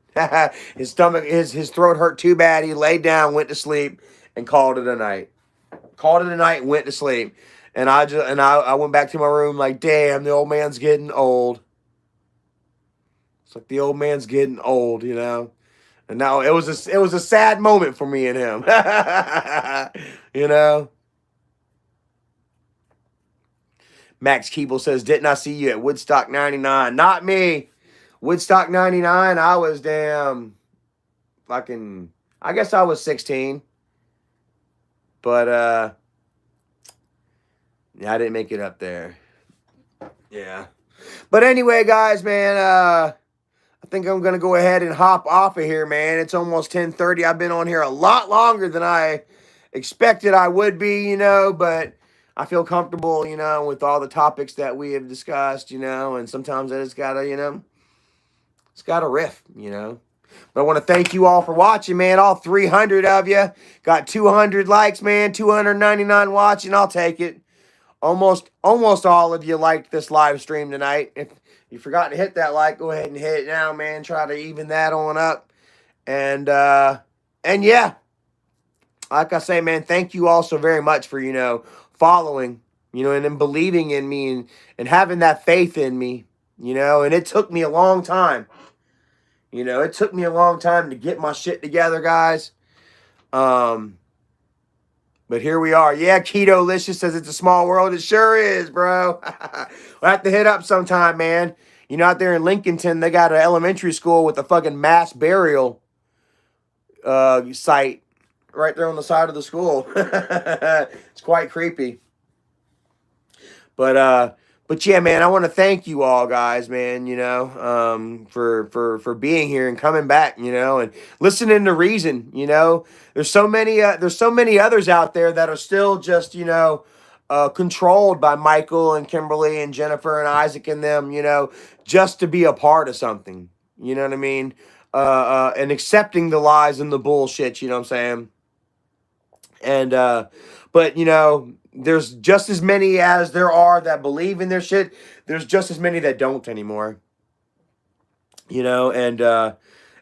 [SPEAKER 1] His stomach, his throat hurt too bad. He laid down, went to sleep, and called it a night. And went to sleep. And I went back to my room like, damn, the old man's getting old. It's like the old man's getting old, And now it was a sad moment for me and him. Max Keeble says, didn't I see you at Woodstock 99? Not me. Woodstock 99, I was damn fucking, I guess I was 16. But, yeah, I didn't make it up there. Yeah. But anyway, guys, man, I think I'm going to go ahead and hop off of here, man. It's almost 10:30. I've been on here a lot longer than I expected I would be, but I feel comfortable, with all the topics that we have discussed, and sometimes I just got to, it's got a riff, But I want to thank you all for watching, man. All 300 of you. Got 200 likes, man. 299 watching. I'll take it. Almost all of you liked this live stream tonight. If you forgot to hit that like, go ahead and hit it now, man. Try to even that on up. And yeah. Like I say, man, thank you all so very much for, following, and then believing in me and having that faith in me, and it took me a long time. It took me a long time to get my shit together, guys. But here we are. Yeah, Keto-licious says it's a small world. It sure is, bro. We'll have to hit up sometime, man. Out there in Lincolnton, they got an elementary school with a fucking mass burial site right there on the side of the school. It's quite creepy. But yeah, man, I want to thank you all, guys, man, for being here and coming back, and listening to Reason, There's so many others out there that are still just, controlled by Michael and Kimberly and Jennifer and Isaac and them, just to be a part of something, you know what I mean? And accepting the lies and the bullshit, you know what I'm saying? And, but, there's just as many as there are that believe in their shit. There's just as many that don't anymore. And I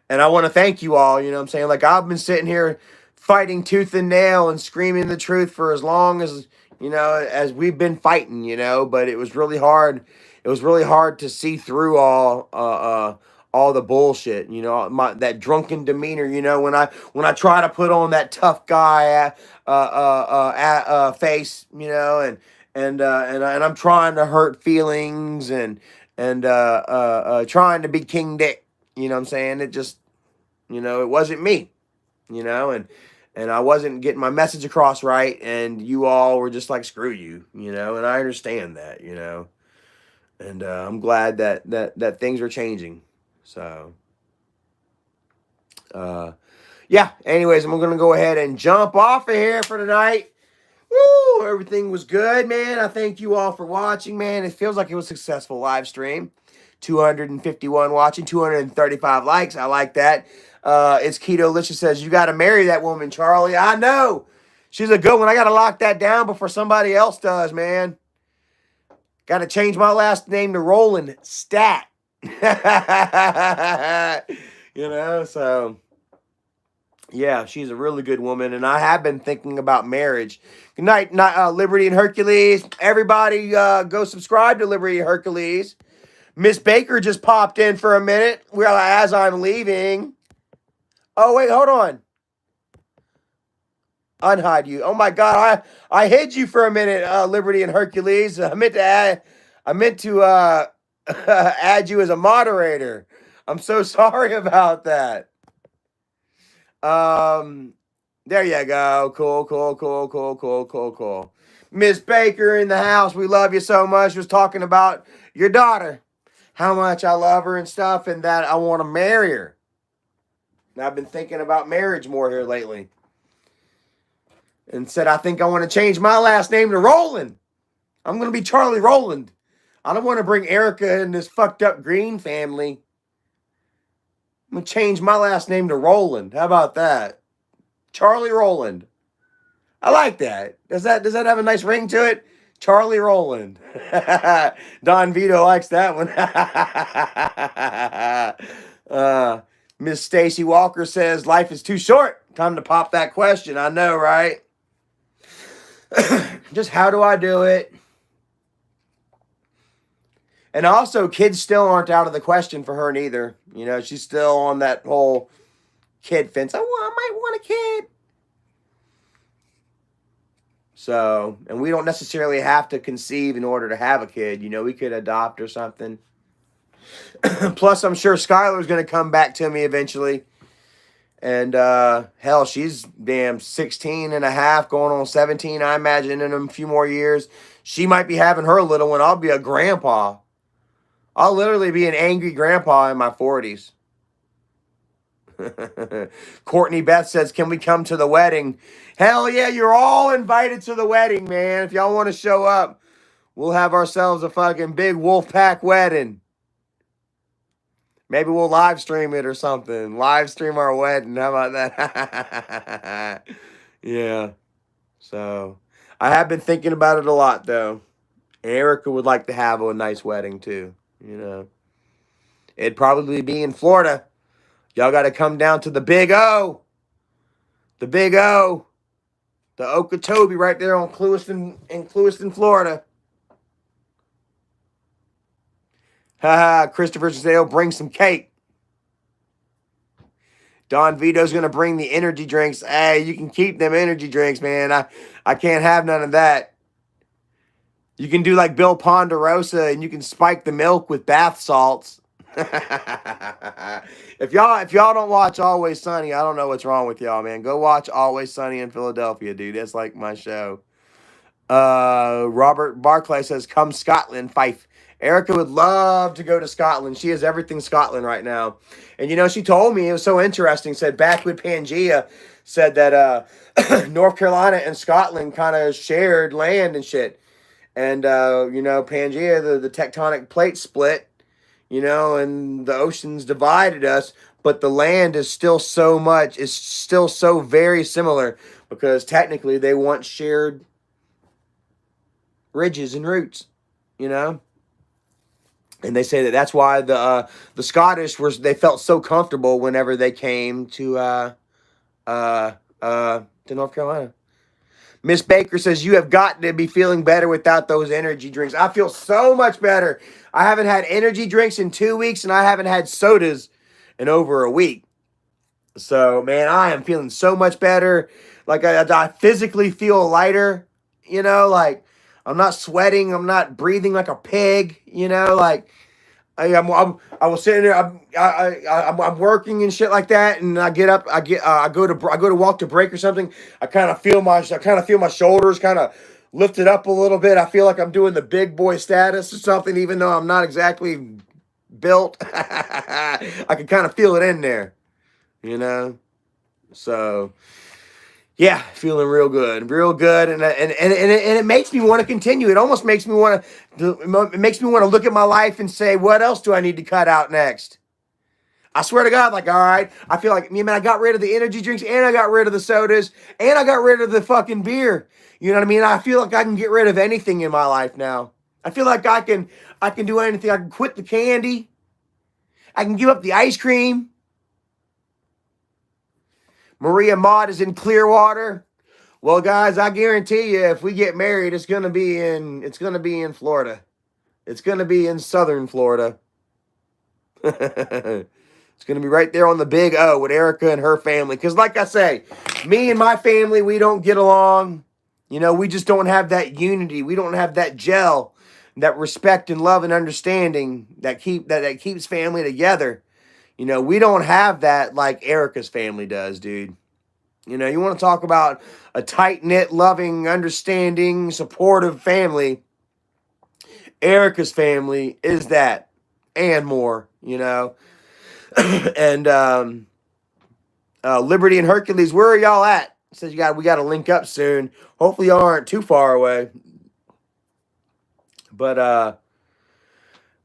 [SPEAKER 1] want to thank you all, you know what I'm saying? Like, I've been sitting here fighting tooth and nail and screaming the truth for as long as, as we've been fighting, but it was really hard. It was really hard to see through all the bullshit, that drunken demeanor, when I try to put on that tough guy face, and I'm trying to hurt feelings and trying to be King Dick. You know what I'm saying? It just, it wasn't me. And I wasn't getting my message across right, and you all were just like, screw you, and I understand that, and I'm glad that things are changing. So, yeah. Anyways, I'm gonna go ahead and jump off of here for tonight. Woo! Everything was good, man. I thank you all for watching, man. It feels like it was a successful live stream. 251 watching, 235 likes. I like that. It's Keto Licious says, you got to marry that woman, Charlie. I know. She's a good one. I got to lock that down before somebody else does, man. Got to change my last name to Roland Stat. So... yeah, she's a really good woman, and I have been thinking about marriage. Good night, Liberty and Hercules. Everybody go subscribe to Liberty and Hercules. Miss Baker just popped in for a minute as I'm leaving. Oh, wait, hold on. Unhide you. Oh, my God, I hid you for a minute, Liberty and Hercules. I meant to add you as a moderator. I'm so sorry about that. There you go. Cool. Miss Baker in the house. We love you so much. Was talking about your daughter, how much I love her and stuff, and that I want to marry her. And I've been thinking about marriage more here lately. And said, I think I want to change my last name to Roland. I'm going to be Charlie Roland. I don't want to bring Erica and this fucked up Green family. I'm going to change my last name to Roland. How about that? Charlie Roland. I like that. Does that have a nice ring to it? Charlie Roland. Don Vito likes that one. Miss Stacy Walker says, life is too short. Time to pop that question. I know, right? Just how do I do it? And also, kids still aren't out of the question for her neither. She's still on that whole kid fence. I might want a kid. So, and we don't necessarily have to conceive in order to have a kid. We could adopt or something. Plus, I'm sure Skylar's going to come back to me eventually. And, hell, she's damn 16 and a half, going on 17, I imagine, in a few more years. She might be having her little one. I'll be a grandpa. I'll literally be an angry grandpa in my 40s. Courtney Beth says, can we come to the wedding? Hell yeah, you're all invited to the wedding, man. If y'all want to show up, we'll have ourselves a fucking big Wolfpack wedding. Maybe we'll live stream it or something. Live stream our wedding. How about that? Yeah. So, I have been thinking about it a lot, though. Erica would like to have a nice wedding, too. It'd probably be in Florida. Y'all got to come down to the Big O. The Big O. The Okeechobee right there on Clewiston, Florida. Christopher says, bring some cake. Don Vito's going to bring the energy drinks. Hey, you can keep them energy drinks, man. I can't have none of that. You can do like Bill Ponderosa, and you can spike the milk with bath salts. If y'all don't watch Always Sunny, I don't know what's wrong with y'all, man. Go watch Always Sunny in Philadelphia, dude. That's like my show. Robert Barclay says, come Scotland, Fife. Erica would love to go to Scotland. She has everything Scotland right now. And she told me, it was so interesting, said Backwood Pangea said that North Carolina and Scotland kind of shared land and shit. And, Pangea, the tectonic plate split, and the oceans divided us, but the land is still so very similar because technically they once shared ridges and roots, And they say that's why the Scottish they felt so comfortable whenever they came to North Carolina. Miss Baker says, you have got to be feeling better without those energy drinks. I feel so much better. I haven't had energy drinks in 2 weeks, and I haven't had sodas in over a week. So, man, I am feeling so much better. Like, I physically feel lighter. Like, I'm not sweating. I'm not breathing like a pig. You know, like I was sitting there. I'm working and shit like that, and I get up. I go to walk to break or something. I kind of feel my shoulders kind of lifted up a little bit. I feel like I'm doing the big boy status or something, even though I'm not exactly built. I can kind of feel it in there, you know. So yeah, feeling real good, and it makes me want to continue. It almost makes me want to. It makes me want to look at my life and say, what else do I need to cut out next? I swear to God, like, all right, I feel like, man, I got rid of the energy drinks, and I got rid of the sodas, and I got rid of the fucking beer. You know what I mean? I feel like I can get rid of anything in my life now. I feel like I can do anything. I can quit the candy. I can give up the ice cream. Maria Mott is in Clearwater. Well, guys, I guarantee you, if we get married, it's gonna be in Florida. It's gonna be in southern Florida. It's gonna be right there on the Big O with Erica and her family. Because, like I say, me and my family, we don't get along. You know, we just don't have that unity. We don't have that gel, that respect and love and understanding that keeps family together. You know, we don't have that like Erica's family does, dude. You know, you want to talk about a tight-knit, loving, understanding, supportive family. Erica's family is that and more, you know. And Liberty and Hercules, where are y'all at? Says we got to link up soon. Hopefully y'all aren't too far away.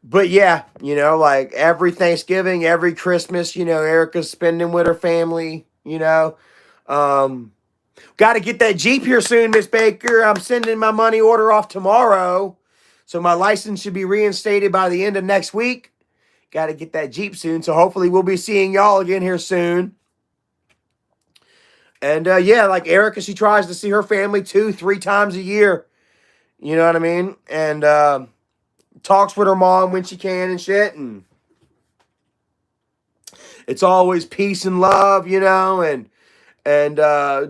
[SPEAKER 1] But yeah, you know, like every Thanksgiving, every Christmas, you know, Erica's spending with her family, you know. Got to get that Jeep here soon, Miss Baker. I'm sending my money order off tomorrow. So my license should be reinstated by the end of next week. Got to get that Jeep soon. So hopefully we'll be seeing y'all again here soon. And yeah, like Erica, she tries to see her family 2-3 times a year. You know what I mean? And talks with her mom when she can and shit. And it's always peace and love, you know, and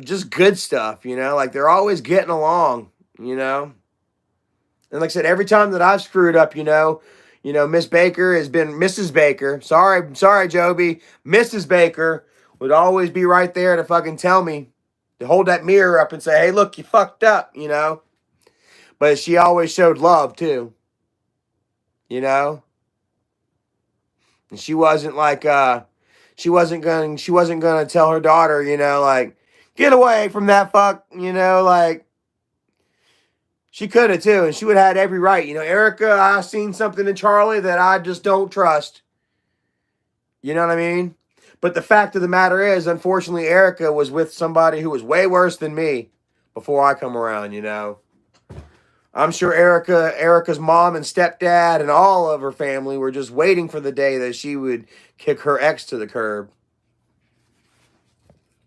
[SPEAKER 1] just good stuff, you know, like they're always getting along, you know. And like I said, every time that I've screwed up, you know, Miss Baker has been Mrs. Baker. Sorry, Joby. Mrs. Baker would always be right there to fucking tell me, to hold that mirror up and say, hey, look, you fucked up, you know. But she always showed love too, you know. And she wasn't like she wasn't gonna tell her daughter, you know, like, get away from that fuck, you know, like she could have too, and she would have had every right. You know, Erica, I seen something in Charlie that I just don't trust. You know what I mean? But the fact of the matter is, unfortunately, Erica was with somebody who was way worse than me before I come around, you know. I'm sure Erica's mom and stepdad and all of her family were just waiting for the day that she would kick her ex to the curb.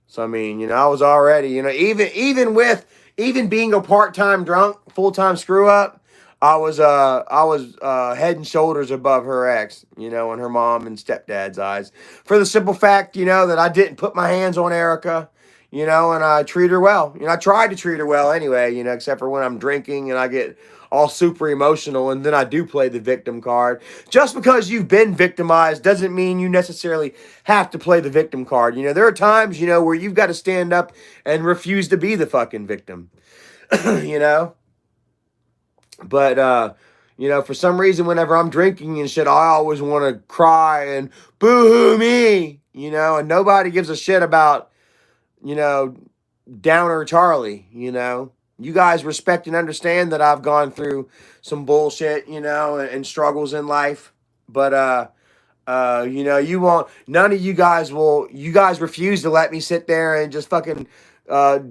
[SPEAKER 1] So I mean, you know, I was already, you know, even being a part-time drunk, full-time screw up, I was head and shoulders above her ex, you know, in her mom and stepdad's eyes. For the simple fact, you know, that I didn't put my hands on Erica, you know, and I treat her well. You know, I tried to treat her well anyway, you know, except for when I'm drinking and I get all super emotional, and then I do play the victim card. Just because you've been victimized doesn't mean you necessarily have to play the victim card. You know, there are times, you know, where you've got to stand up and refuse to be the fucking victim, you know? But, you know, for some reason, whenever I'm drinking and shit, I always want to cry and boo-hoo me, you know, and nobody gives a shit about, you know, Downer Charlie, you know. You guys respect and understand that I've gone through some bullshit, you know, and struggles in life. But, you know, none of you guys refuse to let me sit there and just fucking fall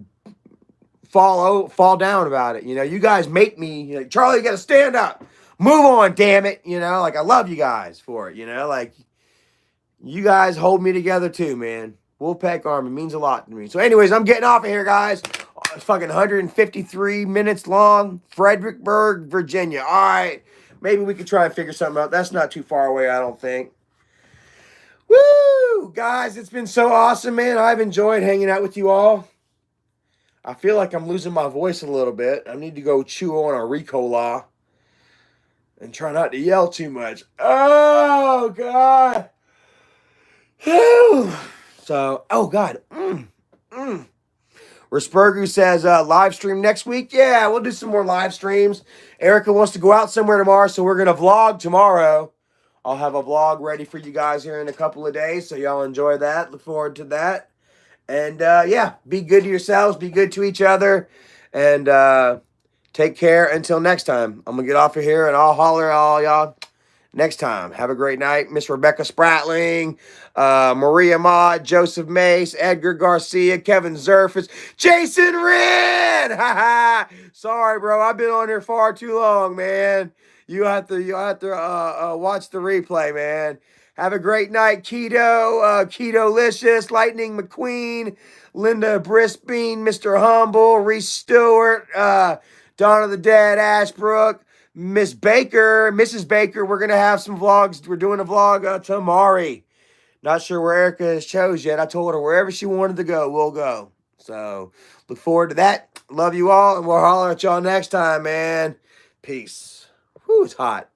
[SPEAKER 1] down about it. You know, you guys make me, like, Charlie, you got to stand up. Move on, damn it. You know, like, I love you guys for it, you know, like, you guys hold me together too, man. Wolfpack Army means a lot to me. So anyways, I'm getting off of here, guys. It's fucking 153 minutes long. Fredericksburg, Virginia. All right. Maybe we could try and figure something out. That's not too far away, I don't think. Woo! Guys, it's been so awesome, man. I've enjoyed hanging out with you all. I feel like I'm losing my voice a little bit. I need to go chew on a Ricola and try not to yell too much. Oh, God. So, oh, God. Rispergu says, live stream next week. Yeah, we'll do some more live streams. Erica wants to go out somewhere tomorrow, so we're going to vlog tomorrow. I'll have a vlog ready for you guys here in a couple of days, so y'all enjoy that. Look forward to that. And, yeah, be good to yourselves. Be good to each other. And take care until next time. I'm going to get off of here, and I'll holler at all y'all next time. Have a great night. Miss Rebecca Spratling, Maria Maud, Joseph Mace, Edgar Garcia, Kevin Zerfus, Jason Red. Sorry, bro. I've been on here far too long, man. You have to watch the replay, man. Have a great night, Keto-licious, Lightning McQueen, Linda Brispine, Mr. Humble, Reese Stewart, Dawn of the Dead, Ashbrook, Mrs. Baker. We're going to have some vlogs. We're doing a vlog tomorrow. Not sure where Erica has chose yet. I told her wherever she wanted to go, we'll go. So look forward to that. Love you all, and we'll holler at y'all next time, man. Peace. Whew, it's hot.